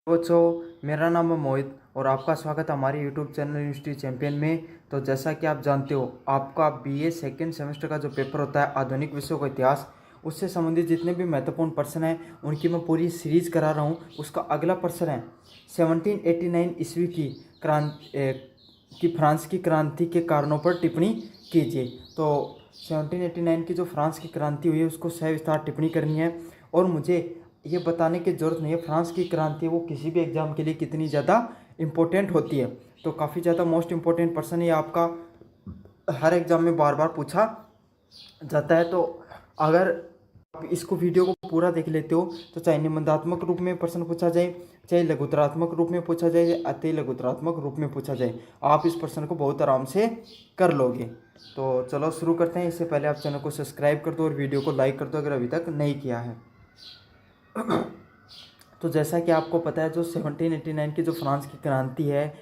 बच्चों, मेरा नाम है मोहित और आपका स्वागत है हमारे यूट्यूब चैनल यूनिवर्सिटी चैंपियन में। तो जैसा कि आप जानते हो, आपका बीए सेकेंड सेमेस्टर का जो पेपर होता है आधुनिक विश्व का इतिहास, उससे संबंधित जितने भी महत्वपूर्ण प्रश्न हैं उनकी मैं पूरी सीरीज करा रहा हूँ। उसका अगला प्रश्न है 1789 ईस्वी की फ्रांस की क्रांति के कारणों पर टिप्पणी कीजिए। तो 1789 की जो फ्रांस की क्रांति हुई है उसको सविस्तार टिप्पणी करनी है। और मुझे ये बताने की ज़रूरत नहीं है फ्रांस की क्रांति वो किसी भी एग्ज़ाम के लिए कितनी ज़्यादा इम्पोर्टेंट होती है। तो काफ़ी ज़्यादा मोस्ट इम्पोर्टेंट पर्सन ये आपका हर एग्ज़ाम में बार बार पूछा जाता है। तो अगर आप इसको वीडियो को पूरा देख लेते हो तो चाहे निबंधात्मक रूप में प्रश्न पूछा जाए, चाहे लघुतरात्मक रूप में पूछा जाए, या अति लघुतरात्मक रूप में पूछा जाए, आप इस प्रश्न को बहुत आराम से कर लोगे। तो चलो शुरू करते हैं। इससे पहले आप चैनल को सब्सक्राइब कर दो और वीडियो को लाइक कर दो अगर अभी तक नहीं किया है। तो जैसा कि आपको पता है, जो 1789 की जो फ्रांस की क्रांति है,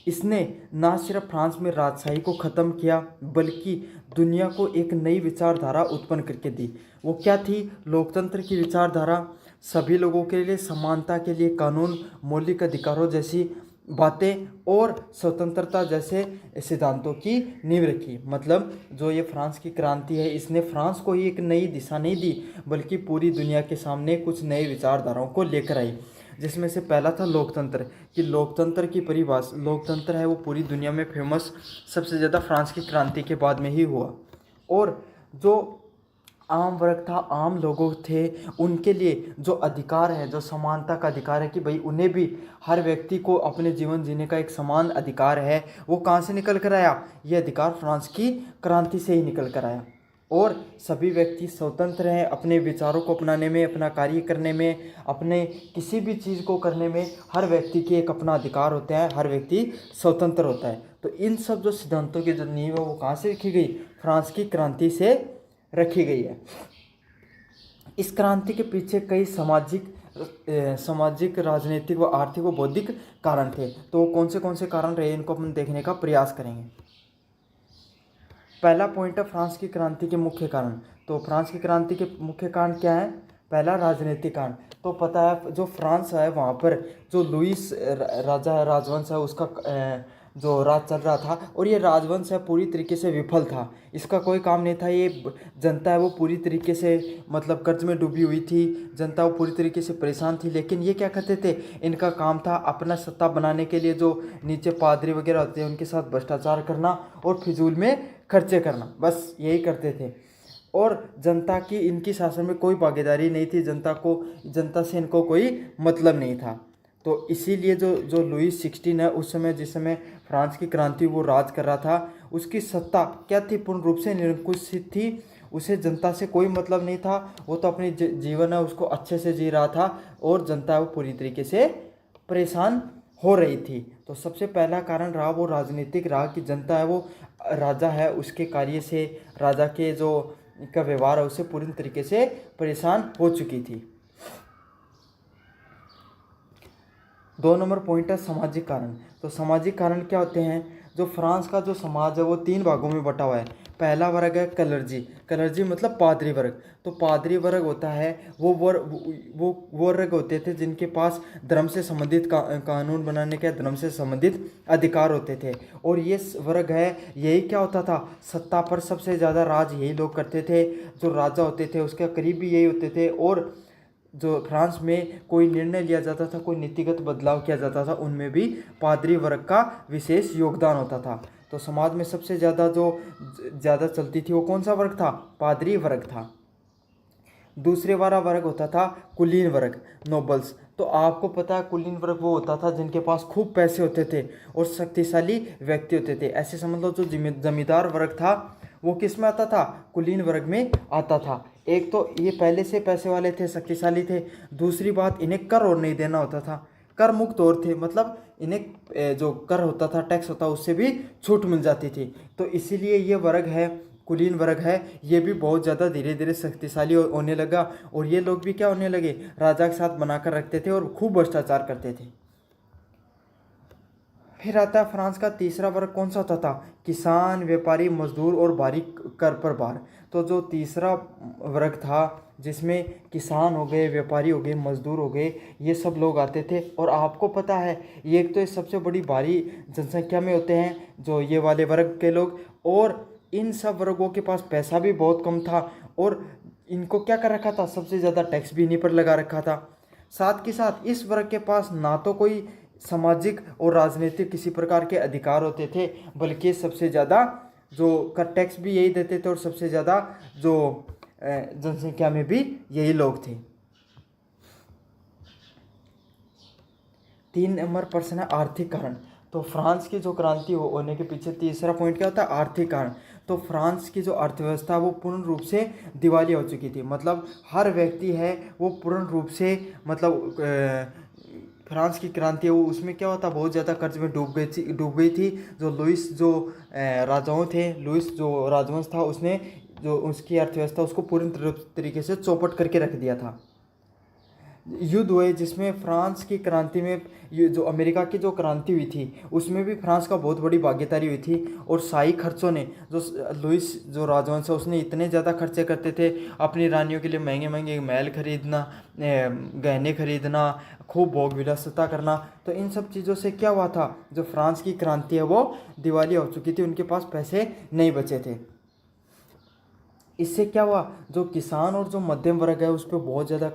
इसने ना सिर्फ फ्रांस में राजशाही को ख़त्म किया बल्कि दुनिया को एक नई विचारधारा उत्पन्न करके दी। वो क्या थी? लोकतंत्र की विचारधारा, सभी लोगों के लिए समानता के लिए कानून, मौलिक अधिकारों जैसी बातें और स्वतंत्रता जैसे सिद्धांतों की नींव रखी। मतलब जो ये फ्रांस की क्रांति है, इसने फ्रांस को ही एक नई दिशा नहीं दी बल्कि पूरी दुनिया के सामने कुछ नए विचारधाराओं को लेकर आई। जिसमें से पहला था लोकतंत्र, कि लोकतंत्र की परिभाषा, लोकतंत्र है वो पूरी दुनिया में फेमस सबसे ज़्यादा फ्रांस की क्रांति के बाद में ही हुआ। और जो आम वर्ग था, आम लोगों थे, उनके लिए जो अधिकार है, जो समानता का अधिकार है कि भाई उन्हें भी, हर व्यक्ति को अपने जीवन जीने का एक समान अधिकार है, वो कहाँ से निकल कर आया? ये अधिकार फ्रांस की क्रांति से ही निकल कर आया। और सभी व्यक्ति स्वतंत्र हैं अपने विचारों को अपनाने में, अपना कार्य करने में, अपने किसी भी चीज़ को करने में। हर व्यक्ति के एक अपना अधिकार होता है, हर व्यक्ति स्वतंत्र होता है। तो इन सब जो सिद्धांतों की जो नींव है वो कहाँ से रखी गई? फ्रांस की क्रांति से रखी गई है। इस क्रांति के पीछे कई सामाजिक, राजनीतिक व आर्थिक व बौद्धिक कारण थे। तो कौन से कारण रहे, इनको अपन देखने का प्रयास करेंगे। पहला पॉइंट है फ्रांस की क्रांति के मुख्य कारण। तो फ्रांस की क्रांति के मुख्य कारण क्या है? पहला, राजनीतिक कारण। तो पता है जो फ्रांस है वहाँ पर जो लुइस राजा है, राजवंश है, उसका जो राज चल रहा था, और ये राजवंश है पूरी तरीके से विफल था। इसका कोई काम नहीं था। ये जनता है वो पूरी तरीके से मतलब कर्ज में डूबी हुई थी, जनता वो पूरी तरीके से परेशान थी। लेकिन ये क्या करते थे? इनका काम था अपना सत्ता बनाने के लिए जो नीचे पादरी वगैरह होते हैं उनके साथ भ्रष्टाचार करना और फिजूल में खर्चे करना, बस यही करते थे। और जनता की इनकी शासन में कोई भागीदारी नहीं थी, जनता से इनको कोई मतलब नहीं था। तो इसीलिए जो लुइस 16 है, उस समय जिस समय फ्रांस की क्रांति वो राज कर रहा था, उसकी सत्ता क्या थी? पूर्ण रूप से निरंकुश थी। उसे जनता से कोई मतलब नहीं था। वो तो अपनी जीवन है उसको अच्छे से जी रहा था और जनता वो पूरी तरीके से परेशान हो रही थी। तो सबसे पहला कारण रहा वो राजनीतिक रहा, कि जनता है वो राजा है उसके कार्य से, राजा के जो का व्यवहार है उससे पूरी तरीके से परेशान हो चुकी थी। 2 नंबर पॉइंट है सामाजिक कारण। तो सामाजिक कारण क्या होते हैं? जो फ्रांस का जो समाज है वो 3 भागों में बटा हुआ है। पहला वर्ग है कलर्जी। कलर्जी मतलब पादरी वर्ग। तो पादरी वर्ग होता है वो वर्ग होते थे जिनके पास धर्म से संबंधित कानून बनाने के, धर्म से संबंधित अधिकार होते थे। और ये वर्ग है, यही क्या होता था? सत्ता पर सबसे ज़्यादा राज यही लोग करते थे। जो राजा होते थे उसके करीब भी यही होते थे। और जो फ्रांस में कोई निर्णय लिया जाता था, कोई नीतिगत बदलाव किया जाता था, उनमें भी पादरी वर्ग का विशेष योगदान होता था। तो समाज में सबसे ज़्यादा जो ज़्यादा चलती थी वो कौन सा वर्ग था? पादरी वर्ग था। दूसरे वाला वर्ग होता था कुलीन वर्ग, नोबल्स। तो आपको पता है कुलीन वर्ग वो होता था जिनके पास खूब पैसे होते थे और शक्तिशाली व्यक्ति होते थे। ऐसे समझ लो जो जमींदार वर्ग था वो किस में आता था? कुलीन वर्ग में आता था। एक तो ये पहले से पैसे वाले थे, शक्तिशाली थे। दूसरी बात, इन्हें कर और नहीं देना होता था, कर मुक्त और थे। मतलब इन्हें जो कर होता था, टैक्स होता, उससे भी छूट मिल जाती थी। तो इसीलिए ये वर्ग है, कुलीन वर्ग है, ये भी बहुत ज़्यादा धीरे धीरे शक्तिशाली होने लगा। और ये लोग भी क्या होने लगे? राजा के साथ बनाकर रखते थे और खूब भ्रष्टाचार करते थे। फिर आता है फ्रांस का तीसरा वर्ग कौन सा होता था? किसान, व्यापारी, मजदूर और बारीक कर पर भार। तो जो तीसरा वर्ग था जिसमें किसान हो गए, व्यापारी हो गए, मजदूर हो गए, ये सब लोग आते थे। और आपको पता है ये एक तो ये सबसे बड़ी भारी जनसंख्या में होते हैं जो ये वाले वर्ग के लोग, और इन सब वर्गों के पास पैसा भी बहुत कम था और इनको क्या कर रखा था, सबसे ज़्यादा टैक्स भी इन्हीं पर लगा रखा था। साथ के साथ इस वर्ग के पास ना तो कोई सामाजिक और राजनीतिक किसी प्रकार के अधिकार होते थे, बल्कि सबसे ज़्यादा जो कर टैक्स भी यही देते थे और सबसे ज़्यादा जो जनसंख्या में भी यही लोग थे। 3 नंबर प्रश्न है आर्थिक कारण। तो फ्रांस की जो क्रांति होने के पीछे तीसरा पॉइंट क्या होता है? आर्थिक कारण। तो फ्रांस की जो अर्थव्यवस्था वो पूर्ण रूप से दिवालिया हो चुकी थी, मतलब हर व्यक्ति है वो पूर्ण रूप से मतलब फ्रांस की क्रांति है वो उसमें क्या होता, बहुत ज़्यादा कर्ज में डूब गई थी। जो लुइस जो राजाओं थे, लुइस जो राजवंश था, उसने जो उसकी अर्थव्यवस्था उसको पूर्ण तरीके से चौपट करके रख दिया था। युद्ध हुए जिसमें फ्रांस की क्रांति में जो अमेरिका की जो क्रांति हुई थी उसमें भी फ्रांस का बहुत बड़ी भागीदारी हुई थी। और शाही खर्चों ने जो लुइस जो राजवंश है उसने इतने ज़्यादा खर्चे करते थे अपनी रानियों के लिए, महंगे महंगे महल खरीदना, गहने खरीदना, खूब भोग विलासिता करना। तो इन सब चीज़ों से क्या हुआ था, जो फ्रांस की क्रांति है वो दिवालिया हो चुकी थी, उनके पास पैसे नहीं बचे थे। इससे क्या हुआ, जो किसान और जो मध्यम वर्ग है उस पर बहुत ज़्यादा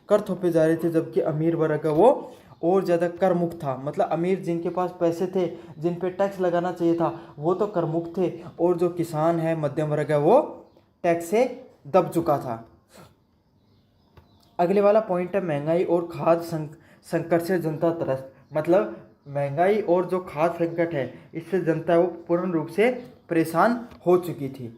कर थोपे जा रहे थे, जबकि अमीर वर्ग है वो और ज़्यादा कर मुक्त था। मतलब अमीर जिनके पास पैसे थे, जिन पे टैक्स लगाना चाहिए था, वो तो कर मुक्त थे, और जो किसान है मध्यम वर्ग है वो टैक्स से दब चुका था। अगले वाला पॉइंट है महंगाई और खाद्य संकट से जनता त्रस्त। मतलब महंगाई और जो खाद्य संकट है इससे जनता वो पूर्ण रूप से परेशान हो चुकी थी।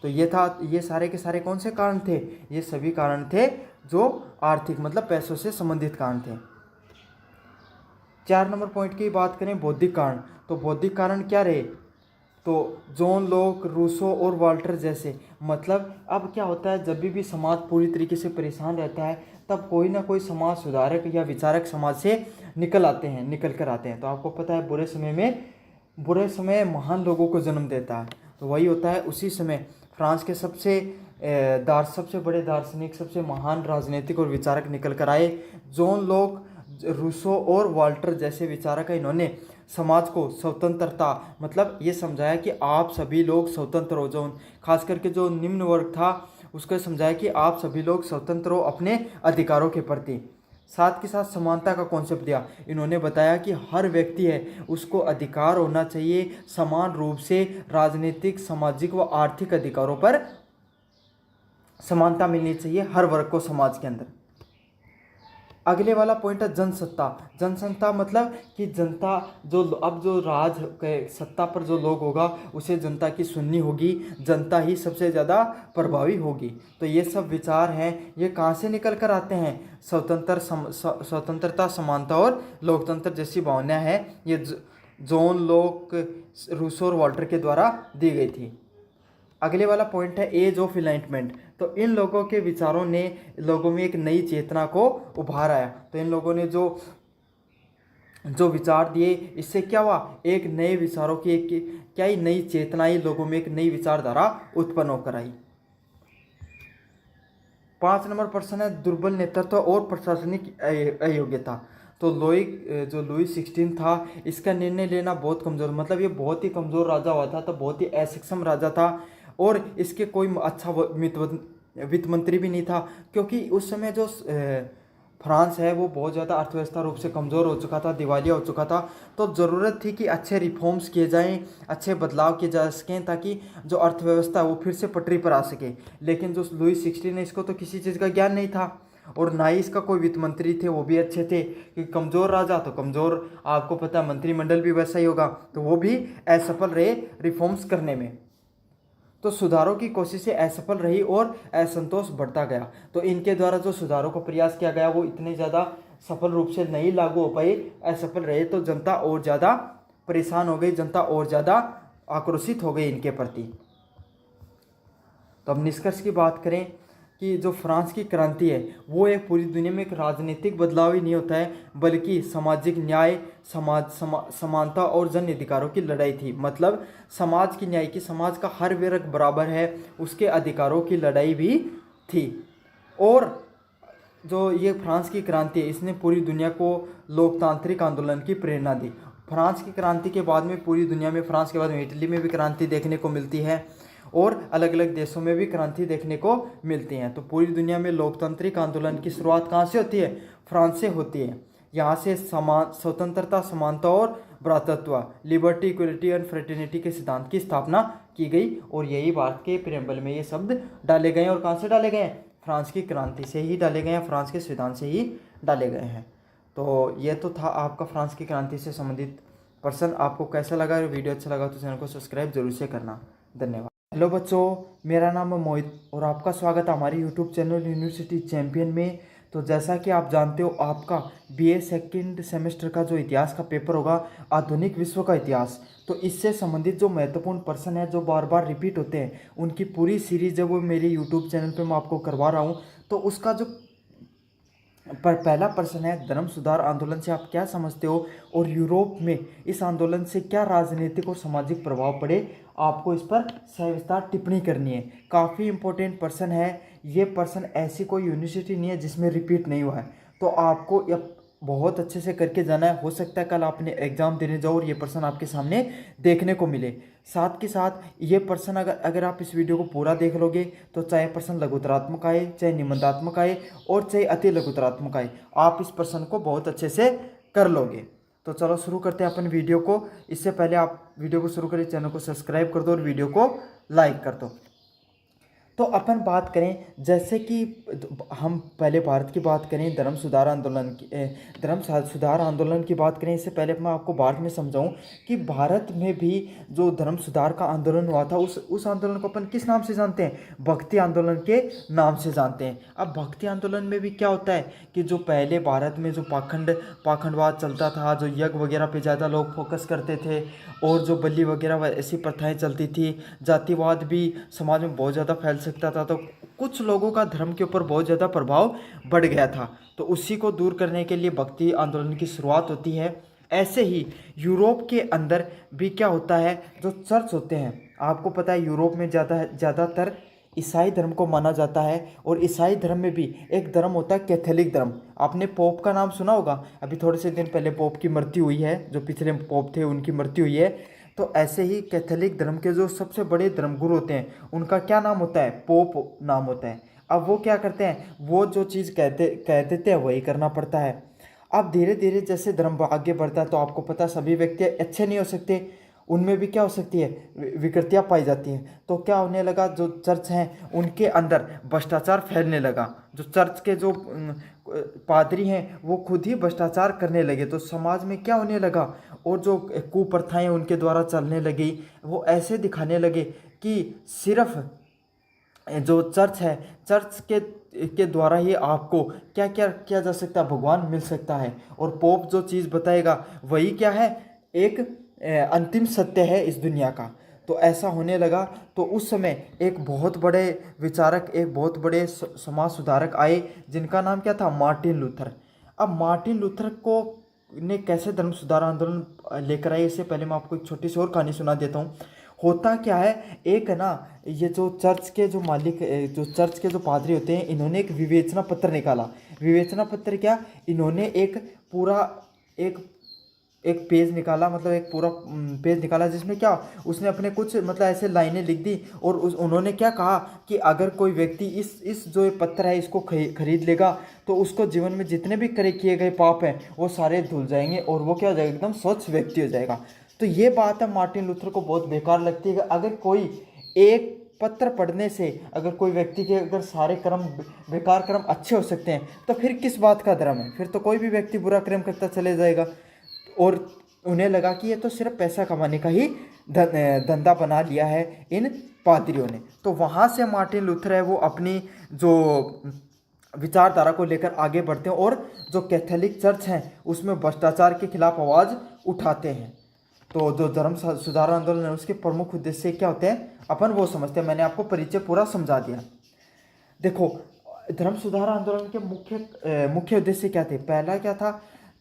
तो ये था, ये सारे के सारे कौन से कारण थे? ये सभी कारण थे जो आर्थिक मतलब पैसों से संबंधित कारण थे। 4 नंबर पॉइंट की बात करें बौद्धिक कारण, तो बौद्धिक कारण क्या रहे? तो जॉन लॉक, रूसो और वाल्टर जैसे। मतलब अब क्या होता है, जब भी समाज पूरी तरीके से परेशान रहता है तब कोई ना कोई समाज सुधारक या विचारक समाज से निकल कर आते हैं। तो आपको पता है बुरे समय महान लोगों को जन्म देता है, तो वही होता है। उसी समय फ्रांस के सबसे बड़े दार्शनिक, सबसे महान राजनीतिक और विचारक निकल कर आए। जॉन लॉक, रूसो और वाल्टर जैसे विचारक है, इन्होंने समाज को स्वतंत्रता, मतलब ये समझाया कि आप सभी लोग स्वतंत्र हो जाओ। खास करके जो निम्न वर्ग था उसको समझाया कि आप सभी लोग स्वतंत्र हो अपने अधिकारों के प्रति। साथ के साथ समानता का कॉन्सेप्ट दिया। इन्होंने बताया कि हर व्यक्ति है उसको अधिकार होना चाहिए समान रूप से राजनीतिक, सामाजिक व आर्थिक अधिकारों पर समानता मिलनी चाहिए हर वर्ग को समाज के अंदर। अगले वाला पॉइंट है जनसत्ता। जनसत्ता मतलब कि जनता जो अब जो राज के सत्ता पर जो लोग होगा उसे जनता की सुननी होगी, जनता ही सबसे ज़्यादा प्रभावी होगी। तो ये सब विचार हैं, ये कहाँ से निकल कर आते हैं? स्वतंत्रता, समानता और लोकतंत्र जैसी भावना है, ये जॉन लॉक, रूसो और वाल्टर के द्वारा दी गई थी। अगले वाला पॉइंट है एज ऑफ इनलाइटमेंट। तो इन लोगों के विचारों ने लोगों में एक नई चेतना को उभार आया। तो इन लोगों ने जो विचार दिए, इससे क्या हुआ, एक नए विचारों की क्या ही नई चेतना ही लोगों में एक नई विचारधारा उत्पन्न होकर आई। 5 नंबर प्रश्न है दुर्बल नेतृत्व और प्रशासनिक अयोग्यता। तो लुई 16 था, इसका निर्णय लेना बहुत कमज़ोर, मतलब ये बहुत ही कमज़ोर राजा हुआ था, तो बहुत ही असक्षम राजा था, और इसके कोई अच्छा वित्त मंत्री भी नहीं था, क्योंकि उस समय जो फ्रांस है वो बहुत ज़्यादा अर्थव्यवस्था रूप से कमज़ोर हो चुका था, दिवालिया हो चुका था। तो ज़रूरत थी कि अच्छे रिफॉर्म्स किए जाएं, अच्छे बदलाव किए जा सकें, ताकि जो अर्थव्यवस्था है वो फिर से पटरी पर आ सके। लेकिन जो लुई 16 है इसको तो किसी चीज़ का ज्ञान नहीं था, और ना ही इसका कोई वित्त मंत्री थे, वो भी अच्छे थे, कि कमज़ोर राजा तो कमज़ोर, आपको पता है मंत्रिमंडल भी वैसा ही होगा, तो वो भी असफल रहे रिफॉर्म्स करने में। तो सुधारों की कोशिशें असफल रही और असंतोष बढ़ता गया। तो इनके द्वारा जो सुधारों का प्रयास किया गया वो इतने ज़्यादा सफल रूप से नहीं लागू हो पाए, असफल रहे, तो जनता और ज़्यादा परेशान हो गई, जनता और ज़्यादा आक्रोशित हो गई इनके प्रति। तो अब निष्कर्ष की बात करें कि जो फ्रांस की क्रांति है वो एक पूरी दुनिया में एक राजनीतिक बदलाव ही नहीं होता है, बल्कि सामाजिक न्याय, समानता और जन अधिकारों की लड़ाई थी। मतलब समाज की न्याय की, समाज का हर वर्ग बराबर है, उसके अधिकारों की लड़ाई भी थी। और जो ये फ्रांस की क्रांति है इसने पूरी दुनिया को लोकतांत्रिक आंदोलन की प्रेरणा दी। फ्रांस की क्रांति के बाद में पूरी दुनिया में, फ्रांस के बाद में इटली में भी क्रांति देखने को मिलती है और अलग अलग देशों में भी क्रांति देखने को मिलती हैं। तो पूरी दुनिया में लोकतांत्रिक आंदोलन की शुरुआत कहाँ से होती है? फ्रांस से होती है। यहाँ से स्वतंत्रता, समानता और भ्रातृत्व, लिबर्टी, इक्वलिटी एंड फ्रेटर्निटी के सिद्धांत की स्थापना की गई और यही भारत के प्रेम्बल में ये शब्द डाले गए हैं। और कहाँ से डाले गए हैं? फ्रांस की क्रांति से ही डाले गए हैं, फ्रांस के संविधान से ही डाले गए हैं। तो ये तो था आपका फ्रांस की क्रांति से संबंधित प्रश्न। आपको कैसा लगा? वीडियो अच्छा लगा तो चैनल को सब्सक्राइब जरूर से करना। धन्यवाद। हेलो बच्चों, मेरा नाम है मोहित और आपका स्वागत है हमारे यूट्यूब चैनल यूनिवर्सिटी चैंपियन में। तो जैसा कि आप जानते हो, आपका बीए सेकंड सेमेस्टर का जो इतिहास का पेपर होगा, आधुनिक विश्व का इतिहास, तो इससे संबंधित जो महत्वपूर्ण प्रश्न है जो बार बार रिपीट होते हैं, उनकी पूरी सीरीज है वो मेरे यूट्यूब चैनल पे मैं आपको करवा रहा हूँ। तो उसका जो पहला प्रश्न है, धर्म सुधार आंदोलन से आप क्या समझते हो और यूरोप में इस आंदोलन से क्या राजनीतिक और सामाजिक प्रभाव पड़े? आपको इस पर सविस्तार टिप्पणी करनी है। काफ़ी इंपॉर्टेंट प्रश्न है ये। प्रश्न ऐसी कोई यूनिवर्सिटी नहीं है जिसमें रिपीट नहीं हुआ है, तो आपको यह बहुत अच्छे से करके जाना है। हो सकता है कल आपने एग्जाम देने जाओ और ये प्रश्न आपके सामने देखने को मिले। साथ के साथ ये प्रश्न अगर आप इस वीडियो को पूरा देख लोगे तो चाहे प्रश्न लघुतरात्मक आए, चाहे निबंधात्मक आए और चाहे अति लघुतरात्मक आए, आप इस प्रश्न को बहुत अच्छे से कर लोगे। तो चलो शुरू करते हैं अपन वीडियो को। इससे पहले आप वीडियो को शुरू करें, चैनल को सब्सक्राइब कर दो और वीडियो को लाइक कर दो। तो अपन बात करें, जैसे कि हम पहले भारत की बात करें, धर्म सुधार आंदोलन की बात करें, इससे पहले मैं आपको भारत में समझाऊं कि भारत में भी जो धर्म सुधार का आंदोलन हुआ था उस आंदोलन को अपन किस नाम से जानते हैं? भक्ति आंदोलन के नाम से जानते हैं। अब भक्ति आंदोलन में भी क्या होता है कि जो पहले भारत में जो पाखंडवाद चलता था, जो यज्ञ वगैरह पे ज़्यादा लोग फोकस करते थे और जो बलि वगैरह ऐसी प्रथाएँ चलती थी, जातिवाद भी समाज में बहुत ज़्यादा फैल सकता था, तो कुछ लोगों का धर्म के ऊपर बहुत ज़्यादा प्रभाव बढ़ गया था। तो उसी को दूर करने के लिए भक्ति आंदोलन की शुरुआत होती है। ऐसे ही यूरोप के अंदर भी क्या होता है, जो चर्च होते हैं, आपको पता है यूरोप में ज़्यादातर ईसाई धर्म को माना जाता है और ईसाई धर्म में भी एक धर्म होता है कैथोलिक धर्म। आपने पोप का नाम सुना होगा, अभी थोड़े से दिन पहले पोप की मृत्यु हुई है, जो पिछले पोप थे उनकी मृत्यु हुई है। तो ऐसे ही कैथोलिक धर्म के जो सबसे बड़े धर्मगुरु होते हैं उनका क्या नाम होता है? पोप नाम होता है। अब वो क्या करते हैं, वो जो चीज़ कह देते हैं वही करना पड़ता है। अब धीरे धीरे जैसे धर्म आगे बढ़ता है तो आपको पता है सभी व्यक्ति अच्छे नहीं हो सकते, उनमें भी क्या हो सकती है, विकृतियाँ पाई जाती हैं। तो क्या होने लगा, जो चर्च हैं उनके अंदर भ्रष्टाचार फैलने लगा। जो चर्च के जो पादरी हैं वो खुद ही भ्रष्टाचार करने लगे, तो समाज में क्या होने लगा, और जो कुप्रथाएं उनके द्वारा चलने लगी, वो ऐसे दिखाने लगे कि सिर्फ जो चर्च है, चर्च के द्वारा ही आपको क्या क्या किया जा सकता है, भगवान मिल सकता है, और पोप जो चीज़ बताएगा वही क्या है, एक अंतिम सत्य है इस दुनिया का। तो ऐसा होने लगा। तो उस समय एक बहुत बड़े विचारक, एक बहुत बड़े समाज सुधारक आए जिनका नाम क्या था? Martin Luther. अब मार्टिन लूथर को ने कैसे धर्म सुधार आंदोलन लेकर आए, इससे पहले मैं आपको एक छोटी सी और कहानी सुना देता हूँ। होता क्या है, एक ना ये जो चर्च के जो मालिक, जो चर्च के जो पादरी होते हैं, इन्होंने एक विवेचना पत्र निकाला। विवेचना पत्र क्या, इन्होंने एक पूरा एक पेज निकाला, मतलब एक पूरा पेज निकाला जिसमें क्या, उसने अपने कुछ मतलब ऐसे लाइनें लिख दी और उन्होंने क्या कहा कि अगर कोई व्यक्ति इस जो ये पत्र है इसको खरीद लेगा तो उसको जीवन में जितने भी किए गए पाप हैं वो सारे धुल जाएंगे और वो क्या हो जाएगा, एकदम स्वच्छ व्यक्ति हो जाएगा। तो ये बात है मार्टिन लूथर को बहुत बेकार लगती है कि अगर कोई एक पत्र पढ़ने से अगर कोई व्यक्ति के अगर सारे कर्म, बेकार कर्म अच्छे हो सकते हैं, तो फिर किस बात का धर्म है? फिर तो कोई भी व्यक्ति बुरा कर्म करता चले जाएगा। और उन्हें लगा कि ये तो सिर्फ पैसा कमाने का ही धंधा बना लिया है इन पादरियों ने। तो वहाँ से मार्टिन लूथर है वो अपनी जो विचारधारा को लेकर आगे बढ़ते हैं और जो कैथोलिक चर्च हैं उसमें भ्रष्टाचार के खिलाफ आवाज़ उठाते हैं। तो जो धर्म सुधार आंदोलन है उसके प्रमुख उद्देश्य क्या होते हैं अपन वो समझते हैं। मैंने आपको परिचय पूरा समझा दिया। देखो, धर्म सुधार आंदोलन के मुख्य उद्देश्य क्या थे? पहला क्या था?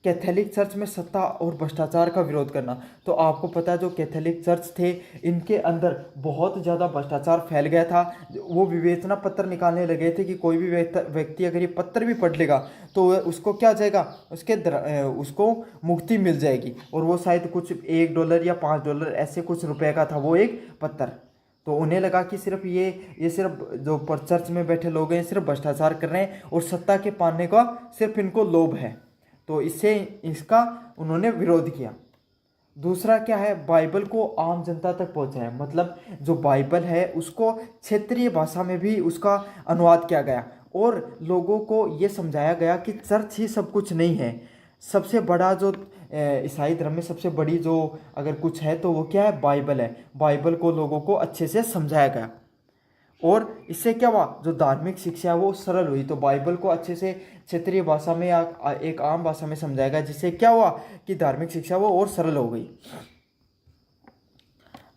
कैथोलिक चर्च में सत्ता और भ्रष्टाचार का विरोध करना। तो आपको पता है जो कैथोलिक चर्च थे, इनके अंदर बहुत ज़्यादा भ्रष्टाचार फैल गया था। वो विवेचना पत्र निकालने लगे थे कि कोई भी व्यक्ति अगर ये पत्र भी पढ़ लेगा तो उसको क्या हो जाएगा, उसको मुक्ति मिल जाएगी। और वो शायद कुछ $1 या $5 ऐसे कुछ रुपए का था वो एक पत्र। तो उन्हें लगा कि सिर्फ ये सिर्फ जो चर्च में बैठे लोग हैं सिर्फ भ्रष्टाचार कर रहे हैं और सत्ता के पाने का सिर्फ इनको लोभ है, तो इसका उन्होंने विरोध किया। दूसरा क्या है? बाइबल को आम जनता तक पहुंचाया। मतलब जो बाइबल है उसको क्षेत्रीय भाषा में भी उसका अनुवाद किया गया और लोगों को ये समझाया गया कि चर्च ही सब कुछ नहीं है। सबसे बड़ा जो ईसाई धर्म में सबसे बड़ी जो अगर कुछ है तो वो क्या है? बाइबल है। बाइबल को लोगों को अच्छे से समझाया गया और इससे क्या हुआ, जो धार्मिक शिक्षा है वो सरल हुई। तो बाइबल को अच्छे से क्षेत्रीय भाषा में या एक आम भाषा में समझाया गया, जिससे क्या हुआ कि धार्मिक शिक्षा वो और सरल हो गई।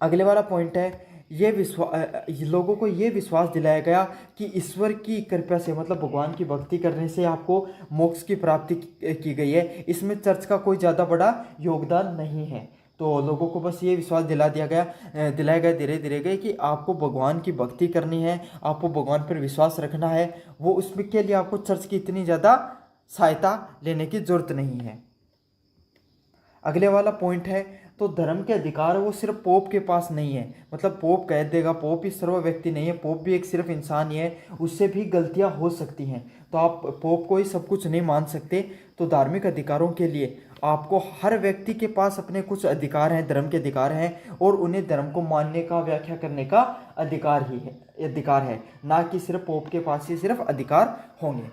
अगले वाला पॉइंट है, लोगों को ये विश्वास दिलाया गया कि ईश्वर की कृपा से, मतलब भगवान की भक्ति करने से आपको मोक्ष की प्राप्ति की गई है। इसमें चर्च का कोई ज़्यादा बड़ा योगदान नहीं है। तो लोगों को बस ये विश्वास दिलाया गया धीरे धीरे गए कि आपको भगवान की भक्ति करनी है, आपको भगवान पर विश्वास रखना है। वो उसमें के लिए आपको चर्च की इतनी ज़्यादा सहायता लेने की जरूरत नहीं है। अगले वाला पॉइंट है, तो धर्म के अधिकार वो सिर्फ पोप के पास नहीं है। मतलब पोप कह देगा, पोप ही सर्व व्यक्ति नहीं है, पोप भी एक सिर्फ इंसान ही है, उससे भी गलतियां हो सकती हैं। तो आप पोप को ही सब कुछ नहीं मान सकते। तो धार्मिक अधिकारों के लिए आपको हर व्यक्ति के पास अपने कुछ अधिकार हैं, धर्म के अधिकार हैं, और उन्हें धर्म को मानने का, व्याख्या करने का अधिकार है, ना कि सिर्फ पोप के पास ही सिर्फ अधिकार होंगे।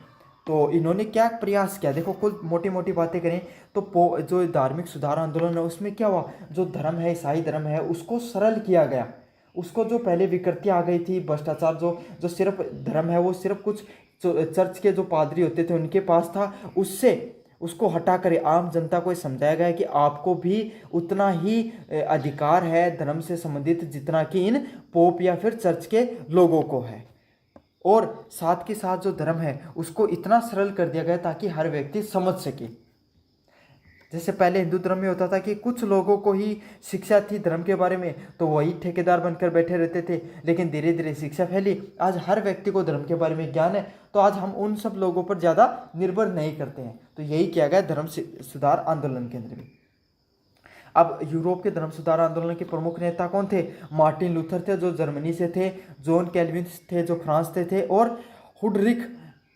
तो इन्होंने क्या प्रयास किया? देखो, कुल मोटी मोटी बातें करें तो जो धार्मिक सुधार आंदोलन है उसमें क्या हुआ, जो धर्म है, ईसाई धर्म है, उसको सरल किया गया। उसको जो पहले विकृति आ गई थी, भ्रष्टाचार, जो सिर्फ धर्म है वो सिर्फ कुछ चर्च के जो पादरी होते थे उनके पास था, उसको हटा कर आम जनता को समझाया गया कि आपको भी उतना ही अधिकार है धर्म से संबंधित जितना कि इन पोप या फिर चर्च के लोगों को है। और साथ के साथ जो धर्म है उसको इतना सरल कर दिया गया ताकि हर व्यक्ति समझ सके। जैसे पहले हिंदू धर्म में होता था कि कुछ लोगों को ही शिक्षा थी धर्म के बारे में, तो वही ठेकेदार बनकर बैठे रहते थे। लेकिन धीरे धीरे शिक्षा फैली, आज हर व्यक्ति को धर्म के बारे में ज्ञान है, तो आज हम उन सब लोगों पर ज़्यादा निर्भर नहीं करते हैं। तो यही किया गया धर्म सुधार आंदोलन के अंदर भी। अब यूरोप के धर्म सुधार आंदोलन के प्रमुख नेता कौन थे? मार्टिन लूथर थे जो जर्मनी से थे, जॉन कैल्विन थे जो फ्रांस से थे, और हुडरिक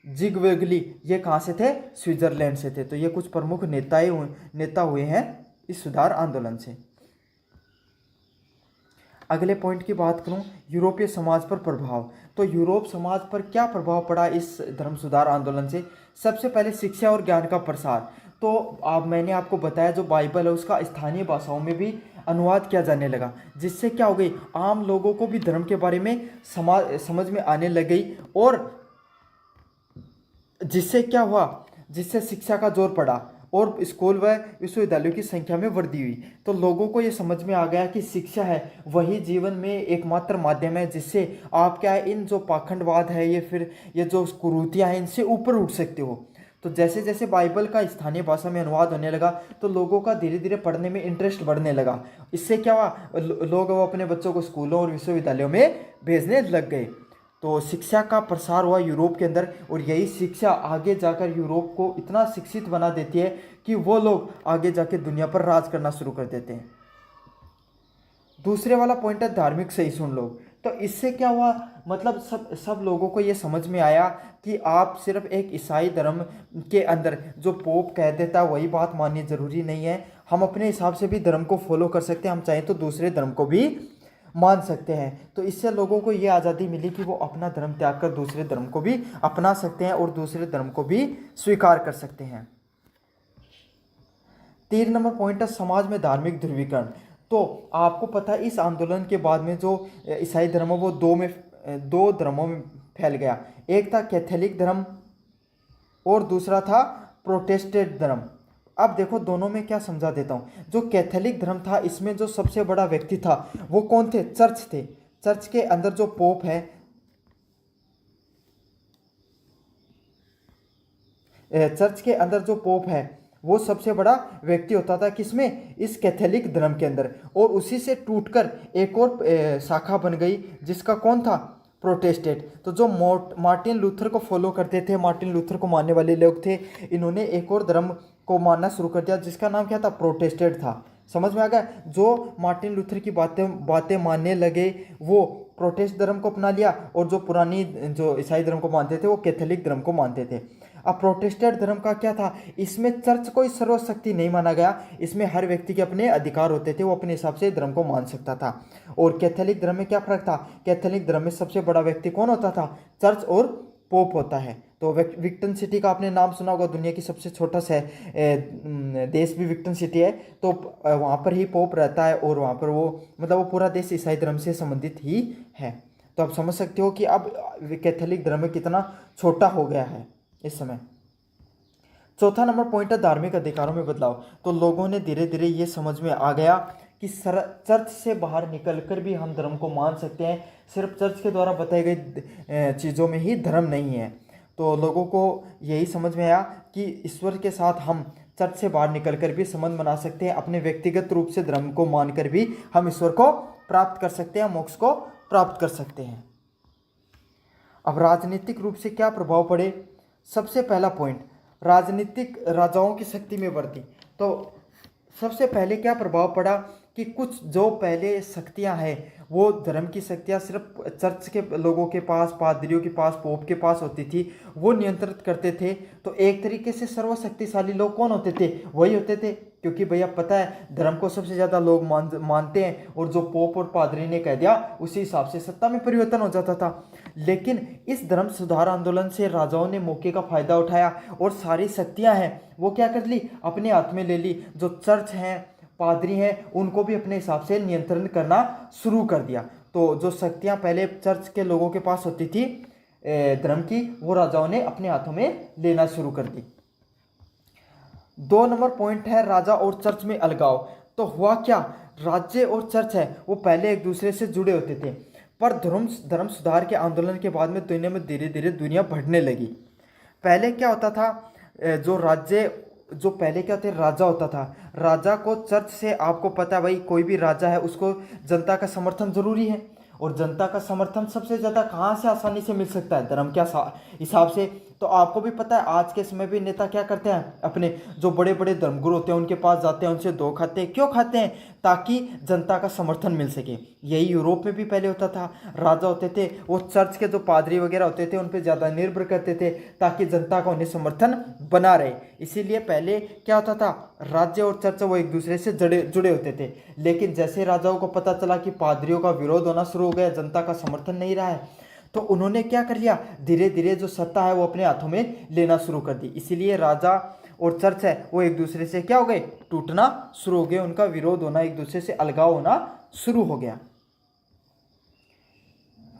जिगवेगली ये कहाँ से थे? स्विट्जरलैंड से थे। तो ये कुछ प्रमुख नेता हुए हैं इस सुधार आंदोलन से। अगले पॉइंट की बात करूं, यूरोपीय समाज पर प्रभाव। तो यूरोप समाज पर क्या प्रभाव पड़ा इस धर्म सुधार आंदोलन से? सबसे पहले शिक्षा और ज्ञान का प्रसार। तो मैंने आपको बताया जो बाइबल है उसका स्थानीय भाषाओं में भी अनुवाद किया जाने लगा, जिससे क्या हो गई, आम लोगों को भी धर्म के बारे में समझ में आने लग गई। और जिससे क्या हुआ, जिससे शिक्षा का जोर पड़ा और स्कूल व विश्वविद्यालयों की संख्या में वृद्धि हुई। तो लोगों को ये समझ में आ गया कि शिक्षा है वही जीवन में एकमात्र माध्यम है जिससे आप क्या है, इन जो पाखंडवाद है ये जो कुरीतियाँ हैं इनसे ऊपर उठ सकते हो। तो जैसे जैसे बाइबल का स्थानीय भाषा में अनुवाद होने लगा तो लोगों का धीरे धीरे पढ़ने में इंटरेस्ट बढ़ने लगा। इससे क्या हुआ, लोग अपने बच्चों को स्कूलों और विश्वविद्यालयों में भेजने लग गए। तो शिक्षा का प्रसार हुआ यूरोप के अंदर, और यही शिक्षा आगे जाकर यूरोप को इतना शिक्षित बना देती है कि वो लोग आगे जाकर दुनिया पर राज करना शुरू कर देते हैं। दूसरे वाला पॉइंट है धार्मिक सहिष्णु लोग। तो इससे क्या हुआ, मतलब सब लोगों को ये समझ में आया कि आप सिर्फ एक ईसाई धर्म के अंदर जो पोप कह देता वही बात माननी जरूरी नहीं है, हम अपने हिसाब से भी धर्म को फॉलो कर सकते हैं, हम चाहें तो दूसरे धर्म को भी मान सकते हैं। तो इससे लोगों को ये आज़ादी मिली कि वो अपना धर्म त्याग कर दूसरे धर्म को भी अपना सकते हैं और दूसरे धर्म को भी स्वीकार कर सकते हैं। 3 नंबर पॉइंट है समाज में धार्मिक ध्रुवीकरण। तो आपको पता है इस आंदोलन के बाद में जो ईसाई धर्म है वो दो धर्मों में फैल गया। एक था कैथोलिक धर्म और दूसरा था प्रोटेस्टेंट धर्म। अब देखो दोनों में क्या समझा देता हूँ। जो कैथोलिक धर्म था इसमें जो सबसे बड़ा व्यक्ति था वो कौन थे? चर्च थे। चर्च के अंदर जो पोप है चर्च के अंदर जो पोप है वो सबसे बड़ा व्यक्ति होता था, किसमें, इस कैथोलिक धर्म के अंदर। और उसी से टूटकर एक और शाखा बन गई, जिसका कौन था, प्रोटेस्टेंट। तो जो मार्टिन लूथर को फॉलो करते थे, मार्टिन लूथर को मानने वाले लोग थे, इन्होंने एक और धर्म को मानना शुरू कर दिया, जिसका नाम क्या था, प्रोटेस्टेंट था। समझ में आ गया। जो मार्टिन लूथर की बातें मानने लगे वो प्रोटेस्ट धर्म को अपना लिया, और जो पुरानी जो ईसाई धर्म को मानते थे वो कैथोलिक धर्म को मानते थे। अब प्रोटेस्टेंट धर्म का क्या था, इसमें चर्च को सर्वशक्ति नहीं माना गया, इसमें हर व्यक्ति के अपने अधिकार होते थे, वो अपने हिसाब से धर्म को मान सकता था। और कैथोलिक धर्म में क्या फर्क था, कैथोलिक धर्म में सबसे बड़ा व्यक्ति कौन होता था, चर्च और पोप होता है। तो विक्टन सिटी का आपने नाम सुना होगा, दुनिया की सबसे छोटा सा देश भी विक्टन सिटी है। तो वहाँ पर ही पोप रहता है, और वहाँ पर वो मतलब वो पूरा देश ईसाई धर्म से संबंधित ही है। तो आप समझ सकते हो कि अब कैथोलिक धर्म कितना छोटा हो गया है इस समय। चौथा नंबर पॉइंट है धार्मिक अधिकारों में बदलाव। तो लोगों ने धीरे धीरे ये समझ में आ गया कि चर्च से बाहर निकलकर भी हम धर्म को मान सकते हैं, सिर्फ चर्च के द्वारा बताई गई चीज़ों में ही धर्म नहीं है। तो लोगों को यही समझ में आया कि ईश्वर के साथ हम चर्च से बाहर निकलकर भी संबंध बना सकते हैं, अपने व्यक्तिगत रूप से धर्म को मानकर भी हम ईश्वर को प्राप्त कर सकते हैं, मोक्ष को प्राप्त कर सकते हैं। अब राजनीतिक रूप से क्या प्रभाव पड़े, सबसे पहला पॉइंट, राजनीतिक राजाओं की शक्ति में वृद्धि। तो सबसे पहले क्या प्रभाव पड़ा कि कुछ जो पहले शक्तियां हैं वो धर्म की शक्तियां सिर्फ चर्च के लोगों के पास, पादरियों के पास, पोप के पास होती थी, वो नियंत्रित करते थे। तो एक तरीके से सर्वशक्तिशाली लोग कौन होते थे, वही होते थे, क्योंकि भैया पता है धर्म को सबसे ज़्यादा लोग मानते हैं, और जो पोप और पादरी ने कह दिया उसी हिसाब से सत्ता में परिवर्तन हो जाता था। लेकिन इस धर्म सुधार आंदोलन से राजाओं ने मौके का फायदा उठाया, और सारी शक्तियां हैं वो क्या कर ली, अपने हाथ में ले ली। जो चर्च हैं, पादरी हैं, उनको भी अपने हिसाब से नियंत्रण करना शुरू कर दिया। तो जो शक्तियां पहले चर्च के लोगों के पास होती थी धर्म की, वो राजाओं ने अपने हाथों में लेना शुरू कर दी। 2 नंबर पॉइंट है राजा और चर्च में अलगाव। तो हुआ क्या, राज्य और चर्च है वो पहले एक दूसरे से जुड़े होते थे, पर धर्म सुधार के आंदोलन के बाद में दुनिया में धीरे धीरे दुनिया बढ़ने लगी। पहले क्या होता था, जो पहले क्या होते, राजा होता था, राजा को चर्च से, आपको पता है भाई कोई भी राजा है उसको जनता का समर्थन जरूरी है, और जनता का समर्थन सबसे ज़्यादा कहाँ से आसानी से मिल सकता है, धर्म के हिसाब से। तो आपको भी पता है आज के समय भी नेता क्या करते हैं, अपने जो बड़े बड़े धर्मगुरु होते हैं उनके पास जाते हैं, उनसे दो खाते हैं। क्यों खाते हैं, ताकि जनता का समर्थन मिल सके। यही यूरोप में भी पहले होता था, राजा होते थे वो चर्च के जो पादरी वगैरह होते थे उन पर ज़्यादा निर्भर करते थे, ताकि जनता का उन्हें समर्थन बना रहे। इसीलिए पहले क्या होता था, राज्य और चर्च वो एक दूसरे से जुड़े होते थे। लेकिन जैसे राजाओं को पता चला कि पादरियों का विरोध होना शुरू हो गया, जनता का समर्थन नहीं रहा है, तो उन्होंने क्या कर लिया, धीरे धीरे जो सत्ता है वो अपने हाथों में लेना शुरू कर दी। इसीलिए राजा और चर्च है वो एक दूसरे से क्या हो गए, टूटना शुरू हो गए, उनका विरोध होना, एक दूसरे से अलगाव होना शुरू हो गया।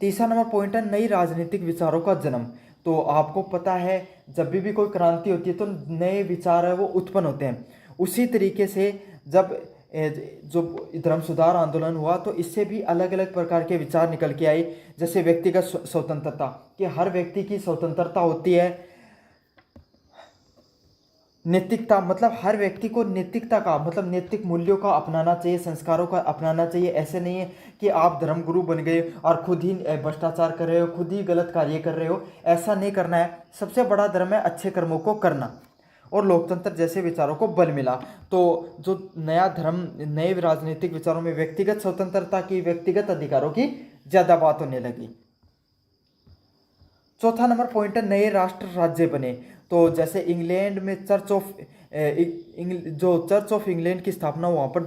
तीसरा नंबर पॉइंट है नई राजनीतिक विचारों का जन्म। तो आपको पता है जब भी कोई क्रांति होती है तो नए विचार है वो उत्पन्न होते हैं। उसी तरीके से जब जो धर्म सुधार आंदोलन हुआ तो इससे भी अलग अलग प्रकार के विचार निकल के आए, जैसे व्यक्तिगत स्वतंत्रता, कि हर व्यक्ति की स्वतंत्रता होती है। नैतिकता, मतलब हर व्यक्ति को नैतिकता का मतलब नैतिक मूल्यों का अपनाना चाहिए, संस्कारों का अपनाना चाहिए। ऐसे नहीं है कि आप धर्मगुरु बन गए और खुद ही भ्रष्टाचार कर रहे हो, खुद ही गलत कार्य कर रहे हो, ऐसा नहीं करना है। सबसे बड़ा धर्म है अच्छे कर्मों को करना, और लोकतंत्र जैसे विचारों को बल मिला। तो जो नया धर्म, नए राजनीतिक विचारों में व्यक्तिगत स्वतंत्रता की, व्यक्तिगत अधिकारों की ज़्यादा बात होने लगी। चौथा नंबर पॉइंट है नए राष्ट्र राज्य बने। तो जैसे इंग्लैंड में चर्च ऑफ इंग्लैंड की स्थापना, वहाँ पर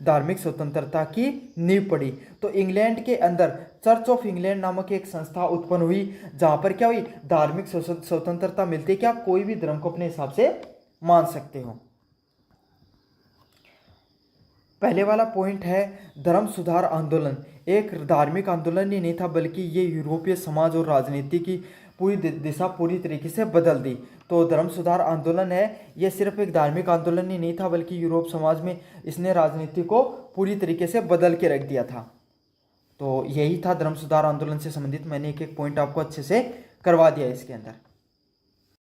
धार्मिक स्वतंत्रता की नींव पड़ी। तो इंग्लैंड के अंदर चर्च ऑफ इंग्लैंड नामक एक संस्था उत्पन्न हुई, जहाँ पर क्या हुई, धार्मिक स्वतंत्रता मिलती है कि आप कोई भी धर्म को अपने हिसाब से मान सकते हो। पहले वाला पॉइंट है धर्म सुधार आंदोलन एक धार्मिक आंदोलन ही नहीं था, बल्कि ये यूरोपीय समाज और राजनीति की पूरी दिशा पूरी तरीके से बदल दी। तो धर्म सुधार आंदोलन है ये सिर्फ एक धार्मिक आंदोलन ही नहीं था, बल्कि यूरोप समाज में इसने राजनीति को पूरी तरीके से बदल के रख दिया था। तो यही था धर्म सुधार आंदोलन से संबंधित। मैंने एक एक पॉइंट आपको अच्छे से करवा दिया इसके अंदर।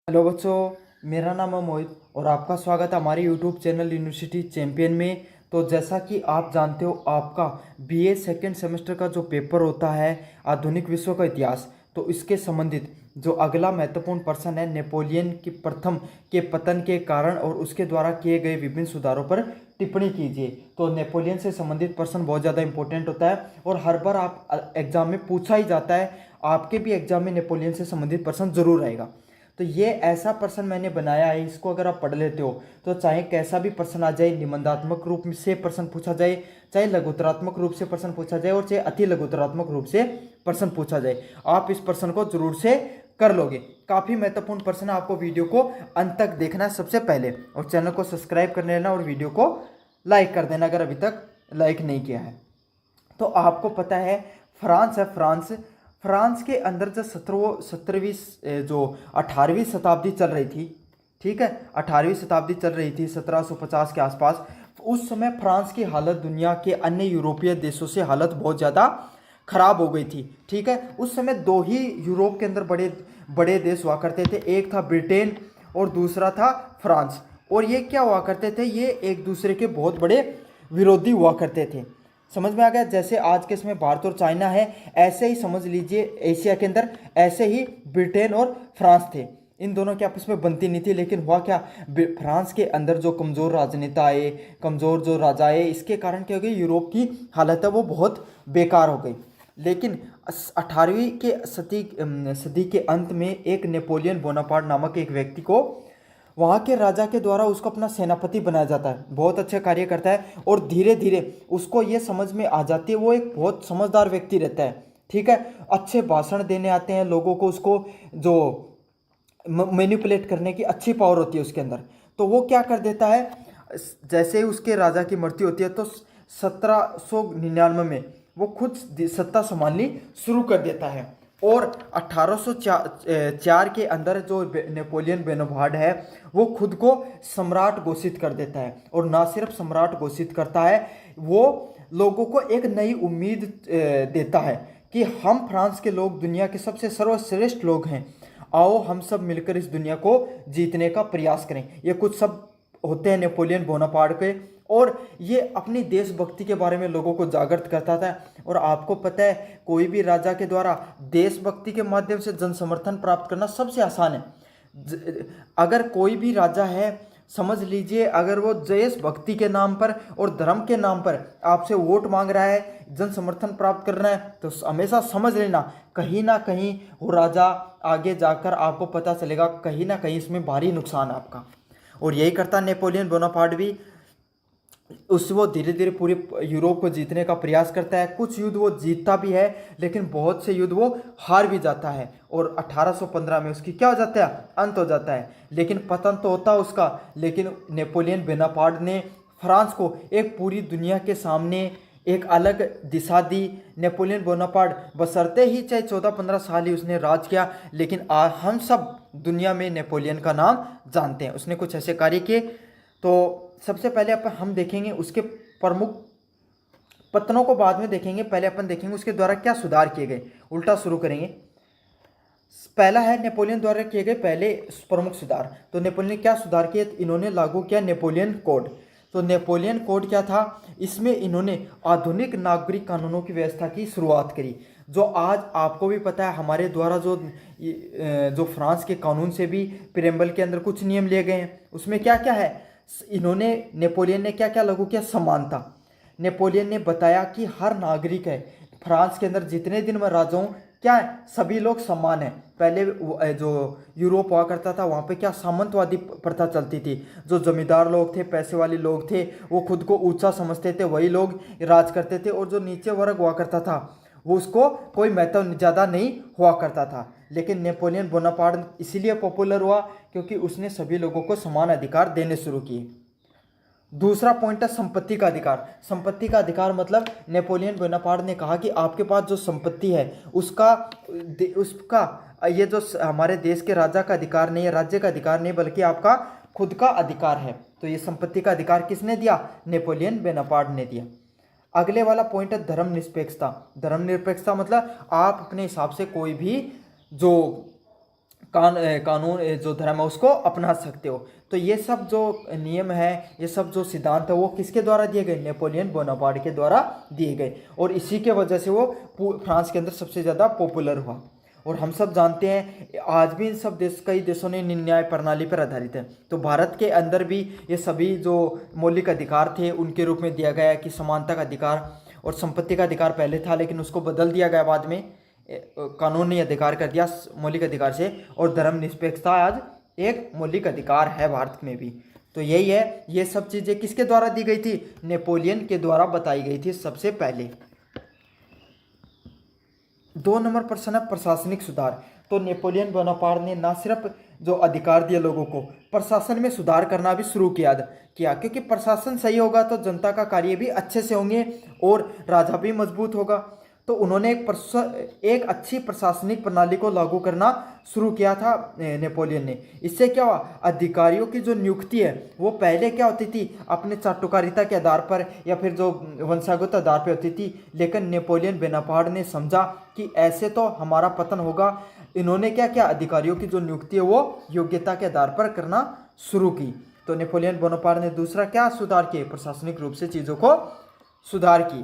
हेलो बच्चों, मेरा नाम है मोहित और आपका स्वागत है हमारे यूट्यूब चैनल यूनिवर्सिटी चैंपियन में। तो जैसा कि आप जानते हो, आपका बीए सेकेंड सेमेस्टर का जो पेपर होता है आधुनिक विश्व का इतिहास, तो इसके संबंधित जो अगला महत्वपूर्ण प्रश्न है नेपोलियन की प्रथम के पतन के कारण और उसके द्वारा किए गए विभिन्न सुधारों पर टिप्पणी कीजिए। तो नेपोलियन से संबंधित प्रश्न बहुत ज़्यादा इंपॉर्टेंट होता है और हर बार आप एग्जाम में पूछा ही जाता है। आपके भी एग्जाम में नेपोलियन से संबंधित प्रश्न जरूर आएगा। तो ये ऐसा प्रश्न मैंने बनाया है, इसको अगर आप पढ़ लेते हो तो चाहे कैसा भी प्रश्न आ जाए, निबंधात्मक रूप से प्रश्न पूछा जाए, चाहे लघुतरात्मक रूप से प्रश्न पूछा जाए और चाहे अति लघुतरात्मक रूप से प्रश्न पूछा जाए, आप इस प्रश्न को जरूर से कर लोगे। काफ़ी महत्वपूर्ण प्रश्न है, आपको वीडियो को अंत तक देखना है सबसे पहले, और चैनल को सब्सक्राइब कर लेना और वीडियो को लाइक कर देना अगर अभी तक लाइक नहीं किया है। तो आपको पता है फ्रांस है, फ्रांस के अंदर जो 18वीं शताब्दी चल रही थी, ठीक है, 18वीं शताब्दी चल रही थी 1750 के आसपास। उस समय फ्रांस की हालत दुनिया के अन्य यूरोपीय देशों से हालत बहुत ज़्यादा खराब हो गई थी, ठीक है। उस समय दो ही यूरोप के अंदर बड़े बड़े देश हुआ करते थे, एक था ब्रिटेन और दूसरा था फ्रांस। और ये क्या हुआ करते थे, ये एक दूसरे के बहुत बड़े विरोधी हुआ करते थे। समझ में आ गया? जैसे आज के इसमें भारत और चाइना है, ऐसे ही समझ लीजिए एशिया के अंदर ऐसे ही ब्रिटेन और फ्रांस थे। इन दोनों के आपस में बनती नहीं थी, लेकिन हुआ क्या, फ्रांस के अंदर जो कमज़ोर राजनेता आए, कमज़ोर जो राजा आए, इसके कारण क्या हो गई, यूरोप की हालत है वो बहुत बेकार हो गई। लेकिन 18वीं के सदी के अंत में एक नेपोलियन बोनापार्ट नामक एक व्यक्ति को वहाँ के राजा के द्वारा उसको अपना सेनापति बनाया जाता है। बहुत अच्छा कार्य करता है और धीरे धीरे उसको ये समझ में आ जाती है, वो एक बहुत समझदार व्यक्ति रहता है, ठीक है। अच्छे भाषण देने आते हैं लोगों को, उसको जो मैनिपुलेट करने की अच्छी पावर होती है उसके अंदर। तो वो क्या कर देता है, जैसे ही उसके राजा की मृत्यु होती है तो 1799 में वो खुद सत्ता संभालनी शुरू कर देता है। और 1804 के अंदर जो नेपोलियन बोनापार्ट है वो खुद को सम्राट घोषित कर देता है। और ना सिर्फ सम्राट घोषित करता है, वो लोगों को एक नई उम्मीद देता है कि हम फ्रांस के लोग दुनिया के सबसे सर्वश्रेष्ठ लोग हैं, आओ हम सब मिलकर इस दुनिया को जीतने का प्रयास करें। ये कुछ सब होते हैं नेपोलियन बोनापार्ट के, और ये अपनी देशभक्ति के बारे में लोगों को जागृत करता था। और आपको पता है कोई भी राजा के द्वारा देशभक्ति के माध्यम से जन समर्थन प्राप्त करना सबसे आसान है। अगर कोई भी राजा है, समझ लीजिए अगर वो देशभक्ति के नाम पर और धर्म के नाम पर आपसे वोट मांग रहा है, जन समर्थन प्राप्त कर रहा है, तो हमेशा समझ लेना कहीं ना कहीं वो राजा आगे जाकर आपको पता चलेगा कहीं ना कहीं इसमें भारी नुकसान है आपका। और यही करता नेपोलियन बोनापार्ट भी, उससे वो धीरे धीरे पूरे यूरोप को जीतने का प्रयास करता है। कुछ युद्ध वो जीतता भी है, लेकिन बहुत से युद्ध वो हार भी जाता है। और 1815 में उसकी क्या हो जाता है, अंत हो जाता है। लेकिन पतन तो होता है उसका, लेकिन नेपोलियन बोनापार्ट ने फ्रांस को एक पूरी दुनिया के सामने एक अलग दिशा दी। नेपोलियन बोनापार्ट बशर्ते ही चाहे 14-15 साल ही उसने राज किया, लेकिन हम सब दुनिया में नेपोलियन का नाम जानते हैं। उसने कुछ ऐसे कार्य किए। तो सबसे पहले हम देखेंगे उसके प्रमुख पत्तनों को, बाद में देखेंगे, पहले अपन देखेंगे उसके द्वारा क्या सुधार किए गए। उल्टा शुरू करेंगे। पहला है नेपोलियन द्वारा किए गए पहले प्रमुख सुधार। तो नेपोलियन ने क्या सुधार किए, इन्होंने लागू किया नेपोलियन कोड। तो नेपोलियन कोड क्या था, इसमें इन्होंने आधुनिक नागरिक कानूनों की व्यवस्था की शुरुआत करी। जो आज आपको भी पता है हमारे द्वारा जो फ्रांस के कानून से भी प्रेम्बल के अंदर कुछ नियम लिए गए हैं, उसमें क्या क्या है, नेपोलियन ने क्या क्या लागू किया, समानता। नेपोलियन ने बताया कि हर नागरिक है फ्रांस के अंदर जितने दिन मैं राजा हूँ, क्या है, सभी लोग समान है। पहले जो यूरोप हुआ करता था वहाँ पे क्या सामंतवादी प्रथा चलती थी। जो जमींदार लोग थे, पैसे वाले लोग थे, वो खुद को ऊंचा समझते थे, वही लोग राज करते थे। और जो नीचे वर्ग हुआ करता था वो उसको कोई महत्व ज़्यादा नहीं हुआ करता था। लेकिन नेपोलियन बोनापार्ट इसीलिए पॉपुलर हुआ क्योंकि उसने सभी लोगों को समान अधिकार देने शुरू किए। दूसरा पॉइंट है संपत्ति का अधिकार। संपत्ति का अधिकार मतलब नेपोलियन बोनापार्ट ने कहा कि आपके पास जो संपत्ति है उसका ये जो हमारे देश के राजा का अधिकार नहीं है, राज्य का अधिकार नहीं, बल्कि आपका खुद का अधिकार है। तो ये संपत्ति का अधिकार किसने दिया, नेपोलियन बोनापार्ट ने दिया। अगले वाला पॉइंट है धर्मनिरपेक्षता। धर्मनिरपेक्षता मतलब आप अपने हिसाब से कोई भी जो कानून जो धर्म है उसको अपना सकते हो। तो ये सब जो नियम है, ये सब जो सिद्धांत है वो किसके द्वारा दिए गए? नेपोलियन बोनापार्ट के द्वारा दिए गए, और इसी के वजह से वो फ्रांस के अंदर सबसे ज़्यादा पॉपुलर हुआ। और हम सब जानते हैं आज भी इन सब कई देशों ने न्याय प्रणाली पर आधारित है। तो भारत के अंदर भी ये सभी जो मौलिक अधिकार थे उनके रूप में दिया गया कि समानता का अधिकार और संपत्ति का अधिकार पहले था, लेकिन उसको बदल दिया गया बाद में, कानून ने अधिकार कर दिया मौलिक अधिकार से, और धर्मनिरपेक्षता आज एक मौलिक अधिकार है भारत में भी। तो यही है, ये सब चीज़ें किसके द्वारा दी गई थी? नेपोलियन के द्वारा बताई गई थी सबसे पहले। 2 नंबर प्रश्न है प्रशासनिक सुधार। तो नेपोलियन बोनापार्ट ने ना सिर्फ जो अधिकार दिए लोगों को, प्रशासन में सुधार करना भी शुरू किया, क्योंकि प्रशासन सही होगा तो जनता का कार्य भी अच्छे से होंगे और राजा भी मजबूत होगा। तो उन्होंने एक अच्छी प्रशासनिक प्रणाली को लागू करना शुरू किया था नेपोलियन ने। इससे क्या हुआ? अधिकारियों की जो नियुक्ति है वो पहले क्या होती थी? अपने चाटुकारिता के आधार पर या फिर जो वंशागत आधार पर होती थी, लेकिन नेपोलियन बोनापार्ट ने समझा कि ऐसे तो हमारा पतन होगा। इन्होंने क्या किया? अधिकारियों की जो नियुक्ति है वो योग्यता के आधार पर करना शुरू की। तो नेपोलियन बोनापार्ट ने दूसरा क्या सुधार किए? प्रशासनिक रूप से चीज़ों को सुधार की।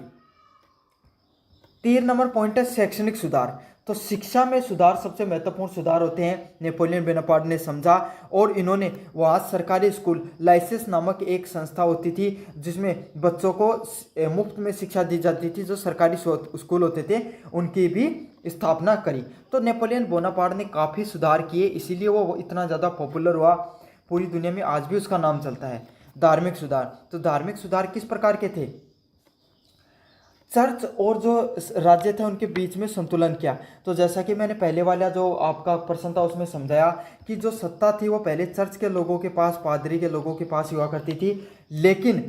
3 नंबर पॉइंट है शैक्षणिक सुधार। तो शिक्षा में सुधार सबसे महत्वपूर्ण सुधार होते हैं, नेपोलियन बोनापार्ट ने समझा। और इन्होंने वहाँ सरकारी स्कूल लाइसेंस नामक एक संस्था होती थी जिसमें बच्चों को मुफ्त में शिक्षा दी जाती थी, जो सरकारी स्कूल होते थे उनकी भी स्थापना करी। तो नेपोलियन बोनापार्ट ने काफ़ी सुधार किए, इसीलिए वो इतना ज़्यादा पॉपुलर हुआ, पूरी दुनिया में आज भी उसका नाम चलता है। धार्मिक सुधार। तो धार्मिक सुधार किस प्रकार के थे? चर्च और जो राज्य थे उनके बीच में संतुलन किया। तो जैसा कि मैंने पहले वाला जो आपका प्रश्न था उसमें समझाया कि जो सत्ता थी वो पहले चर्च के लोगों के पास, पादरी के लोगों के पास हुआ करती थी, लेकिन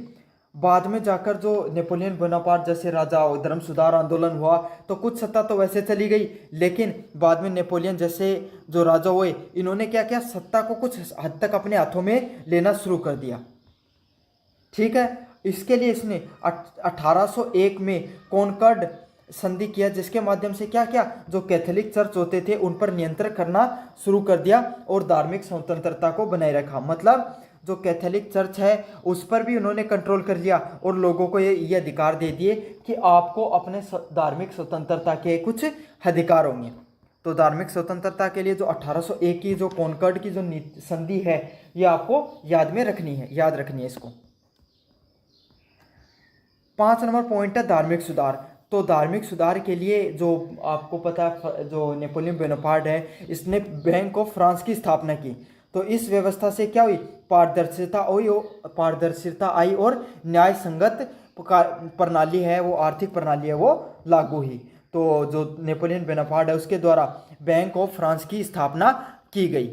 बाद में जाकर जो नेपोलियन बोनापार्ट जैसे राजा और धर्म सुधार आंदोलन हुआ तो कुछ सत्ता तो वैसे चली गई, लेकिन बाद में नेपोलियन जैसे जो राजा हुए इन्होंने क्या किया? सत्ता को कुछ हद तक अपने हाथों में लेना शुरू कर दिया। ठीक है, इसके लिए इसने 1801 में कॉनकॉर्ड संधि किया, जिसके माध्यम से क्या किया? जो कैथोलिक चर्च होते थे उन पर नियंत्रण करना शुरू कर दिया और धार्मिक स्वतंत्रता को बनाए रखा। मतलब जो कैथोलिक चर्च है उस पर भी उन्होंने कंट्रोल कर लिया और लोगों को ये अधिकार दे दिए कि आपको अपने धार्मिक स्वतंत्रता के कुछ अधिकार होंगे। तो धार्मिक स्वतंत्रता के लिए जो 1801 की जो कॉनकॉर्ड की जो संधि है ये आपको याद रखनी है इसको। 5 नंबर पॉइंट है धार्मिक सुधार। तो धार्मिक सुधार के लिए जो आपको पता है जो नेपोलियन बोनापार्ट है इसने बैंक ऑफ फ्रांस की स्थापना की। तो इस व्यवस्था से क्या हुई? पारदर्शिता आई और न्याय संगत प्रणाली है वो, आर्थिक प्रणाली है वो लागू हुई। तो जो नेपोलियन बोनापार्ट है उसके द्वारा बैंक ऑफ फ्रांस की स्थापना की गई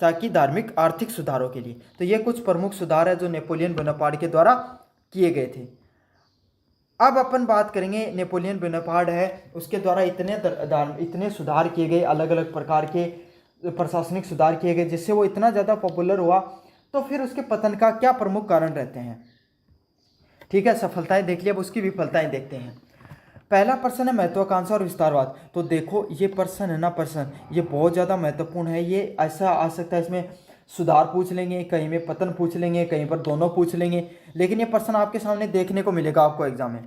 ताकि धार्मिक आर्थिक सुधारों के लिए। तो ये कुछ प्रमुख सुधार है जो नेपोलियन बोनापार्ट के द्वारा किए गए थे। अब अपन बात करेंगे नेपोलियन बोनापार्ट है उसके द्वारा इतने सुधार किए गए, अलग अलग प्रकार के प्रशासनिक सुधार किए गए जिससे वो इतना ज़्यादा पॉपुलर हुआ। तो फिर उसके पतन का क्या प्रमुख कारण रहते हैं? ठीक है, सफलताएं देख लिया, अब उसकी विफलताएं देखते हैं। पहला प्रश्न है महत्वाकांक्षा और विस्तारवाद। तो देखो ये प्रश्न है ना, प्रश्न ये बहुत ज़्यादा महत्वपूर्ण है। ये ऐसा आ सकता है इसमें सुधार पूछ लेंगे, कहीं में पतन पूछ लेंगे, कहीं पर दोनों पूछ लेंगे, लेकिन ये प्रश्न आपके सामने देखने को मिलेगा आपको एग्जाम में।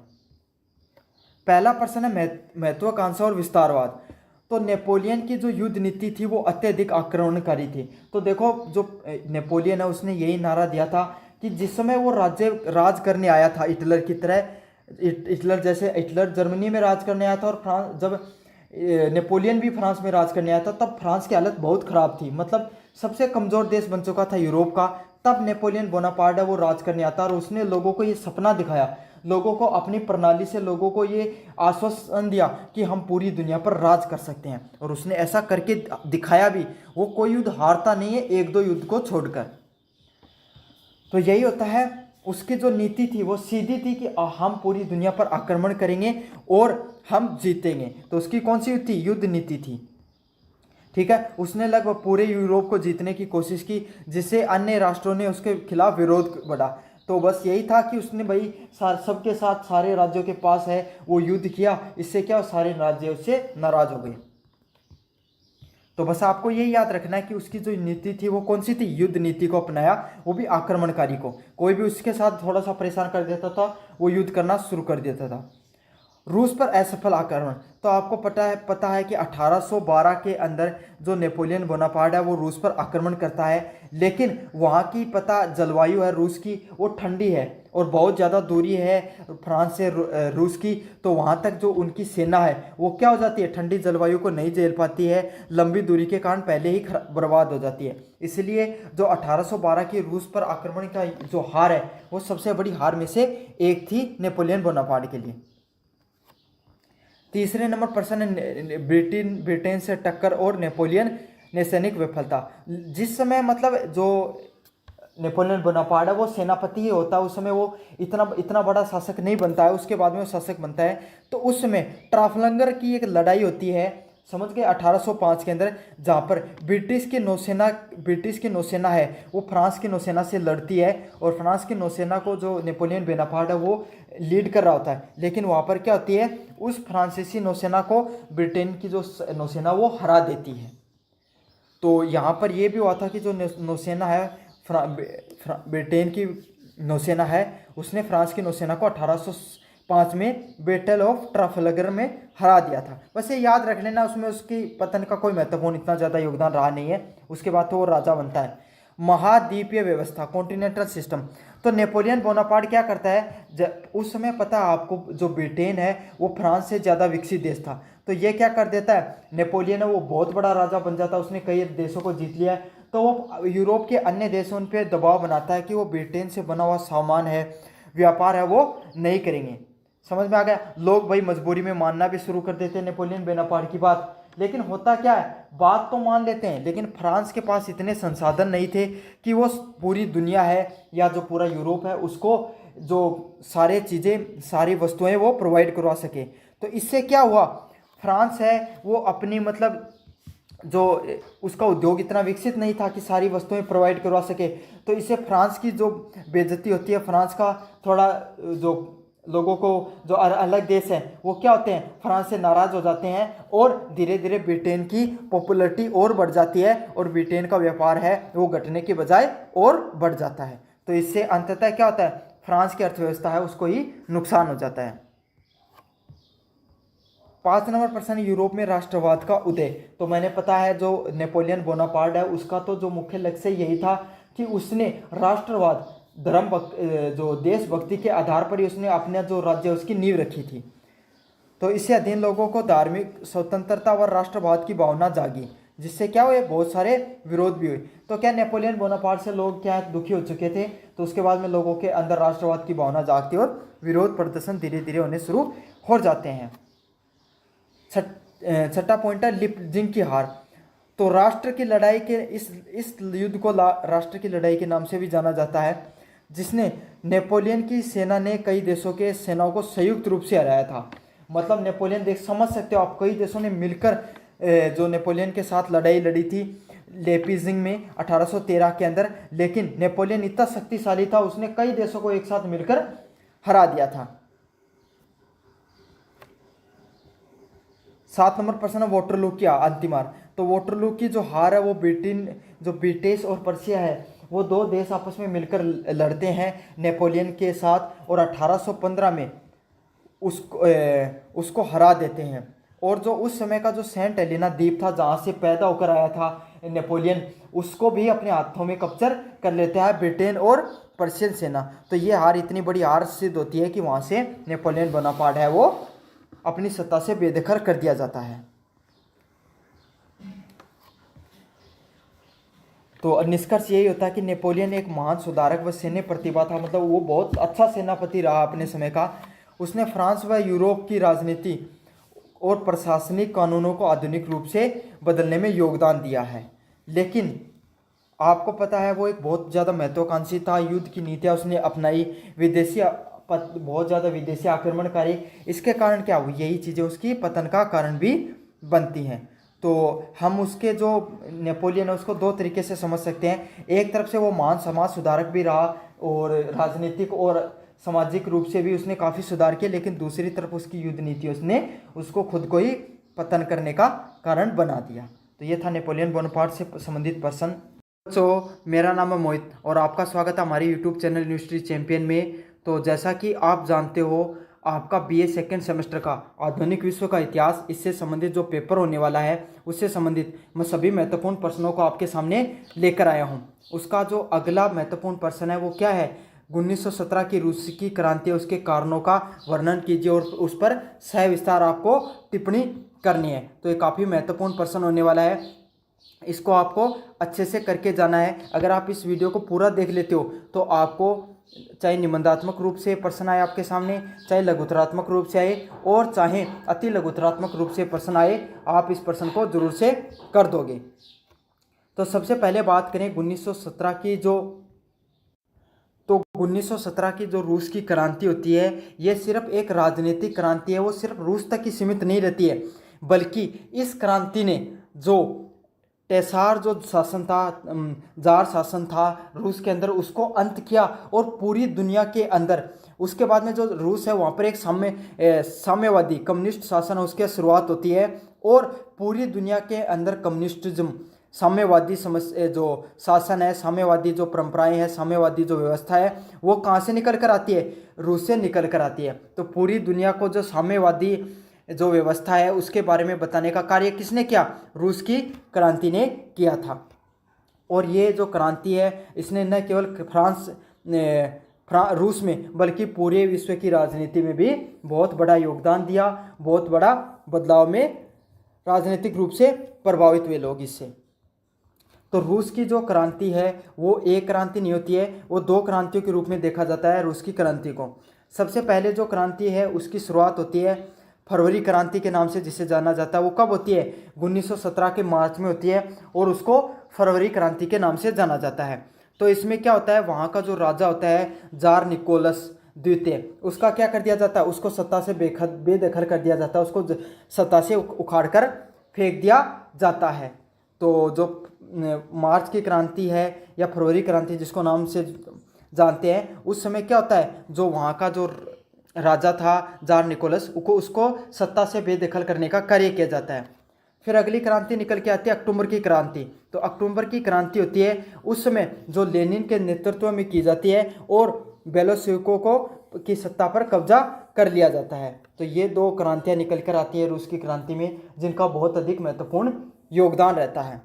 पहला प्रश्न है महत्वाकांक्षा और विस्तारवाद। तो नेपोलियन की जो युद्ध नीति थी वो अत्यधिक आक्रमणकारी थी। तो देखो जो नेपोलियन है उसने यही नारा दिया था कि जिस समय वो राज करने आया था हिटलर की तरह, हिटलर जर्मनी में राज करने आया था और जब नेपोलियन भी फ्रांस में राज करने आया था तब फ्रांस की हालत बहुत ख़राब थी, मतलब सबसे कमज़ोर देश बन चुका था यूरोप का। तब नेपोलियन बोनापार्ट है वो राज करने आता और उसने लोगों को ये सपना दिखाया, लोगों को अपनी प्रणाली से लोगों को ये आश्वासन दिया कि हम पूरी दुनिया पर राज कर सकते हैं, और उसने ऐसा करके दिखाया भी। वो कोई युद्ध हारता नहीं है एक दो युद्ध को छोड़कर। तो यही होता है, उसकी जो नीति थी वो सीधी थी कि हम पूरी दुनिया पर आक्रमण करेंगे और हम जीतेंगे। तो उसकी कौन सी थी? युद्ध नीति थी। ठीक है, उसने लगभग पूरे यूरोप को जीतने की कोशिश की जिससे अन्य राष्ट्रों ने उसके खिलाफ विरोध बढ़ा। तो बस यही था कि उसने भाई सबके साथ सारे राज्यों के पास है वो युद्ध किया, इससे क्या सारे राज्य उससे नाराज हो गए। तो बस आपको यही याद रखना है कि उसकी जो नीति थी वो कौन सी थी, युद्ध नीति को अपनाया, वो भी आक्रमणकारी को। कोई भी उसके साथ थोड़ा सा परेशान कर देता था वो युद्ध करना शुरू कर देता था। रूस पर असफल आक्रमण, तो आपको पता है कि 1812 के अंदर जो नेपोलियन बोनापार्ट है वो रूस पर आक्रमण करता है, लेकिन वहाँ की जलवायु है रूस की वो ठंडी है और बहुत ज़्यादा दूरी है फ्रांस से रूस की, तो वहाँ तक जो उनकी सेना है वो क्या हो जाती है, ठंडी जलवायु को नहीं झेल पाती है, लंबी दूरी के कारण पहले ही बर्बाद हो जाती है। इसलिए जो 1812 की रूस पर आक्रमण का जो हार है वो सबसे बड़ी हार में से एक थी नेपोलियन बोनापार्ट के लिए। तीसरे नंबर प्रश्न है ब्रिटेन से टक्कर और नेपोलियन ने सैनिक विफलता। जिस समय मतलब जो नेपोलियन बोनापार्ट है वो सेनापति ही होता है, उस समय वो इतना बड़ा शासक नहीं बनता है, उसके बाद में वो शासक बनता है। तो उस समय ट्राफलगर की एक लड़ाई होती है, समझ गए, 1805 के अंदर, जहाँ पर ब्रिटिश की नौसेना है वो फ्रांस की नौसेना से लड़ती है और फ्रांस की नौसेना को जो नेपोलियन बोनापार्ट है वो लीड कर रहा होता है। लेकिन वहाँ पर क्या होती है, उस फ्रांसीसी नौसेना को ब्रिटेन की जो नौसेना वो हरा देती है। तो यहाँ पर ये भी हुआ था कि जो नौसेना है ब्रिटेन की नौसेना है उसने फ्रांस की नौसेना को 1805 में बैटल ऑफ ट्राफलगर में हरा दिया था। बस ये याद रख लेना, उसमें उसकी पतन का कोई महत्वपूर्ण इतना ज़्यादा योगदान रहा नहीं है। उसके बाद तो वो राजा बनता है। महाद्वीपीय व्यवस्था, कॉन्टिनेंटल सिस्टम, तो नेपोलियन बोनापार्ट क्या करता है, उस समय पता है आपको जो ब्रिटेन है वो फ्रांस से ज़्यादा विकसित देश था, तो ये क्या कर देता है, नेपोलियन है वो बहुत बड़ा राजा बन जाता है, उसने कई देशों को जीत लिया है। तो वो यूरोप के अन्य देशों पर दबाव बनाता है कि वो ब्रिटेन से बना हुआ सामान है, व्यापार है, वो नहीं करेंगे। समझ में आ गया। लोग भाई मजबूरी में मानना भी शुरू कर देते हैं नेपोलियन बोनापार्ट की बात। लेकिन होता क्या है, बात तो मान लेते हैं, लेकिन फ्रांस के पास इतने संसाधन नहीं थे कि वो पूरी दुनिया है या जो पूरा यूरोप है उसको जो सारी वस्तुएं वो प्रोवाइड करवा सके। तो इससे क्या हुआ, फ्रांस है वो अपनी मतलब जो उसका उद्योग इतना विकसित नहीं था कि सारी वस्तुएं प्रोवाइड करवा सके। तो इससे फ्रांस की जो बेइज्जती होती है, फ्रांस का थोड़ा जो लोगों को जो अलग देश है वो क्या होते हैं, फ्रांस से नाराज़ हो जाते हैं और धीरे धीरे ब्रिटेन की पॉपुलरिटी और बढ़ जाती है और ब्रिटेन का व्यापार है वो घटने के बजाय और बढ़ जाता है। तो इससे अंततः क्या होता है, फ्रांस की अर्थव्यवस्था है उसको ही नुकसान हो जाता है। 5 नंबर प्रश्न, यूरोप में राष्ट्रवाद का उदय। तो मैंने पता है जो नेपोलियन बोनापार्ट है उसका तो जो मुख्य लक्ष्य यही था कि उसने राष्ट्रवाद जो देशभक्ति के आधार पर ही उसने अपना जो राज्य उसकी नींव रखी थी। तो इससे अधीन लोगों को धार्मिक स्वतंत्रता व राष्ट्रवाद की भावना जागी, जिससे क्या हुए, बहुत सारे विरोध भी हुए। तो क्या नेपोलियन बोनापार्ट से लोग क्या दुखी हो चुके थे, तो उसके बाद में लोगों के अंदर राष्ट्रवाद की भावना जागती और विरोध प्रदर्शन धीरे धीरे होने शुरू हो जाते हैं। छठा पॉइंट है लिपजिंग की हार। तो राष्ट्र की लड़ाई के इस युद्ध को राष्ट्र की लड़ाई के नाम से भी जाना जाता है, जिसने नेपोलियन की सेना ने कई देशों के सेनाओं को संयुक्त रूप से हराया था। मतलब नेपोलियन देख समझ सकते हो आप, कई देशों ने मिलकर जो नेपोलियन के साथ लड़ाई लड़ी थी लेपजिंग में 1813 के अंदर। लेकिन नेपोलियन इतना शक्तिशाली था उसने कई देशों को एक साथ मिलकर हरा दिया था। 7 नंबर प्रश्न है वाटरलू की अंतिम हार। तो वाटरलू की जो हार है वो ब्रिटिश और पर्शिया है वो दो देश आपस में मिलकर लड़ते हैं नेपोलियन के साथ और 1815 में उसको हरा देते हैं। और जो उस समय का जो सेंट हेलेना द्वीप था जहाँ से पैदा होकर आया था नेपोलियन, उसको भी अपने हाथों में कैप्चर कर लेता है ब्रिटेन और पर्शियन सेना। तो ये हार इतनी बड़ी हार सिद्ध होती है कि वहाँ से नेपोलियन बोनापार्ट है वो अपनी सत्ता से बेदखल कर दिया जाता है। तो निष्कर्ष यही होता है कि नेपोलियन एक महान सुधारक व सैन्य प्रतिभा था, मतलब वो बहुत अच्छा सेनापति रहा अपने समय का। उसने फ्रांस व यूरोप की राजनीति और प्रशासनिक कानूनों को आधुनिक रूप से बदलने में योगदान दिया है। लेकिन आपको पता है वो एक बहुत ज़्यादा महत्वाकांक्षी था, युद्ध की नीतियाँ उसने अपनाई, बहुत ज़्यादा विदेशी आक्रमणकारी। इसके कारण क्या हुई, यही चीज़ें उसकी पतन का कारण भी बनती हैं। तो हम उसके जो नेपोलियन है उसको दो तरीके से समझ सकते हैं। एक तरफ से वो महान समाज सुधारक भी रहा और राजनीतिक और सामाजिक रूप से भी उसने काफ़ी सुधार किया, लेकिन दूसरी तरफ उसकी युद्ध नीति उसने उसको खुद को ही पतन करने का कारण बना दिया। तो ये था नेपोलियन बोनापार्ट से संबंधित प्रश्न। बच्चों, मेरा नाम है मोहित और आपका स्वागत है हमारे यूट्यूब चैनल यूनिवर्सिटी चैंपियन में। तो जैसा कि आप जानते हो, आपका बीए सेकेंड सेमेस्टर का आधुनिक विश्व का इतिहास, इससे संबंधित जो पेपर होने वाला है उससे संबंधित मैं सभी महत्वपूर्ण प्रश्नों को आपके सामने लेकर आया हूं। उसका जो अगला महत्वपूर्ण प्रश्न है वो क्या है, 1917 की रूस की क्रांति, उसके कारणों का वर्णन कीजिए और उस पर सविस्तार आपको टिप्पणी करनी है। तो ये काफ़ी महत्वपूर्ण प्रश्न होने वाला है, इसको आपको अच्छे से करके जाना है। अगर आप इस वीडियो को पूरा देख लेते हो तो आपको चाहे निबंधात्मक रूप से प्रश्न आए आपके सामने, चाहे लघुतरात्मक रूप से आए और चाहे अति लघुतरात्मक रूप से प्रश्न आए, आप इस प्रश्न को जरूर से कर दोगे। तो सबसे पहले बात करें 1917 की तो 1917 की जो रूस की क्रांति होती है, ये सिर्फ एक राजनीतिक क्रांति है। वो सिर्फ रूस तक ही सीमित नहीं रहती है, बल्कि इस क्रांति ने जो टेसार जो शासन था, जार शासन था रूस के अंदर, उसको अंत किया और पूरी दुनिया के अंदर उसके बाद में जो रूस है वहाँ पर एक साम्यवादी कम्युनिस्ट शासन है, उसकी शुरुआत होती है और पूरी दुनिया के अंदर कम्युनिस्टिज्म, साम्यवादी जो शासन है, साम्यवादी जो परंपराएं हैं, साम्यवादी जो व्यवस्था है, वो कहाँ से निकल कर आती है, रूस से निकल कर आती है। तो पूरी दुनिया को जो साम्यवादी जो व्यवस्था है उसके बारे में बताने का कार्य किसने किया, रूस की क्रांति ने किया था। और ये जो क्रांति है इसने न केवल रूस में बल्कि पूरे विश्व की राजनीति में भी बहुत बड़ा योगदान दिया, बहुत बड़ा बदलाव में राजनीतिक रूप से प्रभावित हुए लोग इससे। तो रूस की जो क्रांति है वो एक क्रांति नहीं होती है, वो दो क्रांतियों के रूप में देखा जाता है रूस की क्रांति को। सबसे पहले जो क्रांति है उसकी शुरुआत होती है फरवरी क्रांति के नाम से जिसे जाना जाता है। वो कब होती है, 1917 के मार्च में होती है और उसको फरवरी क्रांति के नाम से जाना जाता है। तो इसमें क्या होता है, वहाँ का जो राजा होता है जार निकोलस द्वितीय, उसका क्या कर दिया जाता है, उसको सत्ता से बेदखल कर दिया जाता है, उसको सत्ता से उखाड़ कर फेंक दिया जाता है। तो जो मार्च की क्रांति है या फरवरी क्रांति जिसको नाम से जानते हैं, उस समय क्या होता है, जो वहाँ का जो राजा था जार निकोलस, उसको सत्ता से बेदखल करने का कार्य किया जाता है। फिर अगली क्रांति निकल के आती है अक्टूबर की क्रांति। तो अक्टूबर की क्रांति होती है, उस समय जो लेनिन के नेतृत्व में की जाती है और बेलोशेविकों को की सत्ता पर कब्जा कर लिया जाता है। तो ये दो क्रांतियाँ निकल कर आती है रूस की क्रांति में, जिनका बहुत अधिक महत्वपूर्ण योगदान रहता है।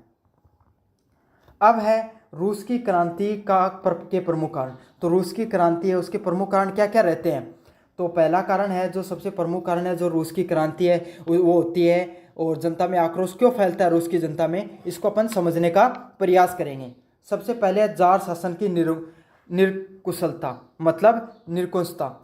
अब है रूस की क्रांति के प्रमुख कारण। तो रूस की क्रांति है उसके प्रमुख कारण क्या क्या रहते हैं। तो पहला कारण है, जो सबसे प्रमुख कारण है जो रूस की क्रांति है वो होती है, और जनता में आक्रोश क्यों फैलता है रूस की जनता में, इसको अपन समझने का प्रयास करेंगे। सबसे पहले जार शासन की निरकुशलता, मतलब निरकुशता।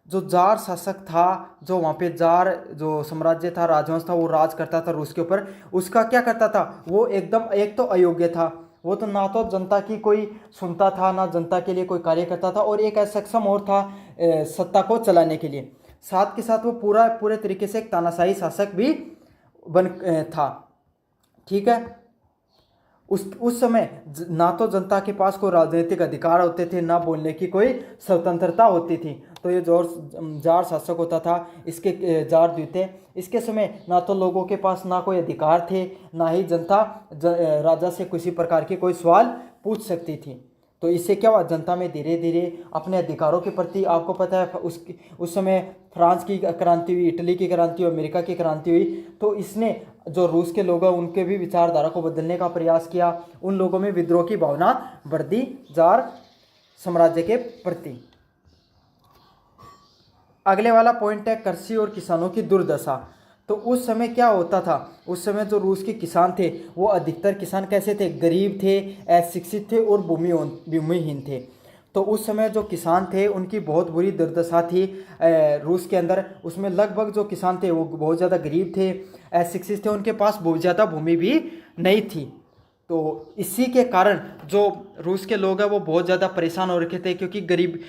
जो जार शासक था, जो वहाँ पे जार जो साम्राज्य था, राजवंश था, वो राज करता था रूस के ऊपर, उसका क्या करता था, वो एकदम एक तो अयोग्य था, वो तो ना तो जनता की कोई सुनता था, ना जनता के लिए कोई कार्य करता था, और एक असक्षम और था सत्ता को चलाने के लिए। साथ के साथ वो पूरे तरीके से एक तानाशाही शासक भी था। ठीक है, उस समय ना तो जनता के पास कोई राजनीतिक अधिकार होते थे, ना बोलने की कोई स्वतंत्रता होती थी। तो ये जो जार शासक होता था, इसके जार द्वितीय, इसके समय ना तो लोगों के पास ना कोई अधिकार थे, ना ही जनता राजा से किसी प्रकार के कोई सवाल पूछ सकती थी। तो इससे क्या हुआ, जनता में धीरे धीरे अपने अधिकारों के प्रति, आपको पता है उस समय फ्रांस की क्रांति हुई, इटली की क्रांति हुई, अमेरिका की क्रांति हुई, तो इसने जो रूस के लोग हैं उनके भी विचारधारा को बदलने का प्रयास किया। उन लोगों में विद्रोह की भावना बढ़ दी जार साम्राज्य के प्रति। अगले वाला पॉइंट है कृषि और किसानों की दुर्दशा। तो उस समय क्या होता था, उस समय जो रूस के किसान थे वो अधिकतर किसान कैसे थे, गरीब थे, अशिक्षित थे और भूमिहीन थे। तो उस समय जो किसान थे उनकी बहुत बुरी दुर्दशा थी रूस के अंदर। उसमें लगभग जो किसान थे वो बहुत ज़्यादा गरीब थे, अशिक्षित थे, उनके पास बहुत ज़्यादा भूमि भी नहीं थी। तो इसी के कारण जो रूस के लोग हैं वो बहुत ज़्यादा परेशान हो रखे थे, क्योंकि गरीब,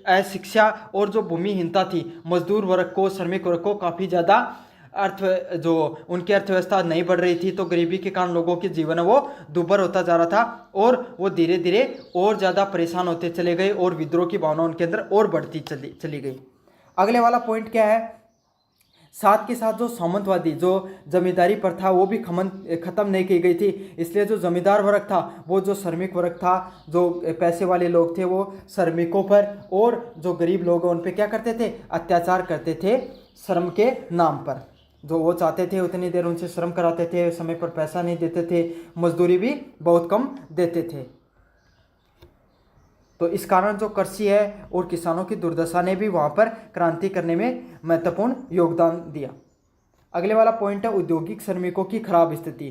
अशिक्षा और जो भूमिहीनता थी, मजदूर वर्ग को, श्रमिक वर्ग को काफ़ी ज़्यादा जो उनकी अर्थव्यवस्था नहीं बढ़ रही थी, तो गरीबी के कारण लोगों के जीवन है वो दुर्भर होता जा रहा था और वो धीरे धीरे और ज़्यादा परेशान होते चले गए और विद्रोह की भावना उनके अंदर और बढ़ती चली गई। अगले वाला पॉइंट क्या है, साथ के साथ जो सामंतवादी जो जमींदारी प्रथा वो भी खत्म नहीं की गई थी। इसलिए जो जमींदार वर्ग था वो जो श्रमिक वर्ग था, जो पैसे वाले लोग थे वो श्रमिकों पर, और जो गरीब लोग हैं उन पे क्या करते थे, अत्याचार करते थे श्रम के नाम पर। जो वो चाहते थे उतनी देर उनसे श्रम कराते थे, समय पर पैसा नहीं देते थे, मजदूरी भी बहुत कम देते थे। तो इस कारण जो कृषि है और किसानों की दुर्दशा ने भी वहाँ पर क्रांति करने में महत्वपूर्ण योगदान दिया। अगले वाला पॉइंट है औद्योगिक श्रमिकों की खराब स्थिति।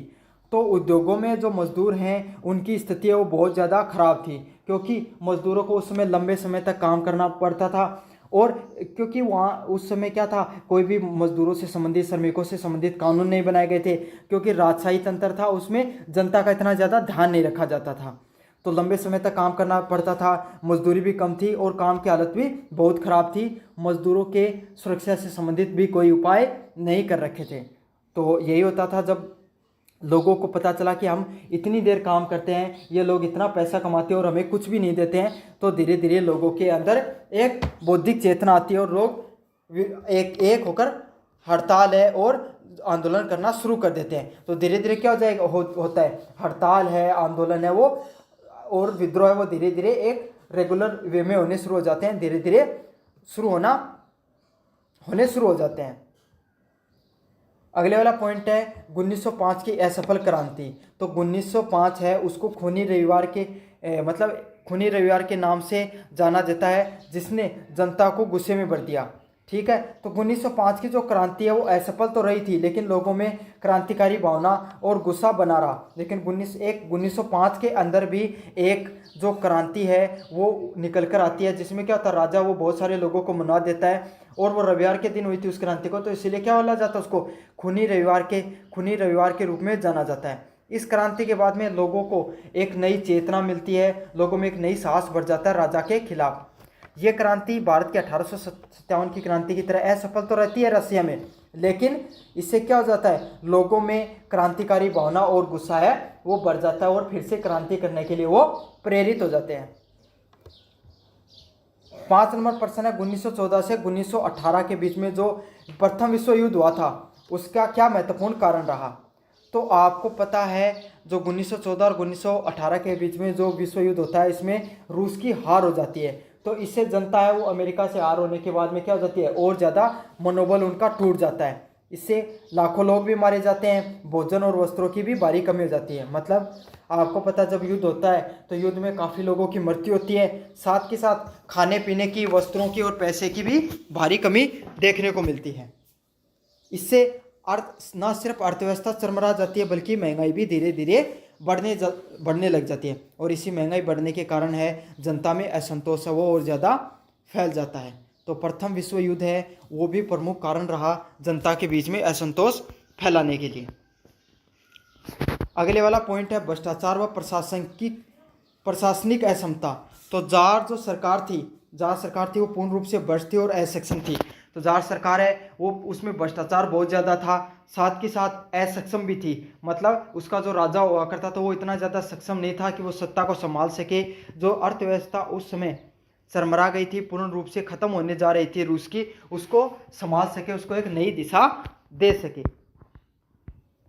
तो उद्योगों में जो मजदूर हैं उनकी स्थिति है वो बहुत ज़्यादा खराब थी, क्योंकि मजदूरों को उस समय लंबे समय तक काम करना पड़ता था। और क्योंकि वहाँ उस समय क्या था, कोई भी मजदूरों से संबंधित, श्रमिकों से संबंधित कानून नहीं बनाए गए थे, क्योंकि राजशाही तंत्र था, उसमें जनता का इतना ज़्यादा ध्यान नहीं रखा जाता था। तो लंबे समय तक काम करना पड़ता था, मजदूरी भी कम थी और काम की हालत भी बहुत ख़राब थी। मजदूरों के सुरक्षा से संबंधित भी कोई उपाय नहीं कर रखे थे। तो यही होता था, जब लोगों को पता चला कि हम इतनी देर काम करते हैं, ये लोग इतना पैसा कमाते हैं और हमें कुछ भी नहीं देते हैं, तो धीरे धीरे लोगों के अंदर एक बौद्धिक चेतना आती है और लोग एक होकर हड़ताल है और आंदोलन करना शुरू कर देते हैं। तो धीरे धीरे क्या हो जाएगा, होता है, हड़ताल है, आंदोलन है वो और विद्रोह है वो धीरे धीरे एक रेगुलर वे में होने शुरू हो जाते हैं, धीरे धीरे होने शुरू हो जाते हैं। अगले वाला पॉइंट है 1905 की असफल क्रांति। तो 1905 है उसको खूनी रविवार के मतलब खूनी रविवार के नाम से जाना जाता है, जिसने जनता को गुस्से में भर दिया। ठीक है, तो 1905 की जो क्रांति है वो असफल तो रही थी, लेकिन लोगों में क्रांतिकारी भावना और गुस्सा बना रहा। लेकिन 1905 के अंदर भी एक जो क्रांति है वो निकल कर आती है, जिसमें क्या होता है, राजा वो बहुत सारे लोगों को मना देता है और वो रविवार के दिन हुई थी उस क्रांति को, तो इसीलिए क्या बोला जाता है, उसको खूनी रविवार के रूप में जाना जाता है। इस क्रांति के बाद में लोगों को एक नई चेतना मिलती है, लोगों में एक नई साहस बढ़ जाता है राजा के खिलाफ। ये क्रांति भारत के 1857 की क्रांति की तरह असफल तो रहती है रसिया में, लेकिन इससे क्या हो जाता है, लोगों में क्रांतिकारी भावना और गुस्सा है वो बढ़ जाता है और फिर से क्रांति करने के लिए वो प्रेरित हो जाते हैं। 5 नंबर प्रश्न है 1914 से 1918 के बीच में जो प्रथम विश्व युद्ध हुआ था उसका क्या महत्वपूर्ण कारण रहा। तो आपको पता है जो 1914 और 1918 के बीच में जो विश्व युद्ध होता है इसमें रूस की हार हो जाती है। तो इससे जनता है वो अमेरिका से हार होने के बाद में क्या हो जाती है, और ज़्यादा मनोबल उनका टूट जाता है। इससे लाखों लोग भी मारे जाते हैं, भोजन और वस्त्रों की भी भारी कमी हो जाती है। मतलब आपको पता है जब युद्ध होता है तो युद्ध में काफ़ी लोगों की मृत्यु होती है, साथ के साथ खाने पीने की, वस्त्रों की और पैसे की भी भारी कमी देखने को मिलती है। इससे न सिर्फ अर्थव्यवस्था चरमरा जाती है बल्कि महंगाई भी धीरे धीरे बढ़ने लग जाती है, और इसी महंगाई बढ़ने के कारण है जनता में असंतोष है वो और ज़्यादा फैल जाता है। तो प्रथम विश्व युद्ध है वो भी प्रमुख कारण रहा जनता के बीच में असंतोष फैलाने के लिए। अगले वाला पॉइंट है भ्रष्टाचार व प्रशासनिक असमता। तो जार सरकार थी वो पूर्ण रूप से भ्रष्ट थी और असक्षम थी। तो जार सरकार है वो उसमें भ्रष्टाचार बहुत ज़्यादा था, साथ के साथ असक्षम भी थी। मतलब उसका जो राजा हुआ करता था वो इतना ज़्यादा सक्षम नहीं था कि वो सत्ता को संभाल सके। जो अर्थव्यवस्था उस समय चरमरा गई थी, पूर्ण रूप से ख़त्म होने जा रही थी रूस की, उसको संभाल सके, उसको एक नई दिशा दे सके।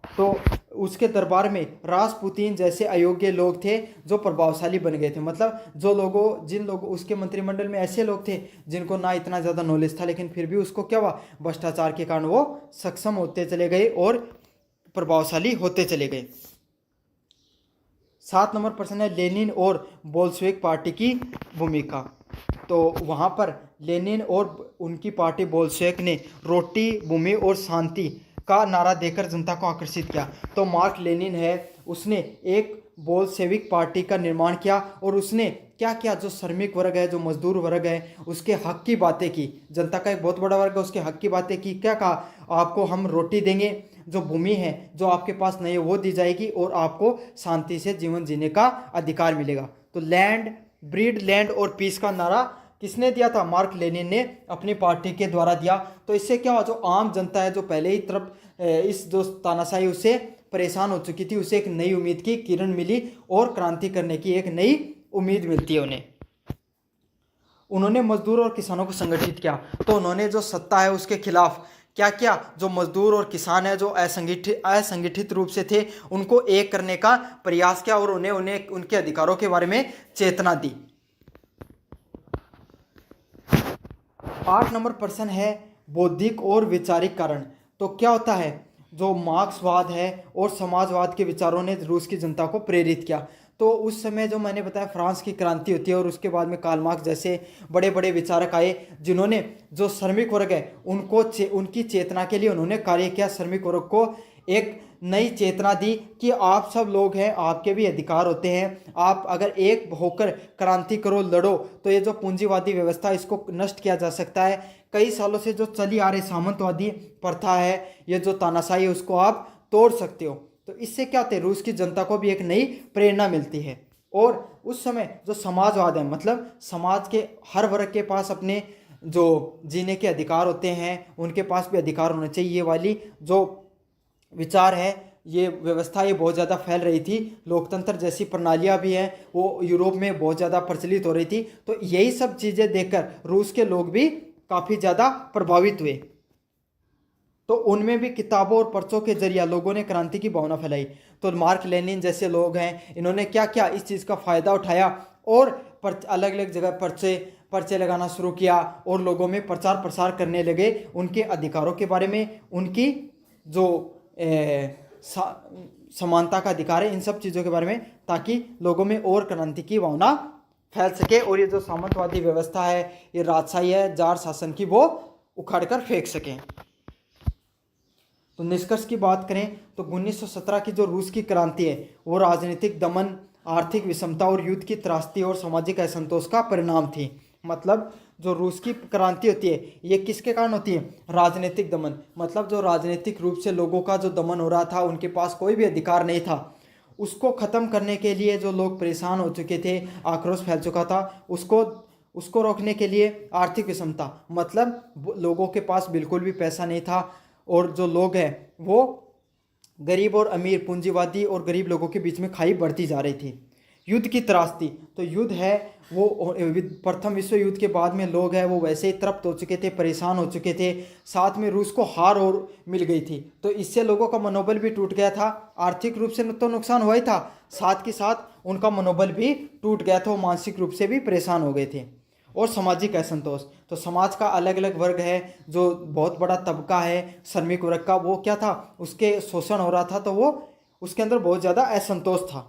तो उसके दरबार में रासपुतीन जैसे अयोग्य लोग थे जो प्रभावशाली बन गए थे। मतलब जिन लोगों उसके मंत्रिमंडल में ऐसे लोग थे जिनको ना इतना ज़्यादा नॉलेज था, लेकिन फिर भी उसको क्या हुआ, भ्रष्टाचार के कारण वो सक्षम होते चले गए और प्रभावशाली होते चले गए। 7 नंबर प्रश्न है लेनिन और बोल्शेविक पार्टी की भूमिका। तो वहाँ पर लेनिन और उनकी पार्टी बोल्शेविक ने रोटी, भूमि और शांति का नारा देकर जनता को आकर्षित किया। तो मार्क लेनिन है उसने एक बोल्शेविक पार्टी का निर्माण किया और उसने क्या किया, जो श्रमिक वर्ग है, जो मजदूर वर्ग है, उसके हक की बातें की। जनता का एक बहुत बड़ा वर्ग है, उसके हक की बातें की। क्या कहा, आपको हम रोटी देंगे, जो भूमि है जो आपके पास नहीं है वो दी जाएगी और आपको शांति से जीवन जीने का अधिकार मिलेगा। तो लैंड, ब्रीड, लैंड और पीस का नारा किसने दिया था, मार्क लेनिन ने अपनी पार्टी के द्वारा दिया। तो इससे क्या हुआ, जो आम जनता है जो पहले ही तरफ इस जो तानाशाही उससे परेशान हो चुकी थी, उसे एक नई उम्मीद की किरण मिली और क्रांति करने की एक नई उम्मीद मिलती है उन्हें। उन्होंने मजदूर और किसानों को संगठित किया। तो उन्होंने जो सत्ता है उसके खिलाफ क्या क्या जो मजदूर और किसान है जो असंगठित रूप से थे उनको एक करने का प्रयास किया और उन्हें उन्हें उनके अधिकारों के बारे में चेतना दी। 8 नंबर प्रश्न है बौद्धिक और वैचारिक कारण। तो क्या होता है, जो मार्क्सवाद है और समाजवाद के विचारों ने रूस की जनता को प्रेरित किया। तो उस समय जो मैंने बताया फ्रांस की क्रांति होती है और उसके बाद में कार्ल मार्क्स जैसे बड़े बड़े विचारक आए जिन्होंने जो श्रमिक वर्ग है उनकी चेतना के लिए उन्होंने कार्य किया। श्रमिक वर्ग को एक नई चेतना दी कि आप सब लोग हैं, आपके भी अधिकार होते हैं, आप अगर एक होकर क्रांति करो, लड़ो तो ये जो पूंजीवादी व्यवस्था इसको नष्ट किया जा सकता है। कई सालों से जो चली आ रही सामंतवादी प्रथा है, ये जो तानाशाही है, उसको आप तोड़ सकते हो। तो इससे क्या होता है, रूस की जनता को भी एक नई प्रेरणा मिलती है। और उस समय जो समाजवाद है, मतलब समाज के हर वर्ग के पास अपने जो जीने के अधिकार होते हैं, उनके पास भी अधिकार होने चाहिए, ये वाली जो विचार है, ये व्यवस्था ये बहुत ज़्यादा फैल रही थी। लोकतंत्र जैसी प्रणालियाँ भी हैं वो यूरोप में बहुत ज़्यादा प्रचलित हो रही थी। तो यही सब चीज़ें देखकर रूस के लोग भी काफ़ी ज़्यादा प्रभावित हुए। तो उनमें भी किताबों और पर्चों के जरिए लोगों ने क्रांति की भावना फैलाई। तो मार्क लेनिन जैसे लोग हैं, इन्होंने क्या क्या इस चीज़ का फ़ायदा उठाया और अलग अलग जगह पर्चे लगाना शुरू किया और लोगों में प्रचार प्रसार करने लगे उनके अधिकारों के बारे में, उनकी जो समानता का अधिकार है, इन सब चीज़ों के बारे में, ताकि लोगों में और क्रांति की भावना फैल सके और ये जो सामंतवादी व्यवस्था है, ये राजशाही है, जार शासन की, वो उखाड़ कर फेंक सकें। तो निष्कर्ष की बात करें तो 1917 की जो रूस की क्रांति है वो राजनीतिक दमन, आर्थिक विषमता और युद्ध की त्रासदी और सामाजिक असंतोष का परिणाम थी। मतलब जो रूस की क्रांति होती है ये किसके कारण होती है, राजनीतिक दमन। मतलब जो राजनीतिक रूप से लोगों का जो दमन हो रहा था, उनके पास कोई भी अधिकार नहीं था, उसको ख़त्म करने के लिए जो लोग परेशान हो चुके थे, आक्रोश फैल चुका था, उसको रोकने के लिए आर्थिक विषमता, मतलब लोगों के पास बिल्कुल भी पैसा नहीं था और जो लोग हैं वो गरीब और अमीर, पूंजीवादी और गरीब लोगों के बीच में खाई बढ़ती जा रही थी। युद्ध की त्रासदी, तो युद्ध है वो प्रथम विश्व युद्ध के बाद में लोग हैं वो वैसे ही तृप्त हो चुके थे, परेशान हो चुके थे, साथ में रूस को हार और मिल गई थी। तो इससे लोगों का मनोबल भी टूट गया था। आर्थिक रूप से तो नुकसान हुआ ही था, साथ के साथ उनका मनोबल भी टूट गया था, वो मानसिक रूप से भी परेशान हो गए थे। और सामाजिक असंतोष, तो समाज का अलग अलग वर्ग है, जो बहुत बड़ा तबका है श्रमिक वर्ग का, वो क्या था, उसके शोषण हो रहा था, तो वो उसके अंदर बहुत ज़्यादा असंतोष था।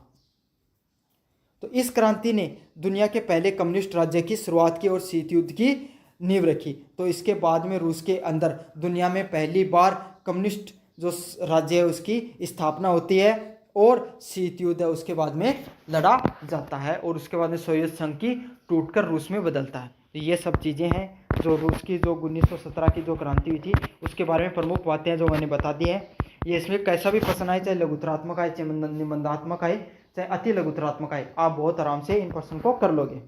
तो इस क्रांति ने दुनिया के पहले कम्युनिस्ट राज्य की शुरुआत की और शीत युद्ध की नींव रखी। तो इसके बाद में रूस के अंदर दुनिया में पहली बार कम्युनिस्ट जो राज्य है उसकी स्थापना होती है और शीत युद्ध है उसके बाद में लड़ा जाता है और उसके बाद में सोवियत संघ की टूटकर रूस में बदलता है। तो ये सब चीज़ें हैं जो रूस की जो 1917 की जो क्रांति हुई थी उसके बारे में प्रमुख बातें हैं जो मैंने बता दी हैं। ये इसमें कैसा भी प्रश्न आए, चाहे लघुतरात्मक आए, चाहे निबंधात्मक आए, चाहे अति लघुतरात्मक आए, आप बहुत आराम से इन प्रश्न को कर लोगे।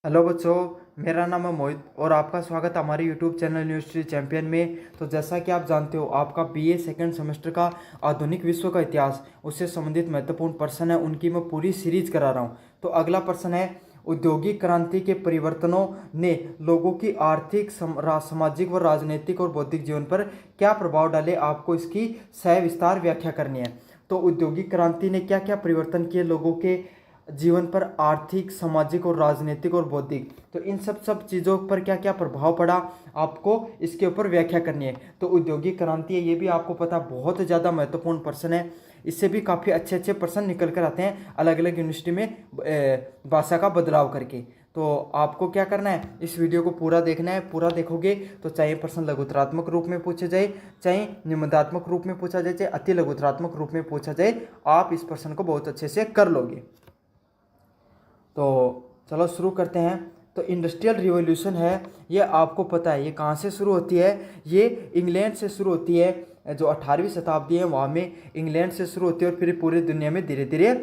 हेलो बच्चों, मेरा नाम है मोहित और आपका स्वागत है हमारे यूट्यूब चैनल यूनिवर्सिटी चैंपियन में। तो जैसा कि आप जानते हो आपका बीए सेकंड सेमेस्टर का आधुनिक विश्व का इतिहास, उससे संबंधित महत्वपूर्ण प्रश्न है, उनकी मैं पूरी सीरीज करा रहा हूँ। तो अगला प्रश्न है, औद्योगिक क्रांति के परिवर्तनों ने लोगों की आर्थिक, सामाजिक व राजनीतिक और बौद्धिक जीवन पर क्या प्रभाव डाले, आपको इसकी सविस्तार व्याख्या करनी है। तो औद्योगिक क्रांति ने क्या क्या परिवर्तन किए लोगों के जीवन पर, आर्थिक, सामाजिक और राजनीतिक और बौद्धिक, तो इन सब चीज़ों पर क्या क्या प्रभाव पड़ा, आपको इसके ऊपर व्याख्या करनी है। तो औद्योगिक क्रांति है, ये भी आपको पता बहुत ज़्यादा महत्वपूर्ण प्रश्न है, इससे भी काफ़ी अच्छे अच्छे प्रश्न निकल कर आते हैं अलग अलग यूनिवर्सिटी में भाषा का बदलाव करके। तो आपको क्या करना है, इस वीडियो को पूरा देखना है। पूरा देखोगे तो चाहे प्रश्न लघुतरात्मक रूप में पूछे जाए, चाहे निबंधात्मक रूप में पूछा जाए, चाहे अति लघुतरात्मक रूप में पूछा जाए, आप इस प्रश्न को बहुत अच्छे से कर लोगे। तो चलो शुरू करते हैं। तो इंडस्ट्रियल रिवॉल्यूशन है, ये आपको पता है ये कहाँ से शुरू होती है, ये इंग्लैंड से शुरू होती है। जो 18वीं शताब्दी है वहाँ में इंग्लैंड से शुरू होती है और फिर पूरी दुनिया में धीरे धीरे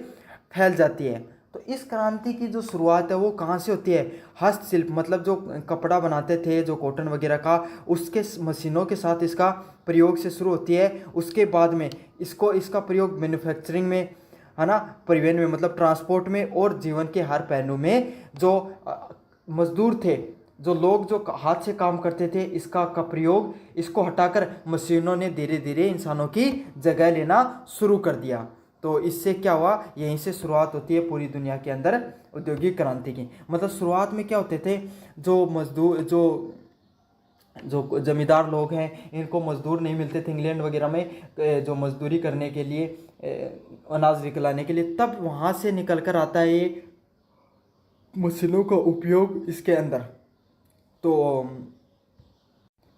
फैल जाती है। तो इस क्रांति की जो शुरुआत है वो कहाँ से होती है, हस्तशिल्प, मतलब जो कपड़ा बनाते थे, जो कॉटन वगैरह का, उसके मशीनों के साथ इसका प्रयोग से शुरू होती है। उसके बाद में इसका प्रयोग मैन्युफैक्चरिंग में, है ना, परिवहन में, मतलब ट्रांसपोर्ट में और जीवन के हर पहलू में जो मजदूर थे जो लोग जो हाथ से काम करते थे इसका का प्रयोग इसको हटाकर मशीनों ने धीरे धीरे इंसानों की जगह लेना शुरू कर दिया। तो इससे क्या हुआ, यहीं से शुरुआत होती है पूरी दुनिया के अंदर औद्योगिक क्रांति की। मतलब शुरुआत में क्या होते थे, जो मजदूर जो जमींदार लोग हैं इनको मजदूर नहीं मिलते थे इंग्लैंड वगैरह में जो मजदूरी करने के लिए, अनाज निकलाने के लिए, तब वहाँ से निकल कर आता है ये मशीनों का उपयोग इसके अंदर। तो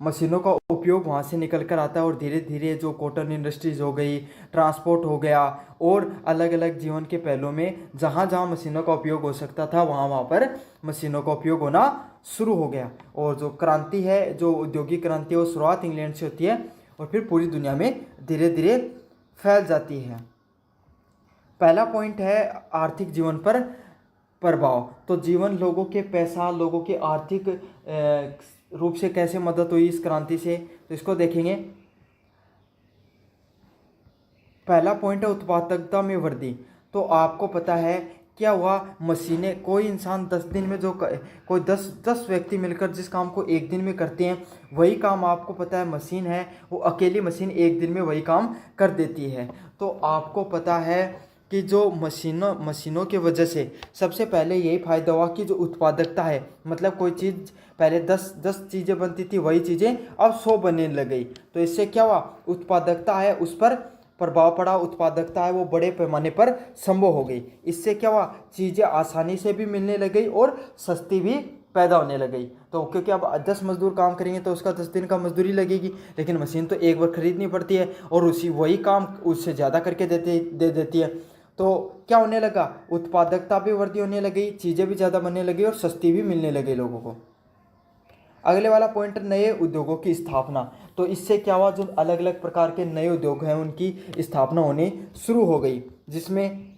मशीनों का उपयोग वहाँ से निकल कर आता है और धीरे धीरे जो कॉटन इंडस्ट्रीज हो गई, ट्रांसपोर्ट हो गया और अलग अलग जीवन के पहलुओं में जहाँ जहाँ मशीनों का उपयोग हो सकता था वहाँ वहाँ पर मशीनों का उपयोग होना शुरू हो गया। और जो क्रांति है, जो औद्योगिक क्रांति है, वो शुरुआत इंग्लैंड से होती है और फिर पूरी दुनिया में धीरे धीरे फैल जाती है। पहला पॉइंट है आर्थिक जीवन पर प्रभाव। तो जीवन, लोगों के पैसा, लोगों के आर्थिक रूप से कैसे मदद हुई इस क्रांति से, तो इसको देखेंगे। पहला पॉइंट है उत्पादकता में वृद्धि। तो आपको पता है क्या हुआ, मशीनें, कोई इंसान 10 दिन में जो कोई 10 व्यक्ति मिलकर जिस काम को एक दिन में करते हैं, वही काम आपको पता है मशीन है वो अकेली मशीन एक दिन में वही काम कर देती है। तो आपको पता है कि जो मशीनों की वजह से सबसे पहले यही फ़ायदा हुआ कि जो उत्पादकता है, मतलब कोई चीज़ पहले 10 चीज़ें बनती थी, वही चीज़ें अब 100 बनने लग गई। तो इससे क्या हुआ, उत्पादकता है उस पर प्रभाव पड़ा, उत्पादकता है वो बड़े पैमाने पर संभव हो गई। इससे क्या हुआ, चीज़ें आसानी से भी मिलने लग गई और सस्ती भी पैदा होने लग गई। तो क्योंकि अब 10 मजदूर काम करेंगे तो उसका 10 दिन का मजदूरी लगेगी, लेकिन मशीन तो एक बार खरीदनी पड़ती है और वही काम उससे ज़्यादा करके दे देती है। तो क्या होने लगा, उत्पादकता भी वृद्धि होने लगी, चीज़ें भी ज़्यादा बनने लगी और सस्ती भी मिलने लगी लोगों को। अगले वाला पॉइंट, नए उद्योगों की स्थापना। तो इससे क्या हुआ, जो अलग अलग प्रकार के नए उद्योग हैं उनकी स्थापना होने शुरू हो गई, जिसमें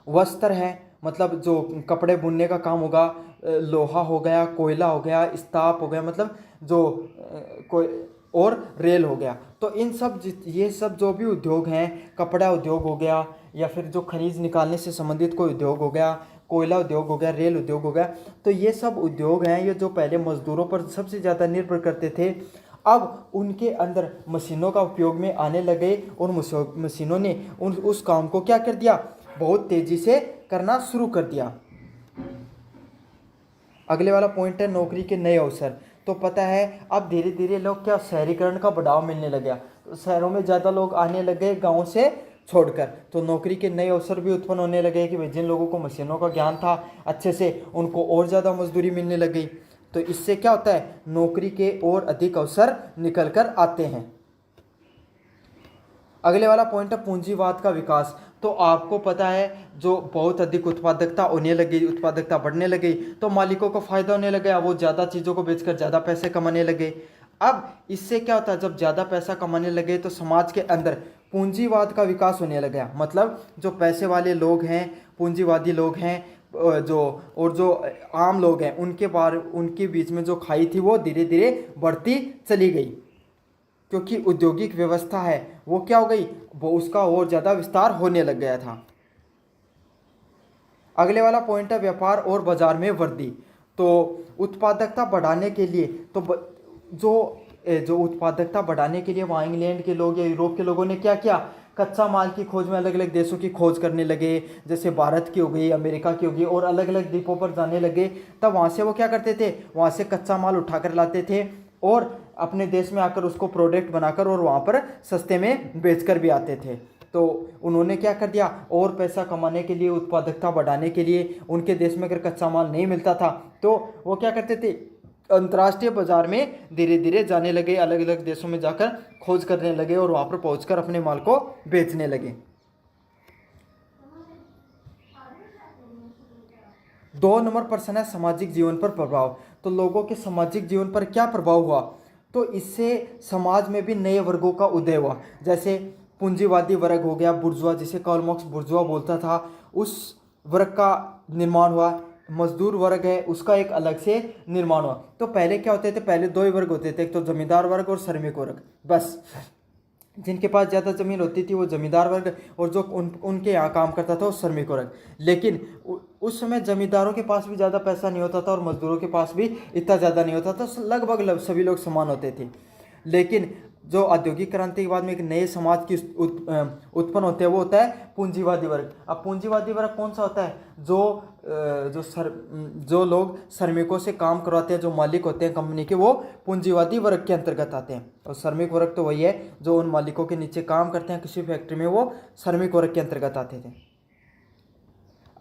वस्त्र है, मतलब जो कपड़े बुनने का काम होगा, लोहा हो गया, कोयला हो गया, इस्पात हो गया, मतलब जो कोई और रेल हो गया। तो ये सब जो भी उद्योग हैं, कपड़ा उद्योग हो गया या फिर जो खनिज निकालने से संबंधित कोई उद्योग हो गया, कोयला उद्योग हो गया, रेल उद्योग हो गया, तो ये सब उद्योग हैं ये जो पहले मजदूरों पर सबसे ज़्यादा निर्भर करते थे, अब उनके अंदर मशीनों का उपयोग में आने लगे और मशीनों ने उस काम को क्या कर दिया, बहुत तेज़ी से करना शुरू कर दिया। अगले वाला पॉइंट है नौकरी के नए अवसर। तो पता है अब धीरे धीरे लोग क्या, शहरीकरण का बढ़ाव मिलने लग गया, तो शहरों में ज़्यादा लोग आने लगे गाँव से छोड़कर, तो नौकरी के नए अवसर भी उत्पन्न होने लगे कि भाई जिन लोगों को मशीनों का ज्ञान था अच्छे से, उनको और ज़्यादा मजदूरी मिलने लग गई। तो इससे क्या होता है, नौकरी के और अधिक अवसर निकल कर आते हैं। अगले वाला पॉइंट है पूंजीवाद का विकास। तो आपको पता है जो बहुत अधिक उत्पादकता होने लगी, उत्पादकता बढ़ने लगी, तो मालिकों को फायदा होने लगा, वो ज़्यादा चीज़ों को बेचकर ज़्यादा पैसे कमाने लगे। अब इससे क्या होता है, जब ज़्यादा पैसा कमाने लगे तो समाज के अंदर पूंजीवाद का विकास होने लगा। मतलब जो पैसे वाले लोग हैं, पूंजीवादी लोग हैं, जो आम लोग हैं, उनके बीच में जो खाई थी वो धीरे धीरे बढ़ती चली गई, क्योंकि औद्योगिक व्यवस्था है वो क्या हो गई, वो उसका और ज़्यादा विस्तार होने लग गया था। अगले वाला पॉइंट है व्यापार और बाजार में वृद्धि। तो उत्पादकता बढ़ाने के लिए जो उत्पादकता बढ़ाने के लिए वहाँ इंग्लैंड के लोग या यूरोप के लोगों ने क्या किया, कच्चा माल की खोज में अलग अलग देशों की खोज करने लगे, जैसे भारत की हो गई, अमेरिका की हो गई, और अलग अलग द्वीपों पर जाने लगे। तब वहाँ से वो क्या करते थे, वहाँ से कच्चा माल उठा कर लाते थे और अपने देश में आकर उसको प्रोडक्ट बनाकर और वहाँ पर सस्ते में बेचकर भी आते थे। तो उन्होंने क्या कर दिया, और पैसा कमाने के लिए, उत्पादकता बढ़ाने के लिए, उनके देश में अगर कच्चा माल नहीं मिलता था तो वो क्या करते थे, अंतर्राष्ट्रीय बाजार में धीरे धीरे जाने लगे, अलग अलग देशों में जाकर खोज करने लगे और वहाँ पर पहुँचकर अपने माल को बेचने लगे। 2 नंबर प्रश्न है सामाजिक जीवन पर प्रभाव। तो लोगों के सामाजिक जीवन पर क्या प्रभाव हुआ, तो इससे समाज में भी नए वर्गों का उदय हुआ, जैसे पूंजीवादी वर्ग हो गया, बुर्जुआ, जिसे कार्ल मार्क्स बुर्जुआ बोलता था, उस वर्ग का निर्माण हुआ। मजदूर वर्ग है उसका एक अलग से निर्माण हुआ। तो पहले क्या होते थे, पहले 2 ही वर्ग होते थे, एक तो जमींदार वर्ग और श्रमिक वर्ग, बस। जिनके पास ज़्यादा ज़मीन होती थी वो जमींदार वर्ग, और जो उनके यहाँ काम करता था वो श्रमिक वर्ग। लेकिन उस समय जमींदारों के पास भी ज़्यादा पैसा नहीं होता था और मजदूरों के पास भी इतना ज़्यादा नहीं होता था, लगभग सभी लोग समान होते थे। लेकिन जो औद्योगिक क्रांति के बाद में एक नए समाज की उत्पन्न होते हैं वो होता है पूंजीवादी वर्ग। अब पूंजीवादी वर्ग कौन सा होता है? जो लोग श्रमिकों से काम करवाते हैं, जो मालिक होते हैं कंपनी के, वो पूंजीवादी वर्ग के अंतर्गत आते हैं। और श्रमिक वर्ग तो वही है जो उन मालिकों के नीचे काम करते हैं किसी फैक्ट्री में, वो श्रमिक वर्ग के अंतर्गत आते थे।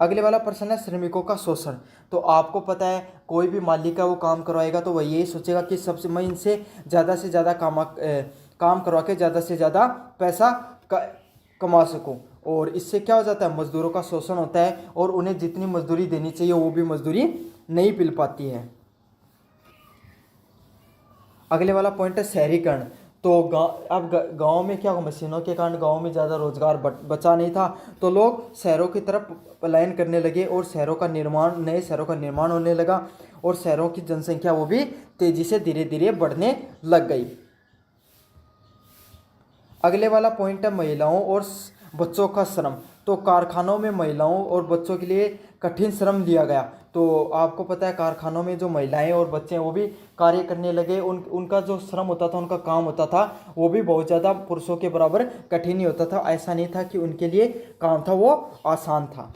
अगले वाला प्रश्न है श्रमिकों का शोषण। तो आपको पता है कोई भी मालिक का वो काम करवाएगा तो वह यही सोचेगा कि सबसे मैं इनसे ज़्यादा से ज़्यादा काम करवा के ज़्यादा से ज़्यादा पैसा कमा सकूं, और इससे क्या हो जाता है? मजदूरों का शोषण होता है और उन्हें जितनी मजदूरी देनी चाहिए वो भी मजदूरी नहीं मिल पाती है। अगले वाला पॉइंट है शहरीकरण। तो अब गांव में क्या, मशीनों के कारण गांव में ज़्यादा रोजगार बचा नहीं था, तो लोग शहरों की तरफ पलायन करने लगे और नए शहरों का निर्माण होने लगा, और शहरों की जनसंख्या वो भी तेजी से धीरे धीरे बढ़ने लग गई। अगले वाला पॉइंट है महिलाओं और बच्चों का श्रम। तो कारखानों में महिलाओं और बच्चों के लिए कठिन श्रम दिया गया। तो आपको पता है कारखानों में जो महिलाएं और बच्चे हैं वो भी कार्य करने लगे। उनका जो श्रम होता था, उनका काम होता था, वो भी बहुत ज़्यादा पुरुषों के बराबर कठिन ही होता था। ऐसा नहीं था कि उनके लिए काम था वो आसान था।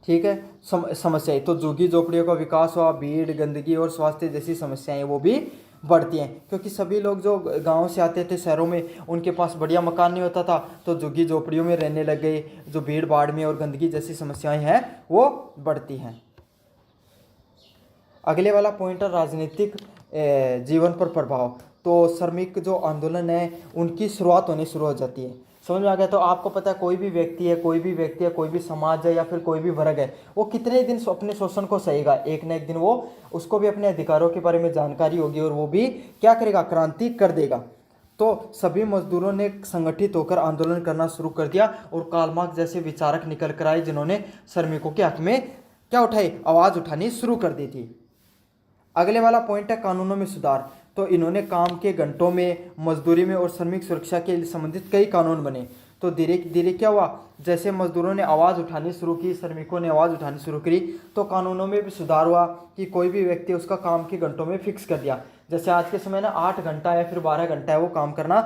ठीक है। समस्याएं तो झुग्गी झोपड़ियों का विकास हुआ, भीड़, गंदगी और स्वास्थ्य जैसी समस्याएं वो भी बढ़ती हैं, क्योंकि सभी लोग जो गांव से आते थे शहरों में उनके पास बढ़िया मकान नहीं होता था, तो झुग्गी झोपड़ियों में रहने लग गए। जो भीड़ भाड़ में और गंदगी जैसी समस्याएं हैं वो बढ़ती हैं। अगले वाला पॉइंट है राजनीतिक जीवन पर प्रभाव। तो श्रमिक जो आंदोलन है उनकी शुरुआत होनी शुरू हो जाती है। समझ में आ गया? तो आपको पता है कोई भी व्यक्ति है, कोई भी समाज है या फिर कोई भी वर्ग है, वो कितने दिन अपने शोषण को सहेगा? एक न एक दिन वो उसको भी अपने अधिकारों के बारे में जानकारी होगी और वो भी क्या करेगा? क्रांति कर देगा। तो सभी मजदूरों ने संगठित होकर आंदोलन करना शुरू कर दिया और कार्ल मार्क्स जैसे विचारक निकल कर आए जिन्होंने श्रमिकों के हक में क्या उठाई? आवाज़ उठानी शुरू कर दी थी। अगले वाला पॉइंट है कानूनों में सुधार। तो इन्होंने काम के घंटों में, मजदूरी में और श्रमिक सुरक्षा के संबंधित कई कानून बने। तो धीरे धीरे क्या हुआ? जैसे मजदूरों ने आवाज़ उठानी शुरू की, श्रमिकों ने आवाज़ उठानी शुरू करी, तो कानूनों में भी सुधार हुआ कि कोई भी व्यक्ति उसका काम के घंटों में फिक्स कर दिया। जैसे आज के समय ना 8 घंटा या फिर 12 घंटा है वो काम करना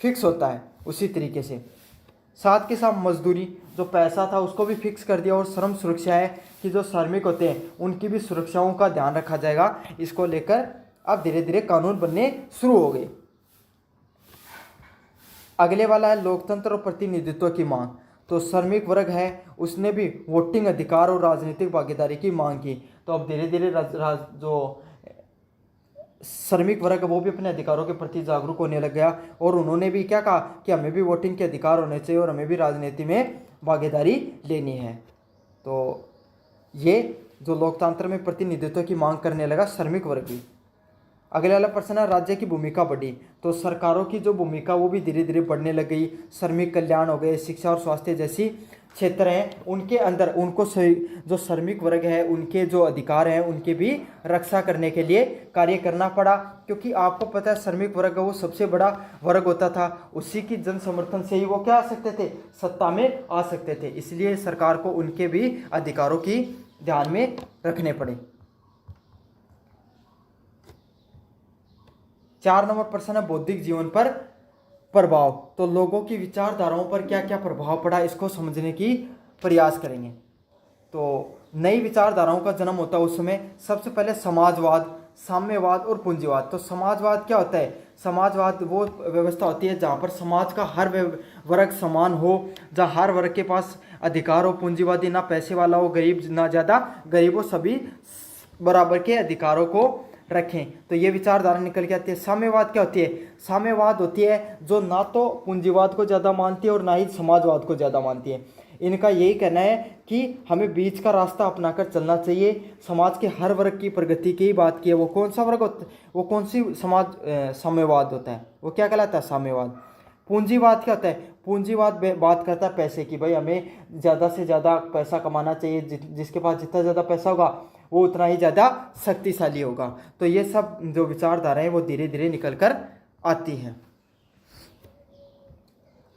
फिक्स होता है, उसी तरीके से। साथ के साथ मजदूरी जो पैसा था उसको भी फिक्स कर दिया, और श्रम सुरक्षा है कि जो श्रमिक होते हैं उनकी भी सुरक्षाओं का ध्यान रखा जाएगा। इसको लेकर अब धीरे धीरे कानून बनने शुरू हो गए। अगले वाला है लोकतंत्र और प्रतिनिधित्व की मांग। तो श्रमिक वर्ग है उसने भी वोटिंग अधिकार और राजनीतिक भागीदारी की मांग की। तो अब धीरे धीरे जो श्रमिक वर्ग वो भी अपने अधिकारों के प्रति जागरूक होने लग गया, और उन्होंने भी क्या कहा कि हमें भी वोटिंग के अधिकार होने चाहिए और हमें भी राजनीति में भागीदारी लेनी है। तो ये जो लोकतंत्र में प्रतिनिधित्व की मांग करने लगा श्रमिक वर्ग भी। अगले वाला प्रश्न है राज्य की भूमिका बढ़ी। तो सरकारों की जो भूमिका वो भी धीरे धीरे बढ़ने लग गई। श्रमिक कल्याण हो गए, शिक्षा और स्वास्थ्य जैसी क्षेत्र हैं उनके अंदर उनको जो श्रमिक वर्ग है उनके जो अधिकार हैं उनके भी रक्षा करने के लिए कार्य करना पड़ा, क्योंकि आपको पता है श्रमिक वर्ग वो सबसे बड़ा वर्ग होता था, उसी की जन समर्थन से ही वो क्या आ सकते थे? सत्ता में आ सकते थे। इसलिए सरकार को उनके भी अधिकारों की ध्यान में रखने पड़े। 4 नंबर प्रश्न है बौद्धिक जीवन पर प्रभाव। तो लोगों की विचारधाराओं पर क्या क्या प्रभाव पड़ा इसको समझने की प्रयास करेंगे। तो नई विचारधाराओं का जन्म होता है उस समय सबसे पहले समाजवाद, साम्यवाद और पूंजीवाद। तो समाजवाद क्या होता है? समाजवाद वो व्यवस्था होती है जहाँ पर समाज का हर वर्ग समान हो, जहाँ हर वर्ग के पास अधिकार हो। पूंजीवादी ना पैसे वाला हो, गरीब ना ज़्यादा गरीब हो, सभी बराबर के अधिकारों को रखें। तो ये विचारधारा निकल के आती है। साम्यवाद क्या होती है? साम्यवाद होती है जो ना तो पूंजीवाद को ज़्यादा मानती है और ना ही समाजवाद को ज़्यादा मानती है। इनका यही कहना है कि हमें बीच का रास्ता अपनाकर चलना चाहिए। समाज के हर वर्ग की प्रगति की बात की है। वो कौन सा वर्ग होता है? वो कौन सी साम्यवाद होता है? वो क्या कहलाता है? साम्यवाद। पूंजीवाद क्या होता है? पूंजीवाद बात करता है पैसे की, भाई हमें ज़्यादा से ज़्यादा पैसा कमाना चाहिए, जिसके पास जितना ज़्यादा पैसा होगा वो उतना ही ज़्यादा शक्तिशाली होगा। तो ये सब जो विचारधाराएं वो धीरे धीरे निकल कर आती हैं।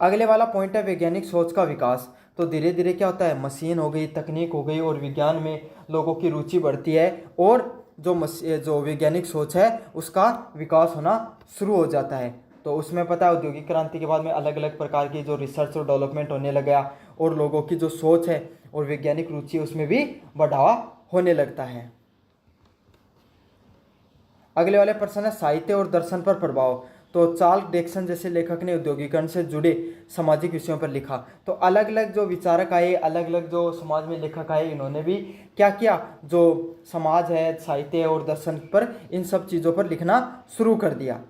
अगले वाला पॉइंट है वैज्ञानिक सोच का विकास। तो धीरे धीरे क्या होता है, मशीन हो गई, तकनीक हो गई और विज्ञान में लोगों की रुचि बढ़ती है और जो वैज्ञानिक सोच है उसका विकास होना शुरू हो जाता है। तो उसमें पता है औद्योगिक क्रांति के बाद में अलग अलग प्रकार की जो रिसर्च और डेवलपमेंट होने लगा और लोगों की जो सोच है और वैज्ञानिक रुचि उसमें भी बढ़ावा होने लगता है। अगले वाले प्रश्न है साहित्य और दर्शन पर प्रभाव। तो चार्ल्स डिकेंस जैसे लेखक ने औद्योगिकरण से जुड़े सामाजिक विषयों पर लिखा। तो अलग अलग जो विचारक आए, अलग अलग जो समाज में लेखक आए, इन्होंने भी क्या किया, जो समाज है, साहित्य और दर्शन पर, इन सब चीज़ों पर लिखना शुरू कर दिया।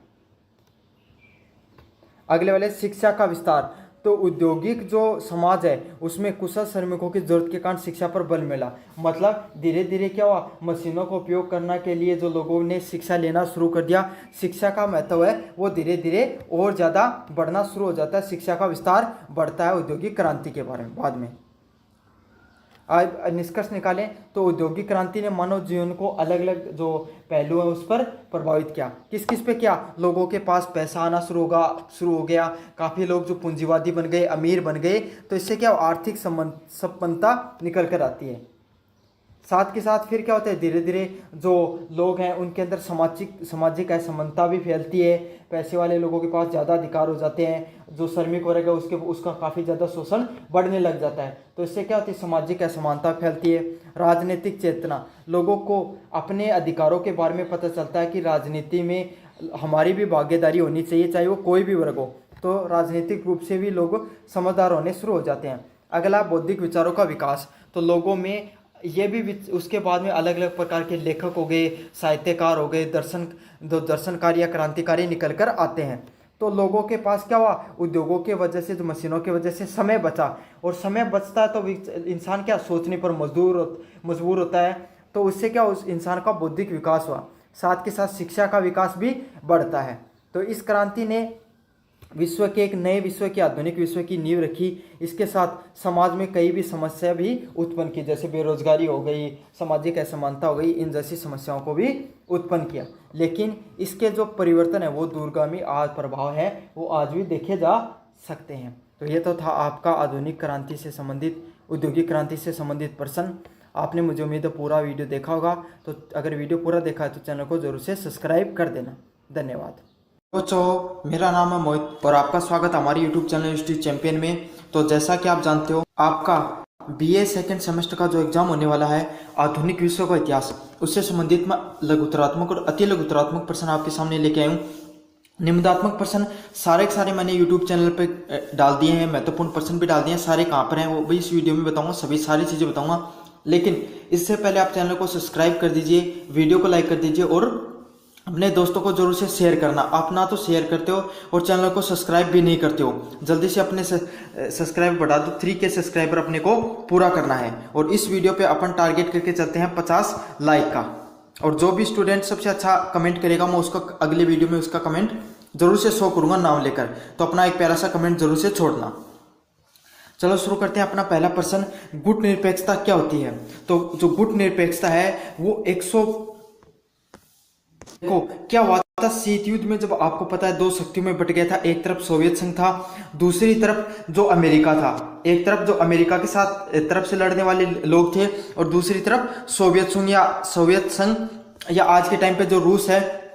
अगले वाले शिक्षा का विस्तार। तो औद्योगिक जो समाज है उसमें कुशल श्रमिकों की जरूरत के कारण शिक्षा पर बल मिला। मतलब धीरे धीरे क्या हुआ, मशीनों का उपयोग करने के लिए जो लोगों ने शिक्षा लेना शुरू कर दिया, शिक्षा का महत्व है वो धीरे धीरे और ज़्यादा बढ़ना शुरू हो जाता है। शिक्षा का विस्तार बढ़ता है औद्योगिक क्रांति के बारे में बाद में। आज निष्कर्ष निकालें तो औद्योगिक क्रांति ने मानव जीवन को अलग अलग जो पहलू है उस पर प्रभावित किया। किस किस पे किया, लोगों के पास पैसा आना शुरू हो गया, काफ़ी लोग जो पूंजीवादी बन गए, अमीर बन गए। तो इससे क्या आर्थिक संपन्नता निकल कर आती है। साथ के साथ फिर क्या होता है, धीरे धीरे जो लोग हैं उनके अंदर सामाजिक असमानता भी फैलती है। पैसे वाले लोगों के पास ज़्यादा अधिकार हो जाते हैं, जो श्रमिक वर्ग है उसका काफ़ी ज़्यादा शोषण बढ़ने लग जाता है। तो इससे क्या होती है, सामाजिक असमानता फैलती है। राजनीतिक चेतना, लोगों को अपने अधिकारों के बारे में पता चलता है कि राजनीति में हमारी भी भागीदारी होनी चाहिए, चाहे वो कोई भी वर्ग हो। तो राजनीतिक रूप से भी लोग समझदार होने शुरू हो जाते हैं। अगला बौद्धिक विचारों का विकास। तो लोगों में ये भी उसके बाद में अलग अलग प्रकार के लेखक हो गए, साहित्यकार हो गए, दर्शनकारी या क्रांतिकारी निकल कर आते हैं। तो लोगों के पास क्या हुआ, उद्योगों के वजह से, जो मशीनों की वजह से समय बचा, और समय बचता है तो इंसान क्या सोचने पर मजबूर होता है। तो उससे क्या उस इंसान का बौद्धिक विकास हुआ। साथ के साथ शिक्षा का विकास भी बढ़ता है। तो इस क्रांति ने विश्व के एक नए विश्व की, आधुनिक विश्व की नींव रखी। इसके साथ समाज में कई भी समस्या भी उत्पन्न की, जैसे बेरोजगारी हो गई, सामाजिक असमानता हो गई, इन जैसी समस्याओं को भी उत्पन्न किया। लेकिन इसके जो परिवर्तन है वो दूरगामी आज प्रभाव है वो आज भी देखे जा सकते हैं। तो ये तो था आपका आधुनिक क्रांति से संबंधित, औद्योगिक क्रांति से संबंधित प्रश्न। आपने, मुझे उम्मीद है, पूरा वीडियो देखा होगा। तो अगर वीडियो पूरा देखा है तो चैनल को जरूर से सब्सक्राइब कर देना। धन्यवाद। तो मेरा नाम है मोहित और आपका स्वागत हमारे YouTube चैनल हिस्ट्री चैंपियन में। तो जैसा कि आप जानते हो, आपका BA सेकेंड सेमेस्टर का जो एग्जाम होने वाला है, आधुनिक विश्व का इतिहास, उससे संबंधित मैं लघुतरात्मक और अति लघुतरात्मक प्रश्न आपके सामने लेके आया हूँ। निम्नात्मक प्रश्न सारे के सारे मैंने YouTube चैनल पे डाल दिए हैं, महत्वपूर्ण प्रश्न भी डाल दिए हैं। सारे कहाँ पर हैं वो भी इस वीडियो में बताऊंगा, सभी सारी चीज़ें बताऊंगा। लेकिन इससे पहले आप चैनल को सब्सक्राइब कर दीजिए, वीडियो को लाइक कर दीजिए और अपने दोस्तों को जरूर से शेयर करना। आप ना तो शेयर करते हो और चैनल को सब्सक्राइब भी नहीं करते हो। जल्दी से अपने सब्सक्राइब बढ़ा दो, 3K सब्सक्राइबर अपने को पूरा करना है। और इस वीडियो पे अपन टारगेट करके चलते हैं 50 लाइक का। और जो भी स्टूडेंट सबसे अच्छा कमेंट करेगा मैं उसका अगले वीडियो में उसका कमेंट जरूर से शो करूंगा नाम लेकर। तो अपना एक प्यारा सा कमेंट जरूर से छोड़ना। चलो शुरू करते हैं अपना पहला प्रश्न। गुट निरपेक्षता क्या होती है? तो जो गुट निरपेक्षता है वो देखो क्या हुआ था शीत युद्ध में, जब आपको पता है दो शक्तियों में बट गया था। एक तरफ सोवियत संघ था, दूसरी तरफ जो अमेरिका था। एक तरफ जो अमेरिका के साथ तरफ से लड़ने वाले लोग थे और दूसरी तरफ सोवियत संघ या आज के टाइम पे जो रूस है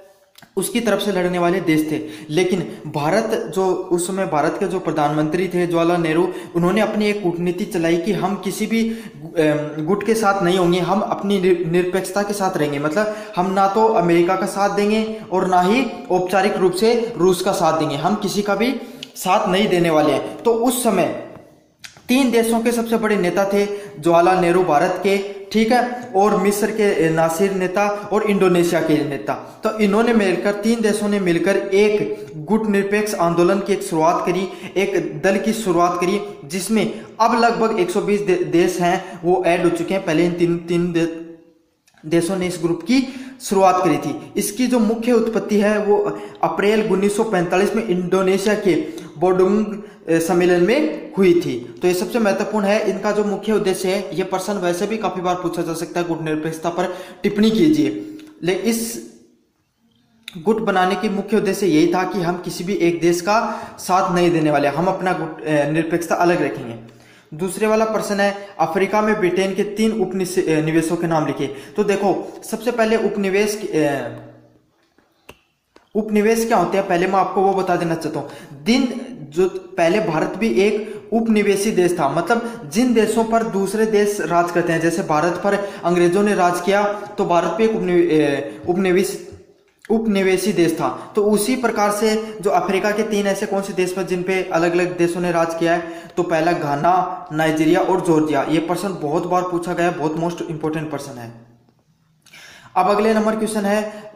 उसकी तरफ से लड़ने वाले देश थे। लेकिन भारत, जो उस समय भारत के जो प्रधानमंत्री थे जवाहरलाल नेहरू, उन्होंने अपनी एक कूटनीति चलाई कि हम किसी भी गुट के साथ नहीं होंगे, हम अपनी निरपेक्षता के साथ रहेंगे। मतलब हम ना तो अमेरिका का साथ देंगे और ना ही औपचारिक रूप से रूस का साथ देंगे, हम किसी का भी साथ नहीं देने वाले हैं। तो उस समय 3 देशों के सबसे बड़े नेता थे, जवाहरलाल नेहरू भारत के, ठीक है, और मिस्र के नासिर नेता और इंडोनेशिया के नेता। तो इन्होंने मिलकर, 3 देशों ने मिलकर एक गुट निरपेक्ष आंदोलन की एक शुरुआत करी, एक दल की शुरुआत करी, जिसमें अब लगभग 120 देश हैं वो ऐड हो चुके हैं। पहले इन तीन देशों ने इस ग्रुप की शुरुआत करी थी। इसकी जो मुख्य उत्पत्ति है वो अप्रैल 1945 में इंडोनेशिया के बोडुंग सम्मेलन में हुई थी। तो ये सबसे महत्वपूर्ण है। इनका जो मुख्य उद्देश्य है, ये प्रश्न वैसे भी काफी बार पूछा जा सकता है, गुट निरपेक्षता पर टिप्पणी कीजिए। लेकिन इस गुट बनाने की मुख्य उद्देश्य यही था कि हम किसी भी एक देश का साथ नहीं देने वाले, हम अपना गुट निरपेक्षता अलग रखेंगे। दूसरे वाला प्रश्न है, अफ्रीका में ब्रिटेन के 3 उपनिवेशों के नाम लिखिए। तो देखो, सबसे पहले उपनिवेश क्या होते हैं, पहले मैं आपको वो बता देना चाहता हूँ। जो पहले भारत भी एक उपनिवेशी देश था, मतलब जिन देशों पर दूसरे देश राज करते हैं, जैसे भारत पर अंग्रेजों ने राज किया तो भारत भी एक उपनिवेशी देश था। तो उसी प्रकार से जो अफ्रीका के 3 ऐसे कौन से देश पर जिन पे अलग अलग देशों ने राज किया है, तो पहला घाना, नाइजीरिया और जॉर्जिया। ये प्रश्न बहुत बार पूछा गया, बहुत मोस्ट इंपोर्टेंट प्रश्न है। अब अगले नंबर क्वेश्चन है,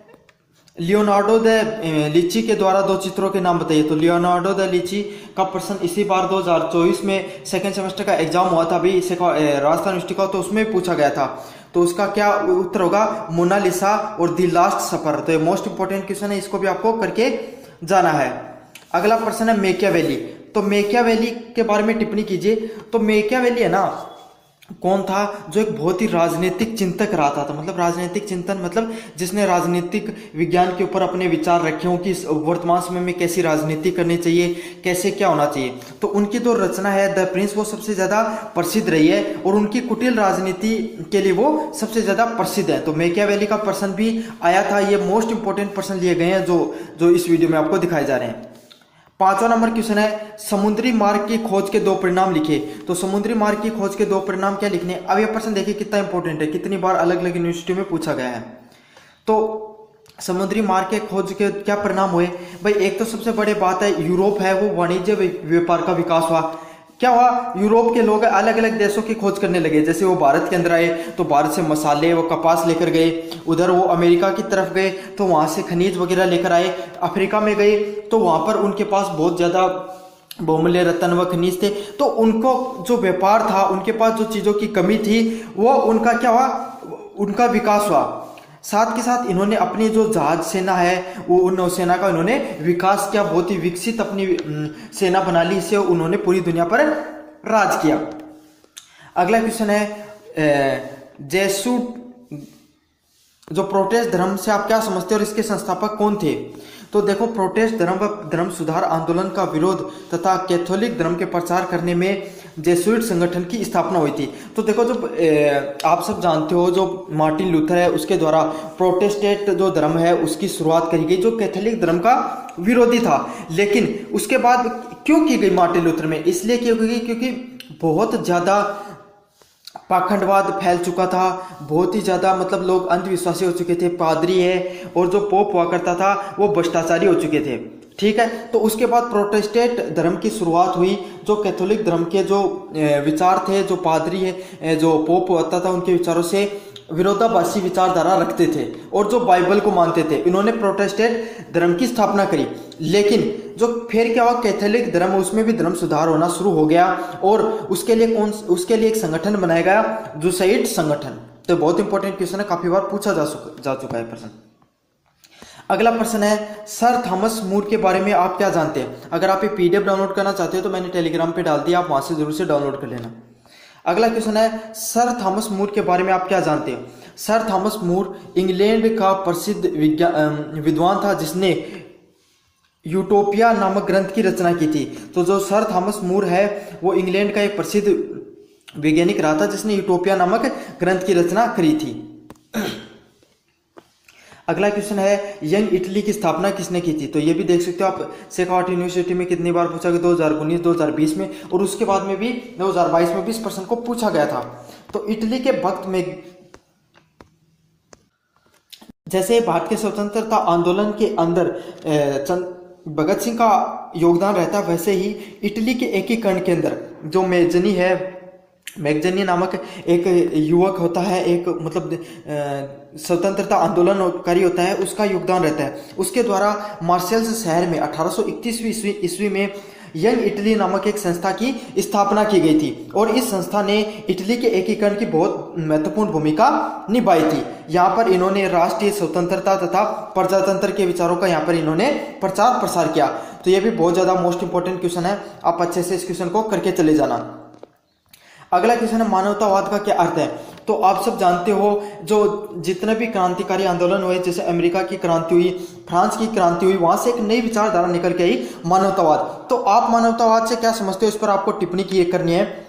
लियोनार्डो द लिची के द्वारा 2 चित्रों के नाम बताइए। तो लियोनार्डो द लिची का प्रश्न इसी बार 2024 में सेकेंड सेमेस्टर का एग्जाम हुआ था अभी राजस्थान यूनिवर्सिटी का, तो उसमें पूछा गया था। तो उसका क्या उत्तर होगा, मोनालिसा और द लास्ट सफर। तो ये मोस्ट इंपोर्टेंट क्वेश्चन है, इसको भी आपको करके जाना है। अगला प्रश्न है मेकियावेली। तो मेकियावेली के बारे में टिप्पणी कीजिए। तो मेकियावेली है ना, कौन था, जो एक बहुत ही राजनीतिक चिंतक रहा था। मतलब राजनीतिक चिंतन मतलब जिसने राजनीतिक विज्ञान के ऊपर अपने विचार रखे हों कि वर्तमान समय में कैसी राजनीति करनी चाहिए, कैसे क्या होना चाहिए। तो उनकी जो रचना है द प्रिंस, वो सबसे ज्यादा प्रसिद्ध रही है और उनकी कुटिल राजनीति के लिए वो सबसे ज्यादा प्रसिद्ध है। तो मैकियावेली का प्रश्न भी आया था। ये मोस्ट इंपोर्टेंट प्रश्न लिए गए हैं जो इस वीडियो में आपको दिखाए जा रहे हैं। 5वां नंबर क्वेश्चन है, समुद्री मार्ग की खोज के 2 परिणाम लिखिए। तो समुद्री मार्ग की खोज के 2 परिणाम क्या लिखने। अब यह प्रश्न देखिए कितना इंपॉर्टेंट है, कितनी बार अलग अलग यूनिवर्सिटी में पूछा गया है। तो समुद्री मार्ग के खोज के क्या परिणाम हुए भाई। एक तो सबसे बड़ी बात है, यूरोप है वो वाणिज्य व्यापार का विकास हुआ। क्या हुआ, यूरोप के लोग अलग अलग देशों की खोज करने लगे। जैसे वो भारत के अंदर आए तो भारत से मसाले व कपास लेकर गए, उधर वो अमेरिका की तरफ गए तो वहां से खनिज वगैरह लेकर आए, अफ्रीका में गए तो वहां पर उनके पास बहुत ज्यादा बहुमूल्य रत्न व खनिज थे। तो उनको जो व्यापार था, उनके पास जो चीजों की कमी थी, वो उनका क्या हुआ, उनका विकास हुआ। साथ के साथ इन्होंने अपनी जो जहाज सेना है, वो नौसेना का इन्होंने विकास किया, बहुत ही विकसित अपनी सेना बना ली, इससे उन्होंने पूरी दुनिया पर राज किया। अगला क्वेश्चन है, जेसूट जो प्रोटेस्ट धर्म से आप क्या समझते हो और इसके संस्थापक कौन थे। तो देखो, प्रोटेस्ट धर्म व धर्म सुधार आंदोलन का विरोध तथा कैथोलिक धर्म के प्रचार करने में जेसुइट संगठन की स्थापना हुई थी। तो देखो, जो आप सब जानते हो, जो मार्टिन लूथर है उसके द्वारा प्रोटेस्टेंट जो धर्म है उसकी शुरुआत करी गई, जो कैथोलिक धर्म का विरोधी था। लेकिन उसके बाद क्यों की गई मार्टिन लूथर में, इसलिए की गई क्योंकि बहुत ज्यादा पाखंडवाद फैल चुका था, बहुत ही ज्यादा मतलब लोग अंधविश्वासी हो चुके थे, पादरी है और जो पोप हुआ करता था वो भ्रष्टाचारी हो चुके थे। ठीक है, तो उसके बाद प्रोटेस्टेंट धर्म की शुरुआत हुई। जो कैथोलिक धर्म के जो विचार थे, जो पादरी है, जो पोप होता था, उनके विचारों से विरोधाभासी विचारधारा रखते थे और जो बाइबल को मानते थे, इन्होंने प्रोटेस्टेंट धर्म की स्थापना करी। लेकिन जो फिर क्या हुआ, कैथोलिक धर्म, उसमें भी धर्म सुधार होना शुरू हो गया और उसके लिए एक संगठन बनाया गया, जेसुइट संगठन। तो बहुत इंपॉर्टेंट क्वेश्चन है, काफी बार पूछा जा चुका है प्रश्न। अगला प्रश्न है, सर थॉमस मूर के बारे में आप क्या जानते हैं। अगर आप ये पीडीएफ डाउनलोड करना चाहते हो तो मैंने टेलीग्राम पे डाल दिया, आप वहां से जरूर से डाउनलोड कर लेना। अगला क्वेश्चन है, सर थॉमस मूर के बारे में आप क्या जानते हो। सर थॉमस मूर इंग्लैंड का प्रसिद्ध विद्वान था जिसने यूटोपिया नामक ग्रंथ की रचना की थी। तो जो सर थॉमस मूर है वो इंग्लैंड का एक प्रसिद्ध वैज्ञानिक रहा था जिसने यूटोपिया नामक ग्रंथ की रचना करी थी। अगला क्वेश्चन है, यंग इटली की स्थापना किसने की थी। तो ये भी देख सकते हो आप, सेकावट यूनिवर्सिटी में कितनी बार पूछा गया, 2019, 2020 में और उसके बाद में भी 2022 में भी इस प्रश्न को पूछा गया था। तो इटली के वक्त में जैसे भारत के स्वतंत्रता आंदोलन के अंदर भगत सिंह का योगदान रहता, वैसे ही इटली के एकीकरण के अंदर जो मैगजनी नामक एक युवक होता है, एक मतलब स्वतंत्रता आंदोलनकारी होता है, उसका योगदान रहता है। उसके द्वारा मार्सेल्स शहर में 1831 ईस्वी में यंग इटली नामक एक संस्था की स्थापना की गई थी और इस संस्था ने इटली के एकीकरण की बहुत महत्वपूर्ण भूमिका निभाई थी। यहाँ पर इन्होंने राष्ट्रीय स्वतंत्रता तथा प्रजातंत्र के विचारों का यहाँ पर इन्होंने प्रचार प्रसार किया। तो ये भी बहुत ज्यादा मोस्ट इंपोर्टेंट क्वेश्चन है, आप अच्छे से इस क्वेश्चन को करके चले जाना। अगला क्वेश्चन है, मानवतावाद का क्या अर्थ है। तो आप सब जानते हो जो जितने भी क्रांतिकारी आंदोलन हुए, जैसे अमेरिका की क्रांति हुई, फ्रांस की क्रांति हुई, वहां से एक नई विचारधारा निकल के आई, मानवतावाद। तो आप मानवतावाद से क्या समझते हो, इस पर आपको टिप्पणी करनी है।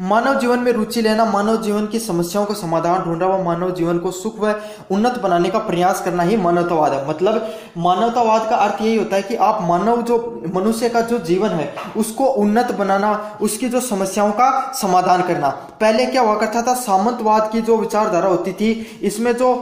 मानव जीवन में रुचि लेना, मानव जीवन की समस्याओं का समाधान ढूंढना व मानव जीवन को सुख व उन्नत बनाने का प्रयास करना ही मानवतावाद है। मतलब मानवतावाद का अर्थ यही होता है कि आप मानव जो मनुष्य का जो जीवन है उसको उन्नत बनाना, उसकी जो समस्याओं का समाधान करना। पहले क्या हुआ करता था, सामंतवाद की जो विचारधारा होती थी, इसमें जो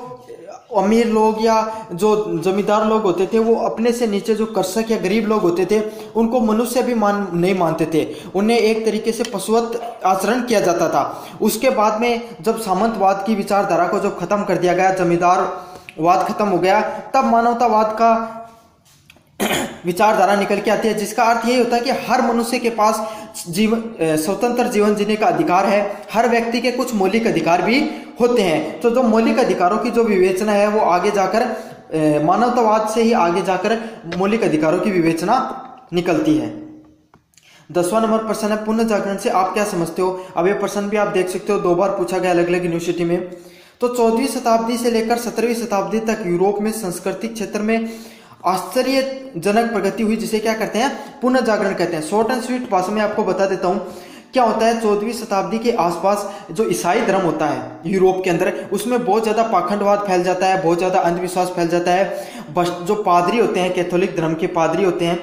अमीर लोग या जो जमींदार लोग होते थे वो अपने से नीचे जो कृषक या गरीब लोग होते थे उनको मनुष्य भी नहीं मानते थे, उन्हें एक तरीके से पशुवत आचरण किया जाता था। उसके बाद में जब सामंतवाद की विचारधारा को जब खत्म कर दिया गया, जमींदारवाद खत्म हो गया, तब मानवतावाद का विचारधारा निकल के आती है, जिसका अर्थ यही होता है कि हर मनुष्य के पास स्वतंत्र जीवन जीने का अधिकार है। हर व्यक्ति के कुछ मौलिक अधिकार भी होते हैं। तो जो मौलिक अधिकारों की जो विवेचना है वो आगे जाकर मानवतावाद से ही आगे जाकर मौलिक अधिकारों की विवेचना निकलती है। 10वां नंबर प्रश्न है, पुनः जागरण से आप क्या समझते हो। अब ये प्रश्न भी आप देख सकते हो, 2 बार पूछा गया अलग अलग यूनिवर्सिटी में। तो 14वीं शताब्दी से लेकर 17वीं शताब्दी तक यूरोप में सांस्कृतिक क्षेत्र में आश्चर्यजनक प्रगति हुई, जिसे क्या कहते हैं, पुनः जागरण कहते हैं। शॉर्ट एंड स्वीट भाषा में आपको बता देता हूं क्या होता है। 14वीं शताब्दी के आसपास जो ईसाई धर्म होता है यूरोप के अंदर, उसमें बहुत ज्यादा पाखंडवाद फैल जाता है, बहुत ज्यादा अंधविश्वास फैल जाता है। जो पादरी होते हैं, कैथोलिक धर्म के पादरी होते हैं,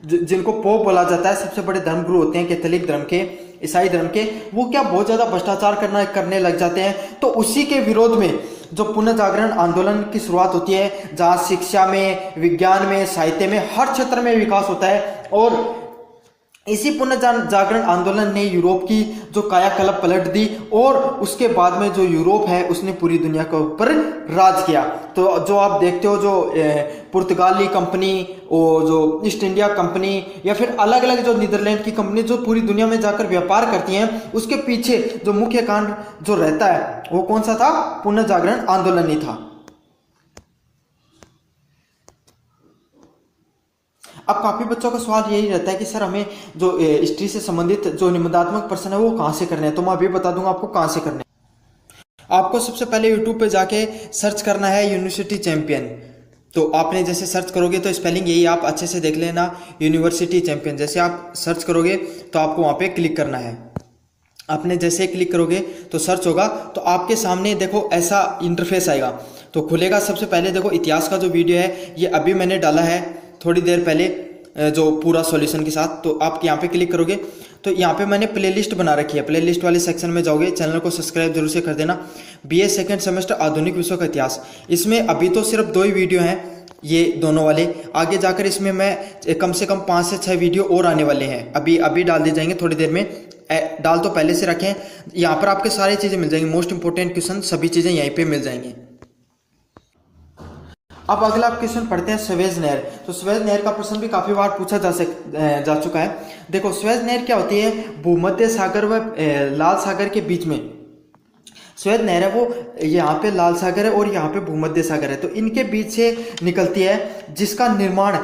जिनको पोप बोला जाता है, सबसे बड़े धर्मगुरु होते हैं कैथोलिक धर्म के, ईसाई धर्म के, वो क्या बहुत ज्यादा भ्रष्टाचार करने लग जाते हैं। तो उसी के विरोध में जो पुनः जागरण आंदोलन की शुरुआत होती है, जहां शिक्षा में, विज्ञान में, साहित्य में, हर क्षेत्र में विकास होता है। और इसी पुनः जागरण आंदोलन ने यूरोप की जो कायाकल्प पलट दी और उसके बाद में जो यूरोप है उसने पूरी दुनिया के ऊपर राज किया। तो जो आप देखते हो, जो पुर्तगाली कंपनी और जो ईस्ट इंडिया कंपनी या फिर अलग अलग जो नीदरलैंड की कंपनी जो पूरी दुनिया में जाकर व्यापार करती हैं, उसके पीछे जो मुख्य कारण जो रहता है वो कौन सा था, पुनः जागरण आंदोलन ही था। अब काफी बच्चों का सवाल यही रहता है कि सर हमें जो हिस्ट्री से संबंधित जो निबंधात्मक प्रश्न है वो कहाँ से करने हैं। तो मैं अभी बता दूंगा आपको कहाँ से करने हैं। आपको सबसे पहले यूट्यूब पे जाके सर्च करना है यूनिवर्सिटी चैंपियन। तो आपने जैसे सर्च करोगे तो स्पेलिंग यही आप अच्छे से देख लेना, यूनिवर्सिटी चैंपियन। जैसे आप सर्च करोगे तो आपको वहाँ पे क्लिक करना है। आपने जैसे क्लिक करोगे तो सर्च होगा, तो आपके सामने देखो ऐसा इंटरफेस आएगा। तो खुलेगा, सबसे पहले देखो इतिहास का जो वीडियो है ये अभी मैंने डाला है थोड़ी देर पहले, जो पूरा सॉल्यूशन के साथ। तो आप यहाँ पे क्लिक करोगे तो यहाँ पे मैंने प्लेलिस्ट बना रखी है। प्लेलिस्ट वाले सेक्शन में जाओगे, चैनल को सब्सक्राइब जरूर से कर देना। बीए सेकंड सेमेस्टर आधुनिक विश्व का इतिहास, इसमें अभी तो सिर्फ 2 ही वीडियो हैं, ये दोनों वाले। आगे जाकर इसमें मैं कम से कम 5 से 6 वीडियो और आने वाले हैं, अभी डाल दिए जाएंगे थोड़ी देर में। डाल तो पहले से रखें, यहाँ पर आपके सारी चीज़ें मिल जाएंगी, मोस्ट इंपोर्टेंट क्वेश्चन सभी चीज़ें यहीं पे मिल जाएंगी। अब अगला क्वेश्चन पढ़ते हैं, स्वेज नहर। तो स्वेज नहर का प्रश्न भी काफी बार पूछा जा चुका है। देखो स्वेज नहर क्या होती है, भूमध्य सागर व लाल सागर के बीच में स्वेज नहर है, वो यहाँ पे लाल सागर है और यहाँ पे भूमध्य सागर है, तो इनके बीच से निकलती है, जिसका निर्माण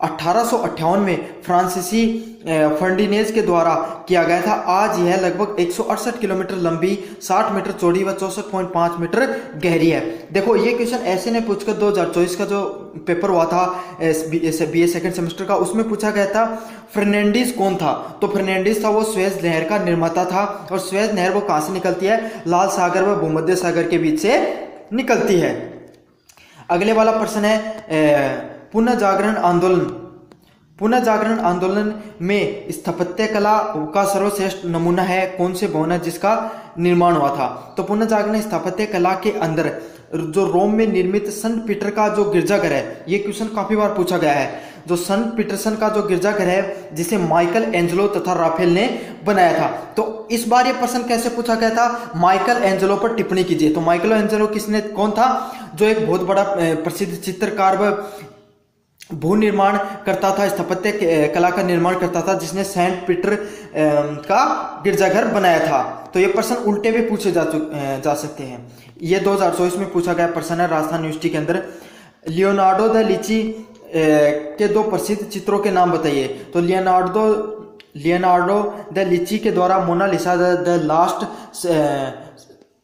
1858 में फ्रांसीसी फर्डिनेज के द्वारा किया गया था। आज यह लगभग 168 किलोमीटर लंबी, 60 मीटर चौड़ी व 64.5 मीटर गहरी है। देखो ये क्वेश्चन ऐसे ने पूछकर 2024 का जो पेपर हुआ था बीए सेकंड सेमेस्टर का, उसमें पूछा गया था फर्नांडीज कौन था। तो फर्नांडीज था वो स्वेज नहर का निर्माता था। और स्वेज नहर वो कहाँ से निकलती है, लाल सागर व भूमध्य सागर के बीच से निकलती है। अगले वाला प्रश्न है पुनः जागरण आंदोलन। पुनः जागरण आंदोलन में स्थापत्य कला का सर्वश्रेष्ठ नमूना है कौन से भवन है जिसका निर्माण हुआ था। तो पुनः जागरण स्थापत्य कला के अंदर जो रोम में निर्मित संत पीटर का जो गिरजाघर है, ये क्वेश्चन काफी बार पूछा गया है। जो संत पीटरसन का जो गिरजाघर है जिसे माइकल एंजेलो तथा राफेल ने बनाया था। तो इस बार ये प्रश्न कैसे पूछा गया था, माइकल एंजेलो पर टिप्पणी कीजिए। तो माइकल एंजेलो कौन था, जो एक बहुत बड़ा प्रसिद्ध चित्रकार व भू निर्माण करता था, स्थापत्य कला का निर्माण करता था, जिसने सेंट पीटर का गिरजाघर बनाया था। तो ये प्रश्न उल्टे भी पूछे जा सकते हैं। ये 2024 में पूछा गया प्रश्न है राजस्थान यूनिवर्सिटी के अंदर। लियोनार्डो द लिंची के 2 प्रसिद्ध चित्रों के नाम बताइए। तो लियोनार्डो द लिंची के द्वारा मोनालिसा द लास्ट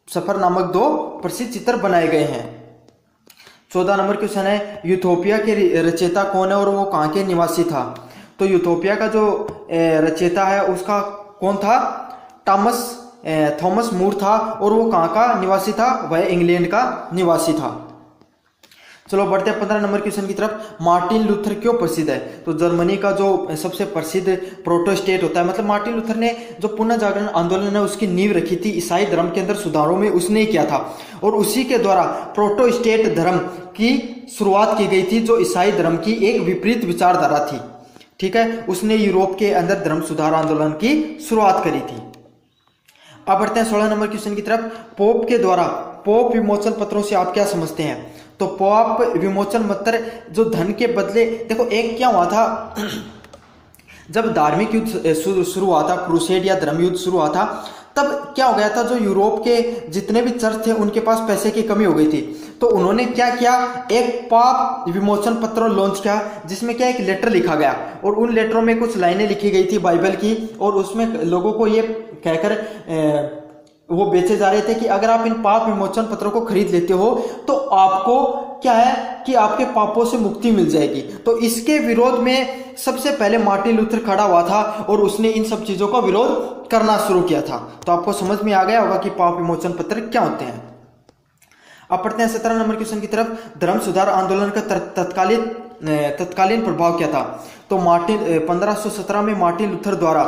सफर नामक 2 प्रसिद्ध चित्र बनाए गए हैं। 14 नंबर क्वेश्चन है, यूथोपिया के रचयिता कौन है और वो कहाँ के निवासी था? तो यूथोपिया का जो रचयिता है उसका कौन था? थॉमस मूर था और वो कहाँ का निवासी था? वह इंग्लैंड का निवासी था। चलो बढ़ते हैं 15 नंबर क्वेश्चन की तरफ। मार्टिन लूथर क्यों प्रसिद्ध है? तो जर्मनी का जो सबसे प्रसिद्ध प्रोटेस्टेंट होता है, मतलब मार्टिन लूथर ने जो पुनः जागरण आंदोलन है उसकी नींव रखी थी, ईसाई धर्म के अंदर सुधारों में उसने ही किया था और उसी के द्वारा प्रोटेस्टेंट धर्म की शुरुआत की गई थी, जो ईसाई धर्म की एक विपरीत विचारधारा थी। ठीक है, उसने यूरोप के अंदर धर्म सुधार आंदोलन की शुरुआत करी थी। अब बढ़ते हैं 16 नंबर क्वेश्चन की तरफ। पोप के द्वारा पोप विमोचन पत्रों से आप क्या समझते हैं? तो पोप विमोचन पत्र जो धन के बदले, देखो एक क्या हुआ था जब धार्मिक युद्ध शुरू हुआ था, क्रूसेड या धर्म युद्ध शुरू हुआ था, तब क्या हो गया था, जो यूरोप के जितने भी चर्च थे उनके पास पैसे की कमी हो गई थी। तो उन्होंने क्या किया, एक पाप विमोचन पत्र लॉन्च किया, जिसमें क्या एक लेटर लिखा गया और उन लेटरों में कुछ लाइनें लिखी गई थी बाइबल की, और उसमें लोगों को ये कहकर वो बेचे जा रहे थे कि अगर आप इन पाप विमोचन पत्रों को खरीद लेते हो तो आपको क्या है कि आपके पापों से मुक्ति मिल जाएगी। तो इसके विरोध में सबसे पहले मार्टिन लूथर खड़ा हुआ था और उसने इन सब चीजों का विरोध करना शुरू किया था। तो आपको समझ में आ गया होगा कि पाप विमोचन पत्र क्या होते हैं। अब पढ़ते हैं 17 नंबर क्वेश्चन की तरफ। धर्म सुधार आंदोलन का तत्कालीन प्रभाव क्या था? तो 1517 में मार्टिन लूथर द्वारा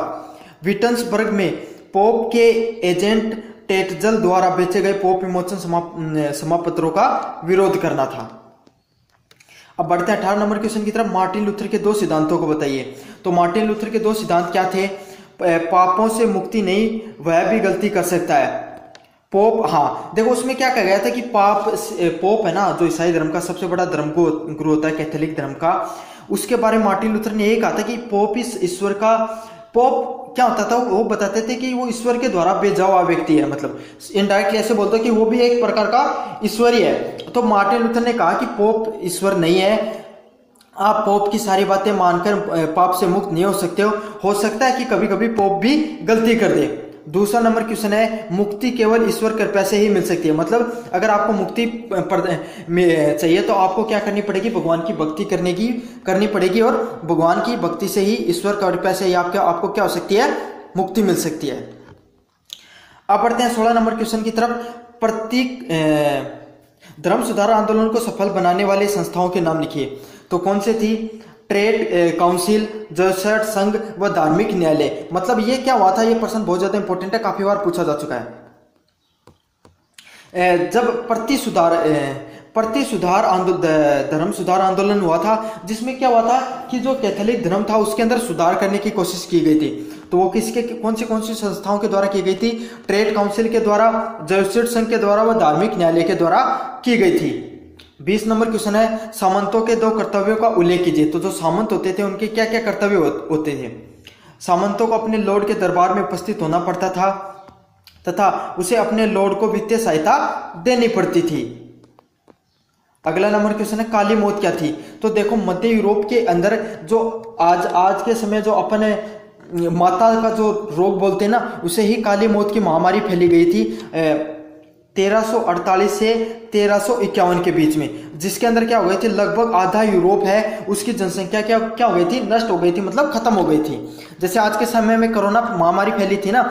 विटन्सबर्ग में पोप के एजेंट टेटजल द्वारा बेचे गए पोप विमोचन समापत्रों का विरोध करना था। अब बढ़ते हैं 18 नंबर क्वेश्चन की तरफ। मार्टिन लूथर के 2 सिद्धांतों को बताइए। तो मार्टिन लूथर के 2 सिद्धांत क्या थे? पापों से मुक्ति नहीं, वह भी गलती कर सकता है। पोप, हाँ देखो उसमें क्या कहा गया था कि पोप है ना, जो ईसाई धर्म का सबसे बड़ा धर्म गुरु होता है, कैथोलिक धर्म का, उसके बारे में मार्टिन लूथर ने यही कहा था कि पोप इस ईश्वर का, पोप क्या होता था, वो बताते थे कि वो ईश्वर के द्वारा भेजा हुआ व्यक्ति है, मतलब इनडायरेक्टली ऐसे बोलते कि वो भी एक प्रकार का ईश्वर ही है। तो मार्टिन लूथर ने कहा कि पोप ईश्वर नहीं है, आप पोप की सारी बातें मानकर पाप से मुक्त नहीं हो सकते हो सकता है कि कभी कभी पोप भी गलती कर दे। दूसरा नंबर क्वेश्चन है, मुक्ति केवल ईश्वर कृपा से ही मिल सकती है। मतलब अगर आपको मुक्ति चाहिए तो आपको क्या करनी पड़ेगी, भगवान की भक्ति करनी पड़ेगी और भगवान की भक्ति से ही, ईश्वर का कृपा से ही आपको क्या हो सकती है, मुक्ति मिल सकती है। अब बढ़ते हैं 16 नंबर क्वेश्चन की तरफ। धर्म सुधार आंदोलन को सफल बनाने वाले संस्थाओं के नाम लिखिए। तो कौन से थी? ट्रेड काउंसिल, जेसुइट संघ व धार्मिक न्यायालय। मतलब ये क्या हुआ था, ये प्रश्न बहुत ज्यादा इंपॉर्टेंट है, काफी बार पूछा जा चुका है। जब धर्म सुधार आंदोलन हुआ था, जिसमें क्या हुआ था कि जो कैथोलिक धर्म था उसके अंदर सुधार करने की कोशिश की गई थी। तो वो कौन सी संस्थाओं के द्वारा की गई थी? ट्रेड काउंसिल के द्वारा, जेसुइट संघ के द्वारा व धार्मिक न्यायालय के द्वारा की गई थी। 20 नंबर क्वेश्चन है, सामंतों के 2 कर्तव्यों का उल्लेख कीजिए। तो जो सामंत होते थे उनके क्या क्या कर्तव्य होते थे? सामंतों को अपने लॉर्ड के दरबार में उपस्थित होना पड़ता था तथा उसे अपने लॉर्ड को वित्तीय सहायता देनी पड़ती थी। अगला नंबर क्वेश्चन है, काली मौत क्या थी? तो देखो मध्य यूरोप के अंदर जो आज के समय जो अपने माता का जो रोग बोलते हैं ना, उसे ही काली मौत की महामारी फैली गई थी 1348 से 1351 के बीच में, जिसके अंदर क्या हो गई थी, लगभग आधा यूरोप है उसकी जनसंख्या क्या हो गई थी, नष्ट हो गई थी, मतलब खत्म हो गई थी। जैसे आज के समय में कोरोना महामारी फैली थी ना,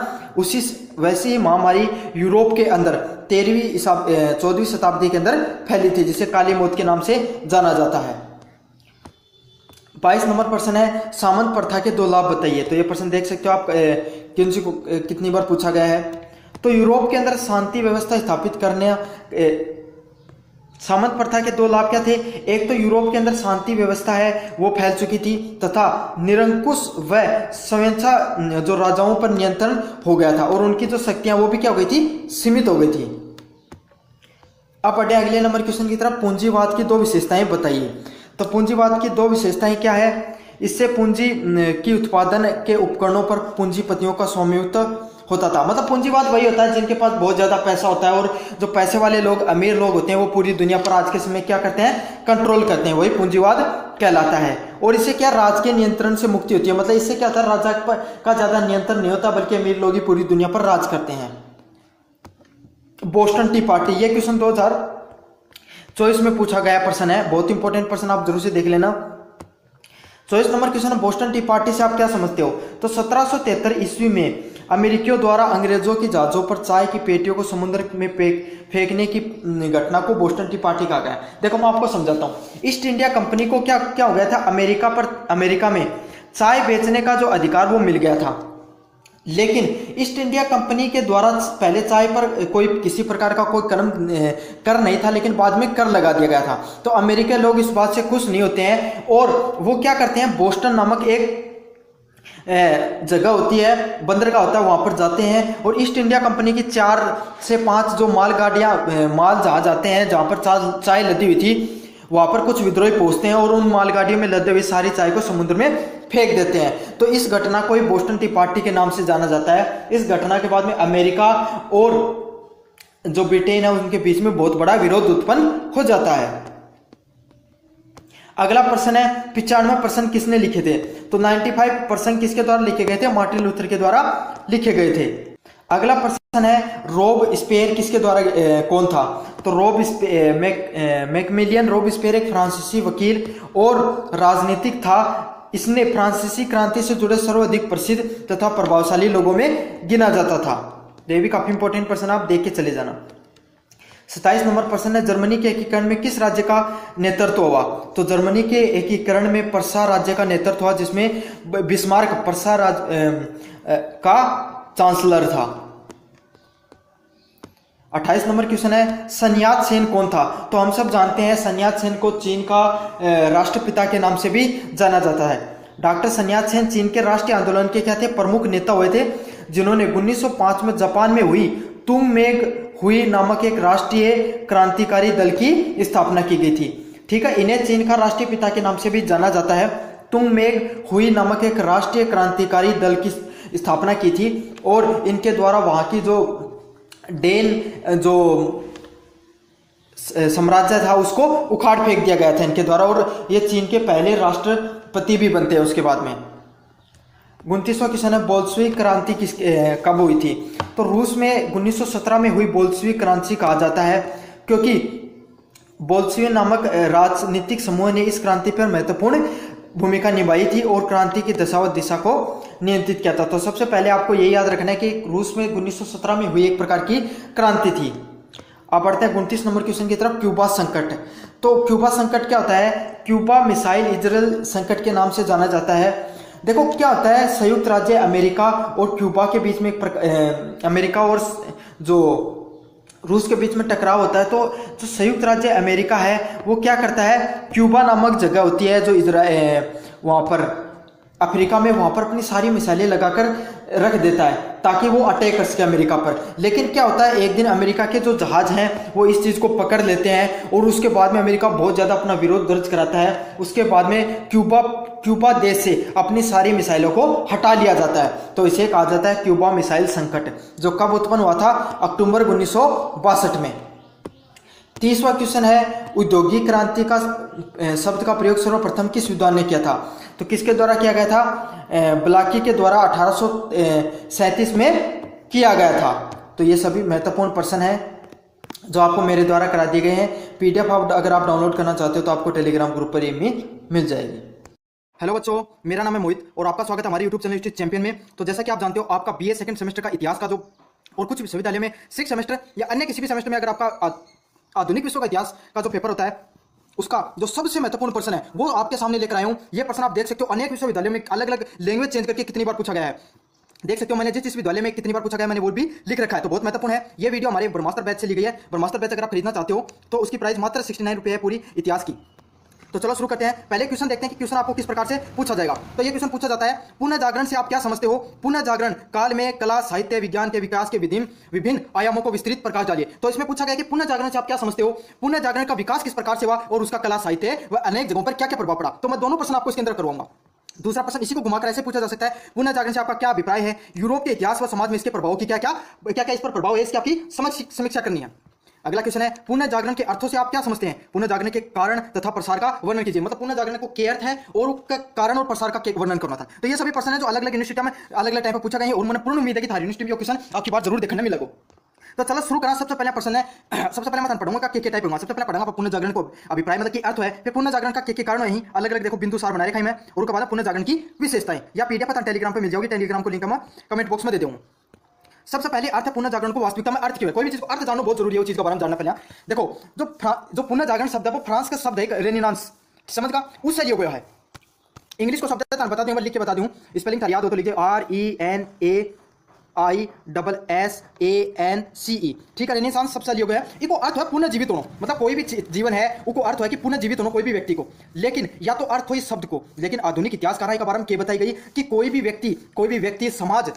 वैसी ही महामारी यूरोप के अंदर 14वीं शताब्दी के अंदर फैली थी, जिसे काली मौत के नाम से जाना जाता है। 22 नंबर प्रश्न है, सामंत प्रथा के 2 लाभ बताइए। तो ये प्रश्न देख सकते हो आप कितनी बार पूछा गया है। तो यूरोप के अंदर शांति व्यवस्था स्थापित करने, सामंत प्रथा के 2 लाभ क्या थे? एक तो यूरोप के अंदर शांति व्यवस्था है वो फैल चुकी थी तथा निरंकुश व स्वेच्छा जो राजाओं पर नियंत्रण हो गया था और उनकी जो शक्तियां वो भी क्या हो गई थी, सीमित हो गई थी। अब बढ़े अगले नंबर क्वेश्चन की तरफ। पूंजीवाद की 2 विशेषताएं बताइए। तो पूंजीवाद की 2 विशेषताएं क्या है? इससे पूंजी की उत्पादन के उपकरणों पर पूंजीपतियों का स्वामित्व होता था। मतलब पूंजीवाद वही होता है जिनके पास बहुत ज्यादा पैसा होता है और जो पैसे वाले लोग, अमीर लोग होते हैं, वो पूरी दुनिया पर आज के समय क्या करते हैं, कंट्रोल करते हैं, वही पूंजीवाद कहलाता है। और इससे क्या, राज के नियंत्रण से मुक्ति होती है। मतलब इससे क्या होता है, राजा का ज्यादा नियंत्रण नहीं होता, बल्कि अमीर लोग ही पूरी दुनिया पर राज करते हैं। बोस्टन टी पार्टी, ये क्वेश्चन 2024 में पूछा गया प्रश्न है, बहुत इंपॉर्टेंट प्रश्न, आप जरूर से देख लेना। 24 number question, Boston T party से आप क्या समझते हो? तो 1773 ईस्वी में अमेरिकियों द्वारा अंग्रेजों की जहाजों पर चाय की पेटियों को समुद्र में फेंकने की घटना को बोस्टन टी पार्टी कहा गया। देखो मैं आपको समझाता हूँ। ईस्ट इंडिया कंपनी को क्या क्या हो गया था, अमेरिका में चाय बेचने का जो अधिकार वो मिल गया था, लेकिन ईस्ट इंडिया कंपनी के द्वारा पहले चाय पर कोई किसी प्रकार का कोई कर नहीं था, लेकिन बाद में कर लगा दिया गया था। तो अमेरिकी लोग इस बात से खुश नहीं होते हैं और वो क्या करते हैं, बोस्टन नामक एक जगह होती है, बंदरगाह होता है, वहां पर जाते हैं और ईस्ट इंडिया कंपनी की 4 से 5 जो माल जहाज आते हैं जहां पर चाय लदी हुई थी, वहां पर कुछ विद्रोही पहुंचते हैं और उन मालगाड़ियों में लदे हुए सारी चाय को समुद्र में फेंक देते हैं। तो इस घटना को ही बोस्टन टी पार्टी के नाम से जाना जाता है। इस घटना के बाद में अमेरिका और जो ब्रिटेन है उनके बीच में बहुत बड़ा विरोध उत्पन्न हो जाता है। अगला प्रश्न है, 95 प्रश्न किसने लिखे थे? तो 95 प्रश्न किसके द्वारा लिखे गए थे? मार्टिन लूथर के द्वारा लिखे गए थे। अगला प्रश्न है, रोब स्पेयर किसके द्वारा कौन था? तो मैक्मिलियन रोबस्पियर एक फ्रांसीसी वकील और राजनीतिक था। इसने फ्रांसीसी क्रांति से जुड़े सर्वाधिक प्रसिद्ध तथा प्रभावशाली लोगों में गिना जाता था। ये भी काफी इंपॉर्टेंट प्रश्न, आप देख के चले जाना। 27 नंबर प्रश्न है, जर्मनी के एकीकरण में किस राज्य का नेतृत्व हुआ? तो जर्मनी के एकीकरण में प्रसा राज्य का नेतृत्व हुआ, जिसमें बिस्मार्क प्रसा का चांसलर था। 28 नंबर क्वेश्चन है, sun यात-सेन कौन था? तो हम सब जानते हैं sun यात-सेन को चीन का राष्ट्रपिता के नाम से भी जाना जाता है। डॉक्टर sun यात-सेन चीन के राष्ट्रीय आंदोलन के क्या थे? प्रमुख नेता हुए थे, जिन्होंने 1905 में जापान में हुई तुंगमेग हुई नामक एक राष्ट्रीय क्रांतिकारी दल की स्थापना की गई थी। ठीक है, इन्हें चीन का राष्ट्रीय पिता के नाम से भी जाना जाता है। तुंगमेग हुई नामक एक राष्ट्रीय क्रांतिकारी दल की स्थापना की थी और इनके द्वारा वहां की जो डेन जो साम्राज्य था उसको उखाड़ फेंक दिया गया था इनके द्वारा, और ये चीन के पहले राष्ट्रपति भी बनते हैं उसके बाद में। 29वां क्वेश्चन है, बोल्शेविक क्रांति कब हुई थी? तो रूस में 1917 में हुई बोल्शेविक क्रांति कहा जाता है, क्योंकि बोल्शेविक नामक राजनीतिक समूह ने इस क्रांति पर महत्वपूर्ण भूमिका निभाई थी और क्रांति की दशा व दिशा को नियंत्रित किया था। तो सबसे पहले आपको ये याद रखना है कि रूस में 1917 में हुई एक प्रकार की क्रांति थी। अब बढ़ते हैं 29 नंबर क्वेश्चन की तरफ, क्यूबा संकट। तो क्यूबा संकट क्या होता है? क्यूबा मिसाइल इजराइल संकट के नाम से जाना जाता है। देखो क्या होता है, संयुक्त राज्य अमेरिका और क्यूबा के बीच में अमेरिका और जो रूस के बीच में टकराव होता है। तो जो संयुक्त राज्य अमेरिका है वो क्या करता है, क्यूबा नामक जगह होती है जो वहां पर अफ्रीका में, वहां पर अपनी सारी मिसाइलें लगाकर रख देता है ताकि वो अटैक कर सके अमेरिका पर। लेकिन क्या होता है, एक दिन अमेरिका के जो जहाज हैं वो इस चीज को पकड़ लेते हैं और उसके बाद में अमेरिका बहुत ज्यादा अपना विरोध दर्ज कराता है। उसके बाद में क्यूबा देश से अपनी सारी मिसाइलों को हटा लिया जाता है। तो इसे कहा जाता है क्यूबा मिसाइल संकट, जो कब उत्पन्न हुआ था? अक्टूबर 1962 में। 30वां क्वेश्चन है, औद्योगिक क्रांति का शब्द का प्रयोग सर्वप्रथम किस विद्वान ने किया था? तो किसके द्वारा किया गया था? ब्लाकी के द्वारा 1837 में किया गया था। तो ये सभी महत्वपूर्ण प्रश्न है जो आपको मेरे द्वारा करा दिए गए हैं। पीडीएफ अगर आप डाउनलोड करना चाहते हो तो आपको टेलीग्राम ग्रुप पर ये मिल जाएगी। हेलो बच्चों, मेरा नाम है मोहित और आपका स्वागत है हमारे यूट्यूब चैनल हिस्ट्री चैंपियन में। तो जैसा कि आप जानते हो, आपका बीए सेकंड सेमेस्टर का इतिहास का जो, और कुछ विश्वविद्यालय में 6 सेमेस्टर या अन्य किसी भी सेमेस्टर में अगर आपका आधुनिक विश्व का इतिहास का जो पेपर होता है उसका जो सबसे महत्वपूर्ण प्रश्न है वो आपके सामने लेकर आया हूं। ये प्रश्न आप देख सकते हो अनेक विश्वविद्यालयों में अलग अलग लैंग्वेज चेंज करके कितनी बार पूछा गया है। देख सकते हो मैंने जिस विद्यालय में कितनी बार पूछा गया मैंने वो भी लिख रखा है। तो बहुत महत्वपूर्ण है। ये वीडियो हमारे ब्रह्मास्त्र बैच से ली गई है। ब्रह्मास्त्र बैच अगर आप खरीदना चाहते हो तो उसकी प्राइस मात्र 69 रुपये है पूरी इतिहास की। तो चलो शुरू करते हैं। पहले क्वेश्चन देखते हैं कि क्वेश्चन आपको किस प्रकार से पूछा जाएगा। तो ये क्वेश्चन पूछा जाता है, पुनः जागरण से आप क्या समझते हो? पुनः जागरण काल में कला साहित्य विज्ञान के विकास के विभिन्न आयामों को विस्तृत प्रकाश डालिए। तो इसमें पूछा गया कि पुनः जागरण से आप क्या समझते हो? पुनः जागरण का विकास किस प्रकार से हुआ और उसका कला साहित्य व अनेक जगहों पर क्या क्या प्रभाव पड़ा। तो मैं दोनों प्रश्न आपको इसके अंदर करवाऊंगा। दूसरा प्रश्न इसी को घुमाकर ऐसे पूछा जा सकता है, पुनः जागरण से आपका क्या अभिप्राय है? यूरोप के इतिहास व समाज में इसके प्रभाव की क्या क्या इस पर प्रभाव है, इसकी आपकी समीक्षा करनी है। अगला क्वेश्चन है, पुनः जागरण के अर्थों से आप क्या समझते हैं? पुनः जागरण के कारण तथा प्रसार का वर्णन कीजिए। मतलब पुनः जागरण को क्या अर्थ है और उसका कारण और प्रसार का वर्णन करना था। तो ये सभी प्रश्न है जो अलग अलग यूनिवर्सिटी में अलग अलग टाइम पर पूछा गया है और मैंने पूर्ण उम्मीद है कि हर यूनिवर्सिटी में क्वेश्चन आपकी बात जरूर देखने में लगो। तो चलो शुरू करा। सबसे पहला प्रश्न है, सबसे पहले मैं पढ़ूंगा के टाइप होगा। सबसे पहले पढ़ूंगा पुनः जागरण को अभिप्राय मतलब कि अर्थ है, फिर पुनः जागरण का के कारण है अलग अलग देखो बिंदु सार बना रखा है मैं, और उसके बाद पुनः जागरण की विशेषताएं या पीडीएफ टेलीग्राम पे मिल जाओगी, टेलीग्राम को लिंक मैं कमेंट बॉक्स में दे दूंगा। सबसे पहले अर्थ पुनः जागरण को वास्तविकता में अर्थ क्यों है, कोई भी चीज को अर्थ जानना बहुत जरूरी है, उस चीज के बारे में जानना पहले। देखो जो पुनः जागरण शब्द है वो फ्रांस का शब्द है, रेनिनांस समझ का, उससे लिया गया है। इंग्लिश को शब्द बता दूं, मैं लिख के बता दूं, स्पेलिंग याद हो तो लिखिए RENAISSANCE, ठीक है। रेनेसांस सबसे लिया गया है, इसको अर्थ है पुनः जीवित होना, मतलब कोई भी जीवन है उसको अर्थ है कि पुनः जीवित होना कोई भी व्यक्ति को, लेकिन या तो अर्थ हो इस शब्द को, लेकिन आधुनिक इतिहासकार के बारे में क्या बताई गई कि कोई भी व्यक्ति समाज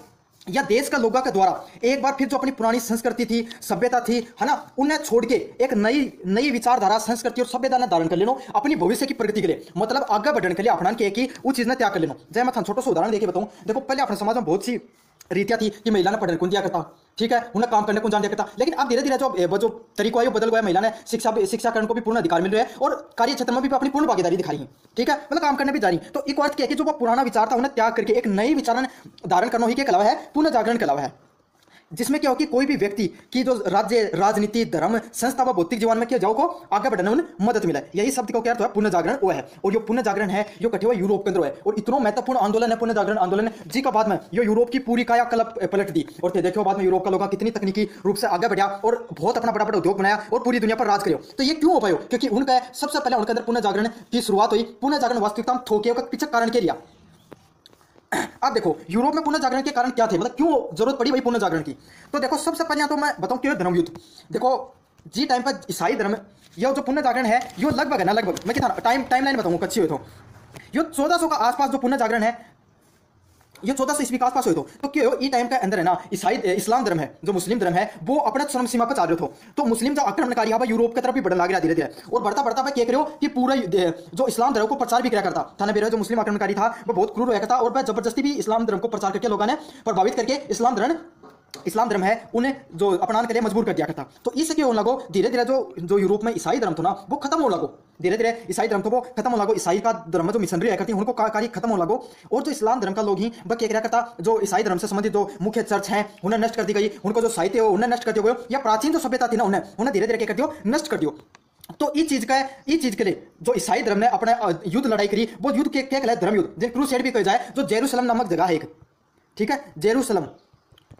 या देश का लोगों के द्वारा एक बार फिर जो अपनी पुरानी संस्कृति थी, सभ्यता थी, है ना, उन्हें छोड़ के एक नई विचारधारा, संस्कृति और सभ्यता ने धारण कर लेना अपनी भविष्य की प्रगति के लिए, मतलब आगे बढ़ने के लिए अपनाने के कि उस चीज ने त्याग कर लेना। जैसे मैं छोटा सा उदाहरण देके बताऊं, देखो पहले अपने समाज में बहुत सी रीतियां थी कि महिला ने पढ़ने को दिया करता, ठीक है, उन्हें काम करने को जान दिया करता, लेकिन अब धीरे धीरे जो तरीका है वो बदल गया। महिला ने शिक्षा करने को भी पूर्ण अधिकार मिल रहा है और कार्य क्षेत्र में भी अपनी पूर्ण भागीदारी दिखा रही है, ठीक है, मतलब काम करने भी जा रही। तो एक अर्थ क्या है कि जो वो पुराना विचार था उन्हें त्याग करके एक नई विचार धारण करना ही के अलावा है पुनः जागरण के अलावा है, जिसमें क्या हो कि कोई भी व्यक्ति की जो राज्य, राजनीति, धर्म, संस्था व भौतिक जीवन में क्या जाओ को आगे बढ़ने में मदद मिले, यही शब्द को क्या है पुनः जागरण वो है। और जो पुनः जागरण है जो कटे हुआ यूरोप के अंदर है, और इतना महत्वपूर्ण आंदोलन है पुनः जागरण आंदोलन जी का बाद में यो यूरोप की पूरी कायाकल्प पलट दी। और देखो बाद में यूरोप का लोग कितनी तकनीकी रूप से आगे बढ़ा और बहुत अपना बड़ा बड़ा उद्योग बनाया और पूरी दुनिया पर राज करो। तो ये क्यों हो पाया, क्योंकि उनका सबसे पहले उनके अंदर पुनः जागरण की शुरुआत हुई। पुनः जागरण वास्तविकता में थोके पीछे कारण के लिया। अब देखो यूरोप में पुनः जागरण के कारण क्या थे, मतलब क्यों जरूरत पड़ी भाई पुनः जागरण की। तो देखो सबसे पहले तो मैं बताऊं क्यों धर्म युद्ध। देखो जी टाइम पर ईसाई धर्म ये जो पुनः जागरण है यो लगभग है ना, लगभग मैं कितना टाइमलाइन बताऊंगा कच्ची हुई तो यो 1400 का आसपास जो पुनः जागरण है ये 1400 ईस्वी के आसपास हुए तो क्यों ये टाइम के अंदर है ना इस्लाम धर्म है, जो मुस्लिम धर्म है वो अपने चरम सीमा पर चाल रहे थे। तो मुस्लिम जो आक्रमणकारी है यूरोप की तरफ भी बढ़ने लग रहा धीरे धीरे, और बढ़ता बढ़ता क्या करो कि पूरा जो इस्लाम धर्म को प्रचार भी किया करता था ना, जो मुस्लिम आक्रमणकारी था वो बहुत क्रूर होया था और वह जबरदस्ती भी इस्लाम धर्म को प्रचार करके लोगों ने प्रभावित करके इस्लाम धर्म है उन्हें जो अपनाने के लिए मजबूर कर दिया करता। तो इससे क्या होने लगो धीरे धीरे जो यूरोप में ईसाई धर्म था ना वो खत्म होने लगो, धीरे धीरे ईसाई धर्म तो वो खत्म होने लगो। ईसाई का धर्म जो मिशनरी है करती उनको कार्य खत्म होने लगो, और जो इस्लाम धर्म का लोग ही वह क्या करता, जो ईसाई धर्म से संबंधित जो मुख्य चर्च हैं उन्हें नष्ट कर दी गई, उनको जो साहित्य हो उन्हें नष्ट कर दिया गया, या प्राचीन जो सभ्यता थी ना उन्हें धीरे धीरे क्या कर दियो नष्ट कर दियो। तो इस चीज के लिए जो ईसाई धर्म ने अपने युद्ध लड़ाई करी वो युद्ध क्या कहलाए धर्म युद्ध, जिन क्रूसेड भी कहा जाए, जो जेरूसलम नामक जगह है एक, ठीक है, जेरूसलम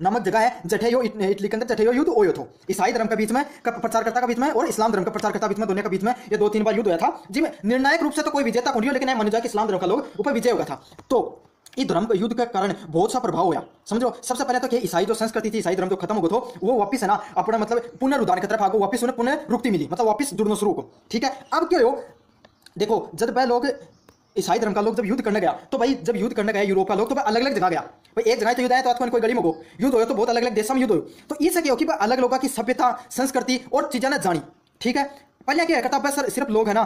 नामक जगह है, जठेयो इटली के अंदर जठेयो युद्ध ओयो थो ईसाई धर्म के बीच में प्रचारकर्ता के बीच में और इस्लाम धर्म का प्रचारकर्ता बीच में, दोनों के बीच में ये 2-3 बार युद्ध हुआ था, जिसमें निर्णायक रूप से तो कोई विजेता कौन, लेकिन माना जाए कि इस्लाम धर्म का लोग ऊपर विजय हुआ था। तो इस धर्म का युद्ध के कारण बहुत सा प्रभाव हुआ, समझो। सबसे पहले तो क्या ईसाई जो संस्कृति थी, ईसाई धर्म जो खत्म हो गया था वो वापस है ना अपना मतलब पुनरुद्धार की तरफ आगो, वापस उन्हें पुनः रुक्ति मिली, मतलब वापस जुड़ना शुरू हो, ठीक है। अब क्या हो देखो जब वह लोग ईसाई धर्म का लोग जब युद्ध करने गया तो भाई जब युद्ध करने गया यूरोप का लोग तो अलग अलग जगह गया भाई, एक जगह तो युद्ध है तो आज कोई गली में गो युद्ध हो तो बहुत अलग अलग देशों में युद्ध हो। तो इससे क्या हो कि अलग लोगों की सभ्यता, संस्कृति और चीजें ना जानी, ठीक है। पहले क्या करता बस सिर्फ लोग है ना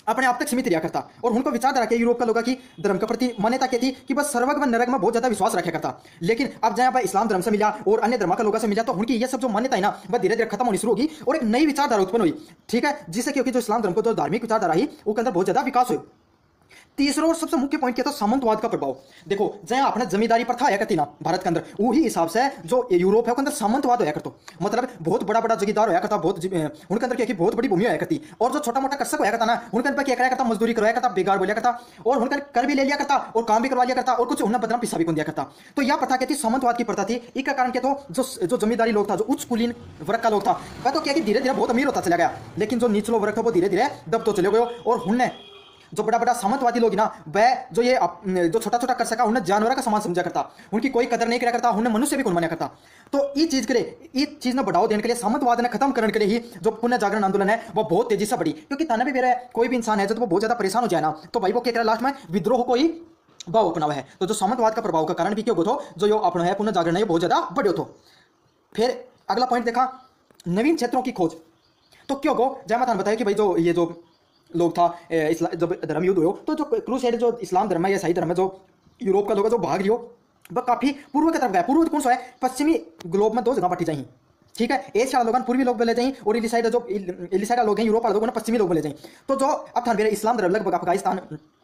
अपने आप तक सीमित रहा करता, और उनको विचारधारा के यूरोप का लोगों की धर्म के प्रति मान्यता क्या थी कि बस स्वर्ग व नरक में बहुत ज्यादा विश्वास रखा करता। लेकिन अब जहाँ पर इस्लाम धर्म से मिला और अन्य धर्म के लोगों से मिला तो उनकी ये सब जो मान्यता है ना वह धीरे धीरे खत्म होनी शुरू होगी और एक नई विचारधारा उत्पन्न हुई, ठीक है, जिससे क्योंकि जो इस्लाम धर्म को जो धार्मिक विचारधारा ही उसके अंदर बहुत ज्यादा विकास हुई। तीसरा और सबसे मुख्य पॉइंट क्या था, सामंतवाद का प्रभाव। देखो जहां अपने जमींदारी प्रथा है करती ना भारत के अंदर, वही हिसाब से जो यूरोप है उसके अंदर सामंतवाद होया करता, मतलब बहुत बड़ा बड़ा जगीदार होया करता, बहुत उनके अंदर क्या की बहुत बड़ी भूमि होया करती, और जो छोटा मोटा कर्षक होया करता ना उनके अंदर क्या कराया करता, मजदूरी करवाया करता, बेगार बोलिया करता, और उनका कर भी ले लिया करता और काम भी करवा लिया करता, और कुछ उन्हें बदनाम पिस्सा भी कौन दिया करता। तो यह प्रथा क्या थी, सामंतवाद की प्रथा थी। इसका कारण क्या था, जो जमींदारी लोग था, जो उच्च कुलीन वर्ग का लोग था, वह तो क्या कि धीरे धीरे बहुत अमीर होता चला गया, लेकिन जो निचलो वर्ग था वो धीरे धीरे दब तो चले गए, और उनने जो बड़ा बड़ा सामंतवादी लोग ना वह जो ये जो छोटा छोटा कर सका उन्हें जानवर का समान समझा करता, उनकी कोई कदर नहीं करा करता, उन्हें मनुष्य भी कौन माना करता। तो इस चीज के लिए, इस चीज ने बढ़ावा देने के लिए, सामंतवाद ने खत्म करने के लिए ही जो पुनः जागरण आंदोलन है वो बहुत तेजी से बढ़ी, क्योंकि ताना भी मेरा कोई भी इंसान है जब वो बहुत ज्यादा परेशान हो जाए ना तो भाई वो क्या करा लास्ट में विद्रोह को ही भाव अपनावा है। तो जो सामंतवाद का प्रभाव का कारण भी क्यों हो जो यो अपना है पुनः जागरण है बहुत ज्यादा बढ़िया हो। फिर अगला पॉइंट देखा नवीन क्षेत्रों की खोज। तो क्यों गो जय माता ने बताया कि भाई जो ये जो लोग था जब धर्म युद्ध हो तो जो क्रूसेड जो इस्लाम धर्म है या सही धर्म है जो यूरोप का लोग जो भाग लियो वह काफी पूर्व की तरफ गया। पूर्व कौन सा है, पश्चिमी ग्लोब में 2 जगह बांटी जाएंगी, ठीक है। एशिया लोग पूर्वी लोग बोले जाएंगे और इली साइड लोग हैं यूरोप वाले लोग पश्चिमी लोग बोले जाएंगे। तो जो अब था मेरे इस्लाम धर्म लगभग अफगानिस्तान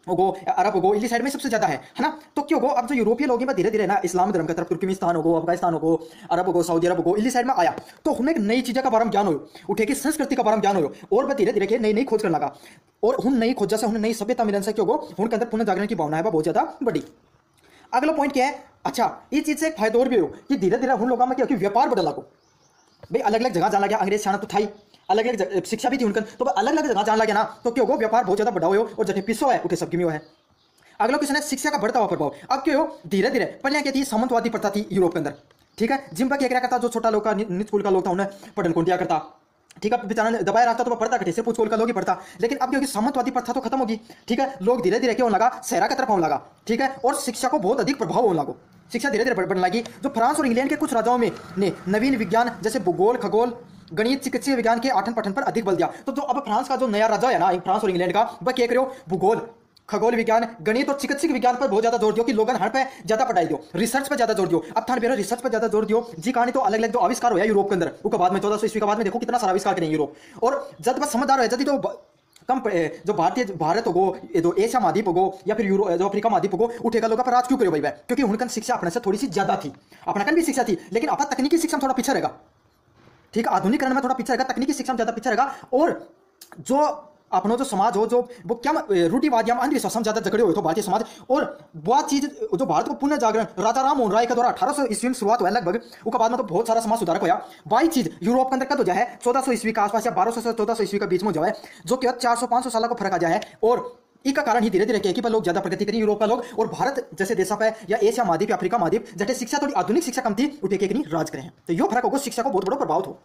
होगो, अरब होगो, इली साइड में सबसे ज्यादा है ना। तो क्यों होगो, अब जो यूरोपीय लोग हैं धीरे धीरे ना इस्लाम धर्म की तरफ, तुर्कमेनिस्तान होगो, अफगानिस्तान होगो, अरब होगो, सऊदी अरब होगो, इली साइड में आया तो हमें एक नई चीज़ों का बारे में ज्ञान हो उठे की संस्कृति का बारे में ज्ञान हो और वह धीरे धीरे के नई नई खोज करने लगा और उन नई खोजा से उन नई सभ्यता मिलन से क्यों होगो उनके अंदर पुनः जागरण की भावना है बहुत ज्यादा बड़ी। अगला पॉइंट क्या है, अच्छा इस चीज से एक फायदा और भी हो कि धीरे धीरे उन लोगों में क्या कि व्यापार बढ़ा लागो भाई, अलग अलग जगह जाना गया, अंग्रेज शाना तो था ही, अलग अलग शिक्षा भी थी उनका, तो अलग अलग जगह जाना लगे ना तो क्यों हो व्यापार बहुत ज्यादा बढ़ा हुए और जटे पिसो है उठे सबकी में है। अगला क्वेश्चन है शिक्षा का बढ़ता हुआ प्रभाव। अब क्यों हो धीरे धीरे पहले क्या थी सामंतवादी प्रथा थी यूरोप के अंदर, ठीक है, जिन पर क्या करता जो छोटा लोग का निच कुल का लोग था उन्हें पढ़न कौन दिया करता, ठीक है, बेचारा दबाया रहता तो वह पढ़ता कटे सिर्फ कुल का लोग ही पढ़ता। लेकिन अब क्योंकि सामंतवादी प्रथा तो खत्म होगी, ठीक है, लोग धीरे धीरे क्यों लगा शहरा की तरफ होने लगा, ठीक है, और शिक्षा को बहुत अधिक प्रभाव होने लगा, शिक्षा धीरे धीरे बढ़ने लगी। जो फ्रांस और इंग्लैंड के कुछ राजाओं में ने नवीन विज्ञान जैसे भूगोल, खगोल, गणित, चिकित्सीय विज्ञान के आठन पठन पर अधिक बल दिया। तो जो अब फ्रांस का जो नया राजा है ना फ्रांस और इंग्लैंड का, वह क्या करो भूगोल, खगोल विज्ञान, गणित और चिकित्सीय विज्ञान पर बहुत ज्यादा जोर दियो कि लोगन हर पे ज्यादा पढ़ाई दियो, रिसर्च पे ज्यादा जोर दियो। अब थाने बेरो रिसर्च पे ज्यादा जोर दियो जी कहानी तो अलग अलग जो आविष्कार होया यूरोप के अंदर उसके बाद में 1400 ईस्वी के बाद में देखो कितना सारा आविष्कार करें यूरोप। और जब बस समझदार है जल्दी तो कम जो भारत होगो जो एशिया महाद्वीप होगो या फिर यूरो जो अफ्रीका महाद्वीप होगो उठेगा लोग पर राज क्यों करो भाई, क्योंकि उनका शिक्षा अपने से थोड़ी सी ज्यादा थी, अपना भी शिक्षा थी लेकिन अपना तकनीकी शिक्षा में थोड़ा पीछे रहेगा, ठीक है, आधुनिकरण में थोड़ा पीछे रहेगा, तकनीकी शिक्षा में ज्यादा पीछे रहेगा। और जो अपनो जो समाज हो जो वो क्या रूढ़िवाद या अंधविश्वास ज्यादा जकड़े हुए तो भारतीय समाज, और वह चीज जो भारत को पुनः जागरण राजा राम मोहन राय के द्वारा 1800 ईस्वी में शुरुआत हुआ लगभग, उसके बाद में तो बहुत सारा समाज सुधारक हुआ। वही चीज यूरोप के अंदर कद हो जाए 1400 ईस्वी के आसपास या 1200 से 1400 ईस्वी के बीच में जो है, जो कि 400-500 साल को फर्क आ जाए। और इसका कारण ही धीरे धीरे कि लोग ज्यादा प्रगति करें यूरोप का लोग, और भारत जैसे देशों पे या एशिया महाद्वीप या अफ्रीका महाद्वीप जैसे शिक्षा थोड़ी आधुनिक शिक्षा कम थी उठे के राज करें। तो यो फर्क होगा, शिक्षा को बहुत बड़ा प्रभाव हो।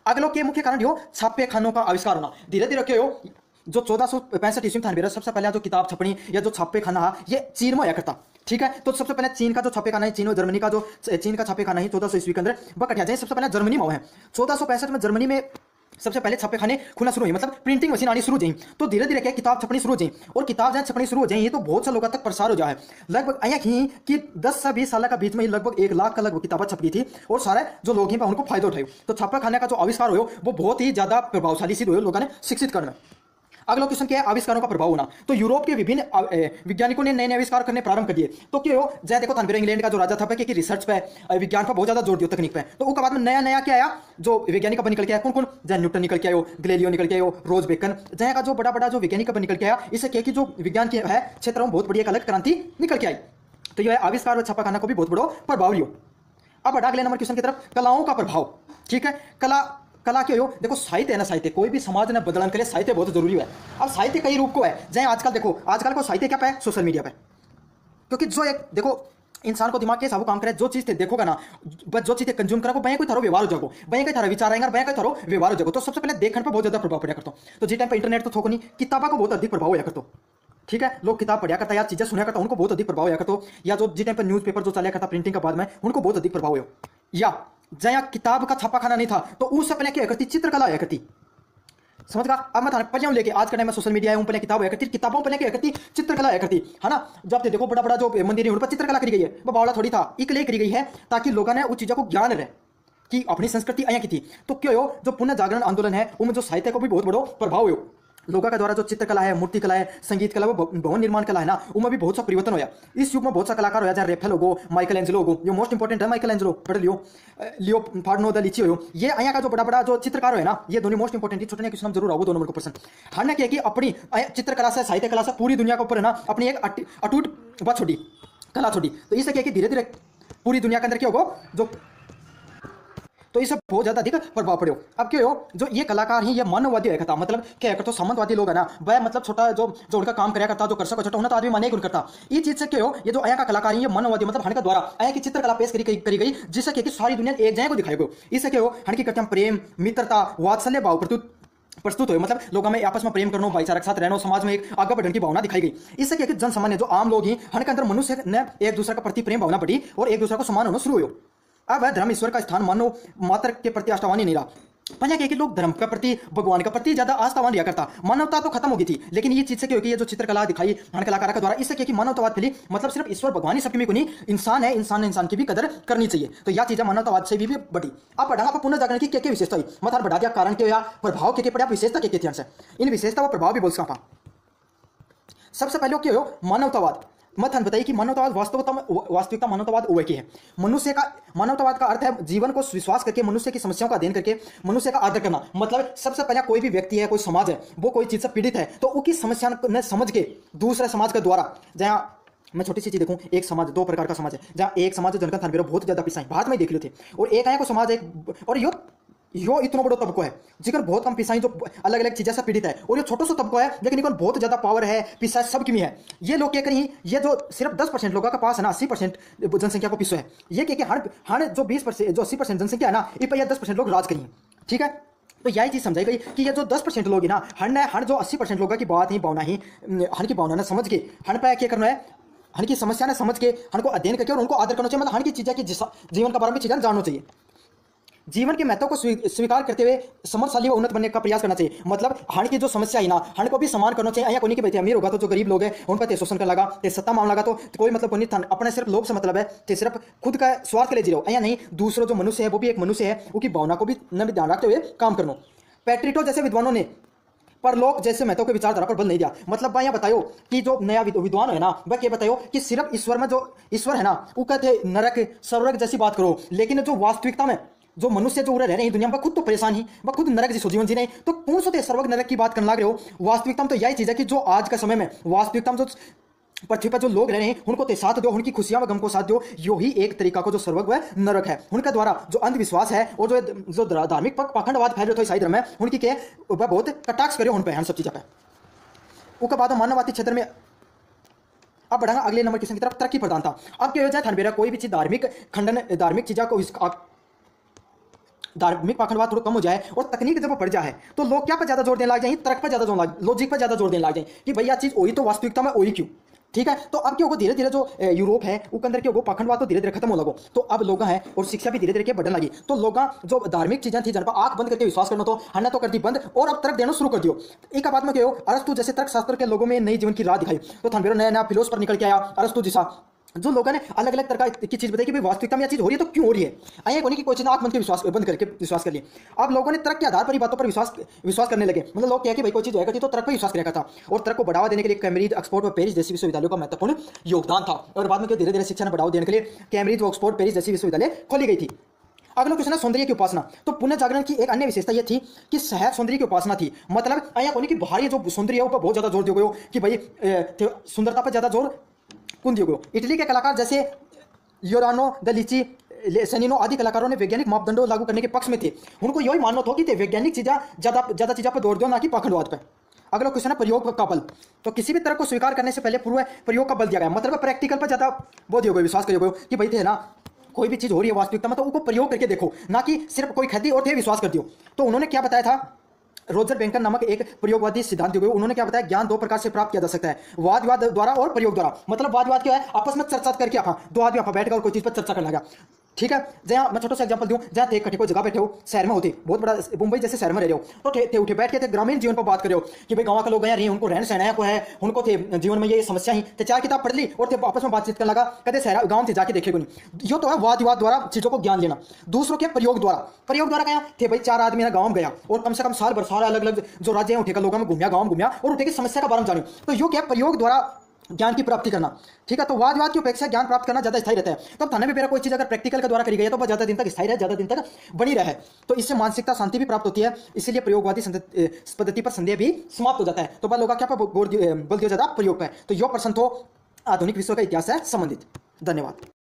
अगलो के मुख्य कारण यो छापे खानों का आविष्कार होना। धीरे धीरे क्यों हो जो 1465 ईस्वी में सबसे पहले जो किताब छपनी या जो छापे खाना ये चीन में आया करता, ठीक है, तो सबसे पहले चीन का जो छापे खाना है, चीन और जर्मनी का जो चीन का छापे खाना है 1400 ईस्वी के अंदर वह कटिया जाए सबसे पहले जर्मनी में हुआ है। 1465 में जर्मनी में सबसे पहले छापे खाने खुलना शुरू हुई, मतलब प्रिंटिंग मशीन आनी शुरू हो जाए, तो धीरे धीरे क्या किताब छपनी शुरू हो जाए, और किताब जहाँ छपनी शुरू हो जाए तो बहुत से लोगों तक प्रसार हो जाए। लगभग आया कि 10 से 20 साल का बीच में ही लगभग 1 लाख का लगभग किताबें छप गई थी और सारे जो लोग हैं उनको फायदा उठाए। तो छापा खाने का जो आविष्कार हो वो बहुत ही ज्यादा प्रभावशाली सिद्ध हुए लोगों ने शिक्षित करने में। अगला क्वेश्चन क्या है, आविष्कारों का प्रभाव होना। तो यूरोप के विभिन्न वैज्ञानिकों ने नए नए आविष्कार करने प्रारंभ कर दिए। तो क्यों जैसे देखो थानबेरो इंग्लैंड का जो राजा था कि रिसर्च पे विज्ञान पर बहुत ज्यादा जोर दिया, तकनीक पे, तो उसके बाद में नया नया क्या आया जो वैज्ञानिक अपन निकल के आया, कौन कौन, जैसे न्यूटन निकल के आयो, गैलीलियो निकल के आयो, रोज बेकन, जहाँ का जो बड़ा बड़ा जो वैज्ञानिक अपन निकल के आया, इससे क्या कि जो विज्ञान के है क्षेत्र में बहुत बड़ी एक अलग क्रांति निकल के आई। तो यह आविष्कार और छापाखाना को भी बहुत बड़ा प्रभाव लियो। अब अगले नंबर क्वेश्चन की तरफ, कलाओं का प्रभाव, ठीक है, कला क्यों हो, देखो साहित्य है ना, साहित्य कोई भी समाज ने बदलने के लिए साहित्य बहुत जरूरी है। अब साहित्य कई रूप को है, जैसे आजकल देखो आजकल को साहित्य क्या पे है, सोशल मीडिया पे, क्योंकि जो एक देखो इंसान को दिमाग के हिसाब काम करे, जो चीज देखोगा ना, जो चीजें कंज्यूम करा बया कोई थारो व्यवहार हो जाओ, बया कोई थारा विचार आएगा, बया कोई थारो व्यवहार हो जाओ। तो सबसे पहले देखने पर बहुत ज्यादा प्रभाव पड़ा करता हूँ। तो जिस टाइम पर इंटरनेट तो थोको नहीं, किताबा को बहुत अधिक प्रभाव होया करता, ठीक है, लोग किताब पढ़ा करता या चीजें सुना करता उनको बहुत अधिक प्रभाव होया करता, या जो जिस टाइम पर न्यूज़पेपर जो चला करता प्रिंटिंग के बाद में उनको बहुत अधिक प्रभाव हो। या जया किताब का छापा खाना नहीं था तो उससे पहले क्या करती, चित्रकला आया करती, समझ गया। अब मैं थाने पढ़ लेके आज के टाइम में सोशल मीडिया पहले किताब आया करती, किताबों पहले क्या करती, चित्रकला आया करती, है ना। जब देखो बड़ा बड़ा जो मंदिर है उन पर चित्रकला करी गई है, वो बावड़ा थोड़ी था, इसलिए करी गई है ताकि लोगों ने उस चीजों को ज्ञान रहे कि अपनी संस्कृति आया की थी। तो क्यों हो जो पुनः जागरण आंदोलन है उनमें जो साहित्य को भी बहुत बड़ा प्रभाव हो, लोगों के द्वारा जो चित्रकला है, मूर्ति कला है, संगीत कला, वो भवन निर्माण कला है ना, उनमें भी बहुत सा परिवर्तन होया। इस युग में बहुत सा कलाकार होया, जैसे रेफेल होगो, माइकल एंजेलो होगो, ये मोस्ट इंपोर्टेंट है, माइकल एंजेलो पढ़ लियो, लियोपार्डो दा विंची हो, ये आया का जो बड़ा बड़ा जो चित्रकार है ना, ये दोनों मोस्ट इंपोर्टेंट है। छोटे क्वेश्चन जरूर आओगे 2 नंबर को पर्सन। हमने क्या कि अपनी चित्रकला से, साहित्य कला से पूरी दुनिया के ऊपर है ना अपनी एक अटूट बात छोड़ी, कला छोड़ी। तो इससे क्या कि धीरे धीरे पूरी दुनिया के अंदर क्या होगा जो, तो ये सब बहुत ज्यादा अधिक प्रभाव पड़े। अब क्यों हो जो ये कलाकार हैं ये मानववादी है करता, मतलब क्या करता, सामंतवादी लोग है ना, वह मतलब छोटा जो उनका काम कराया करता, जो कर सको छोटा होना तो आदमी माने ही करता। ये चीज से क्या हो ये जो आया का कलाकार है ये मानववादी, मतलब हन का द्वारा आया की चित्रकला पेश करी गई, जिससे कि सारी दुनिया एक जगह को दिखाई गई। इससे क्या हो हन की करते प्रेम, मित्रता, वात्सल्य भाव प्रस्तुत हो, मतलब लोगों में आपस में प्रेम करना, भाईचारा के साथ रहना, समाज में एक आगे बढ़ने की भावना दिखाई गई। इससे क्या कि जन सामान्य जो आम लोग हैं हन के अंदर मनुष्य ने एक दूसरे के प्रति प्रेम भावना बढ़ी और एक दूसरे को समान होना शुरू हो। अब वह धर्म ईश्वर का स्थान मानो मात्र के प्रति आस्थावान ही नहीं रहा। पहले क्या कि लोग धर्म के प्रति, भगवान के प्रति ज्यादा आस्थावान लिया करता, मानवता तो खत्म हो गई थी। लेकिन ये चीज से क्या होगी, ये जो चित्रकला दिखाई हन कलाकारों के द्वारा, इससे क्या कि मानवतावाद फैली, मतलब सिर्फ ईश्वर भगवान ही सबकी में को नहीं, इंसान है, इंसान ने इंसान की भी कदर करनी चाहिए। तो यह चीजें मानवतावाद से भी बढ़ी। अब बढ़ा आप पुनः जागरण की क्या क्या विशेषता हुई, मतलब बढ़ा दिया कारण क्या, प्रभाव क्या पड़ा, विशेषता क्या ध्यान से इन विशेषता व प्रभाव भी बोल सका। सबसे पहले क्या हो, मानवतावाद। मत हम बताइए कि मानवतावाद वास्तविकता मानवतावाद वो की है। मनुष्य का मानवतावाद का अर्थ है जीवन को विश्वास करके, मनुष्य की समस्याओं का अध्ययन करके, मनुष्य का आदर करना। मतलब सबसे पहले कोई भी व्यक्ति है, कोई समाज है, वो कोई चीज से पीड़ित है तो उसकी समस्या न समझ के दूसरे समाज के द्वारा, जहाँ मैं छोटी सी चीज देखूं, एक समाज, दो प्रकार का समाज है, जहाँ एक समाज जनगण थान बहुत ज्यादा पिसाई भारत में देख लो थे, और एक आया को समाज एक, और यो इतना बड़ा तबको है जिकर बहुत कम पिसाई जो अलग अलग चीजें से पीड़ित है, और ये छोटा सा तबको है लेकिन इनको बहुत ज्यादा पावर है, पिसाई सब की है। ये लोग क्या करें, ये जो सिर्फ 10% लोगों का पास है ना 80% जनसंख्या को पिसो है, ये क्या हर जो 20% जो 80% जनसंख्या है ना, इस पर 10% लोग राज करिए। ठीक है, तो यही चीज समझाई गई कि ये जो 10% लोग है ना, हर जो 80% लोगों की बात ही भावना ही, हर की भावना ना समझ के, हर पे क्या करना है, हर की समस्या ने समझ के, हर को अध्ययन करके और उनको आदर करना चाहिए। मतलब हर की चीजें की जीवन का बारे में चीजें जानना चाहिए। जीवन के महत्व को स्वीकार करते हुए समर्थशाली व उन्नत बनने का प्रयास करना चाहिए। मतलब हर की जो समस्या है ना, हर को भी समान करना चाहिए। यहाँ कोई नहीं कि भाई अमीर होगा तो जो गरीब लोग हैं उन पर शोषण कर लगा, सत्ता मामला लगा तो कोई मतलब कोई नहीं, अपने सिर्फ लोभ से मतलब है, तो सिर्फ खुद का स्वार्थ के लिए जी रहो। यहाँ नहीं, दूसरों जो मनुष्य है वो भी एक मनुष्य है, उनकी भावना को भी ध्यान रखते हुए काम करना। पैट्रिटो जैसे विद्वानों ने पर लोग जैसे महत्व के विचारधारा पर बल नहीं दिया। मतलब यहाँ बताओ कि जो नया विद्वान है ना, वह क्या बताओ कि सिर्फ ईश्वर में, जो ईश्वर है ना, वो कहते नरक स्वर्ग जैसी बात करो, लेकिन जो वास्तविकता में जो मनुष्य जो रह रहे हैं दुनिया में, खुद तो परेशान ही, वह खुद नरक जैसे जीवन जी रहे, तो कौन सा स्वर्ग नरक की बात करने लग रहे हो। वास्तविकता में तो यही चीज है कि जो आज के समय में वास्तविकता में जो पृथ्वी पर जो लोग रह रहे हैं उनको ते साथ दो, उनकी खुशियां व गम को साथ दो। यो ही एक तरीका को जो स्वर्ग व नरक है। उनके द्वारा जो अंधविश्वास है और जो धार्मिक पाखंडवाद फैल रहे थे ईसाई धर्म में, उनकी के वह बहुत कटाक्ष करे उन पे, हम सब चीजों पे। उसके बाद मानववादी क्षेत्र में अब बढ़ाना अगले नंबर किस्म की तरफ, तरक्की प्रधानता। अब क्या हो जाए थानबेरा, कोई भी चीज धार्मिक खंडन, धार्मिक चीजों को, धार्मिक पाखंडवाद थोड़ा कम हो जाए और तकनीक जब बढ़ जाए तो लोग क्या पर ज्यादा जोर देने लग जाए, तर्क पर ज्यादा जोर, लॉजिक पर ज्यादा जोर देने लग जाए कि भैया चीज वही तो वास्तविकता में वही क्यों। ठीक है, तो अब क्या होगा, धीरे धीरे जो यूरोप है उसके अंदर क्या होगा, पाखंडवाद तो धीरे धीरे खत्म हो लगो, तो अब लोग हैं और शिक्षा भी धीरे धीरे बढ़ने लगी। तो लोग जो धार्मिक चीजें थी जन पर आंख बंद करके विश्वास करना, तो हन्ना तो कर दी बंद और अब तर्क देना शुरू कर दियो। एक बात में क्या हो, अरस्तु जैसे तर्क शास्त्र के लोगों में नई जीवन की राह दिखाई, तो थानबेरो नया नया फिलोसफर निकल के आया, अरस्तु जैसा, जो लोगों ने अलग अलग तरह की चीज बताई कि भाई वास्तविकता में यह चीज हो रही है तो क्यों हो रही है। आइए कोई की कोई चीज आंख बंद के बंद करके विश्वास कर लिए। अब लोगों ने तर्क के आधार पर ही बातों पर विश्वास करने लगे। मतलब लोग क्या कि भाई कोई चीज होगा थी तो तर्क पर विश्वास किया था, और तर्क को बढ़ावा देने के लिए कैम्ब्रिज, ऑक्सफोर्ड और पेरिस जैसी विश्वविद्यालयों का महत्वपूर्ण योगदान था। और बाद में धीरे धीरे शिक्षा ने बढ़ावा देने के लिए कैम्ब्रिज, ऑक्सफोर्ड, पेरिस जैसी विश्वविद्यालय खोली गई थी। अगला क्वेश्चन है सौंदर्य की उपासना। तो पुण्य जागरण की एक अन्य विशेषता यह थी कि सहज सौंदर्य की उपासना थी। मतलब यहाँ कोई कि बाहरी जो सौंदर्य है ऊपर बहुत ज्यादा जोर दिया गया कि भाई सुंदरता पर ज्यादा जोर कौन दिया गया। इटली के कलाकार जैसे योरानो द लिची, सेनिनो आदि कलाकारों ने वैज्ञानिक मापदंडों लागू करने के पक्ष में थे। उनको यही मानना था कि वैज्ञानिक चीज़ें ज्यादा चीज़ों पर जोर दो, ना कि पाखंडवाद पर। अगला क्वेश्चन है प्रयोग का बल। तो किसी भी तरह को स्वीकार करने से पहले पूर्व प्रयोग का बल दिया गया। मतलब प्रैक्टिकल पर ज्यादा वो दिया गया, विश्वास करिए कि भाई थे ना कोई भी चीज हो रही है वास्तविकता में तो उसको प्रयोग करके देखो, ना कि सिर्फ कोई खरीदी और थे विश्वास कर दियो। तो उन्होंने क्या बताया था, रोजर बेंकर नामक एक प्रयोगवादी सिद्धांत दिए। उन्होंने क्या बताया, ज्ञान दो प्रकार से प्राप्त किया जा सकता है, वाद विवाद द्वारा और प्रयोग द्वारा। मतलब वाद विवाद क्या है, आपस में चर्चा करके आप दो आदमी आप बैठकर और कोई चीज पर चर्चा करने लगा। ठीक है, जहाँ मैं छोटा सा एग्जांपल दूं, जहाँ थे इकट्ठे कोई जगह बैठे हो, शहर में होते बहुत बड़ा मुंबई जैसे शहर में रह रहे हो, तो थे उठे बैठ के थे ग्रामीण जीवन पर बात कर रहे हो कि भाई गाँव के लोग यहाँ रहे, उनको रहन सहन है, को है, उनको थे जीवन में ये समस्या ही थे, चार किताब पढ़ ली और थे आपस में बातचीत करने लगा, कहते शहर गाँव थे जाके देखेगा नहीं। यो तो है वाद विवाद द्वारा चीजों को ज्ञान लेना। दूसरों के प्रयोग द्वारा क्या थे, भाई चार आदमी गाँव में गया और कम से कम साल भर सारे अलग अलग जो राज्य है उठे का लोगों में घूमिया, गाँव घूमिया और उठे की समस्या का बारे में जाने। तो यो क्या प्रयोग द्वारा ज्ञान की प्राप्ति करना। ठीक है, तो वाद विवाद की अपेक्षा ज्ञान प्राप्त करना ज्यादा स्थायी रहता है। तो थाने में मेरा कोई चीज अगर प्रैक्टिकल के द्वारा करी गई है तो वह ज्यादा दिन तक स्थायी रहे, ज्यादा दिन तक बनी रहे, तो इससे मानसिकता शांति भी प्राप्त होती है। इसलिए प्रयोगवादी पद्धति पर संदेह भी समाप्त हो जाता है। तो लोग क्या बल दिया जाता प्रयोग पर। तो यो प्रश्न तो आधुनिक विश्व का इतिहास से संबंधित। धन्यवाद।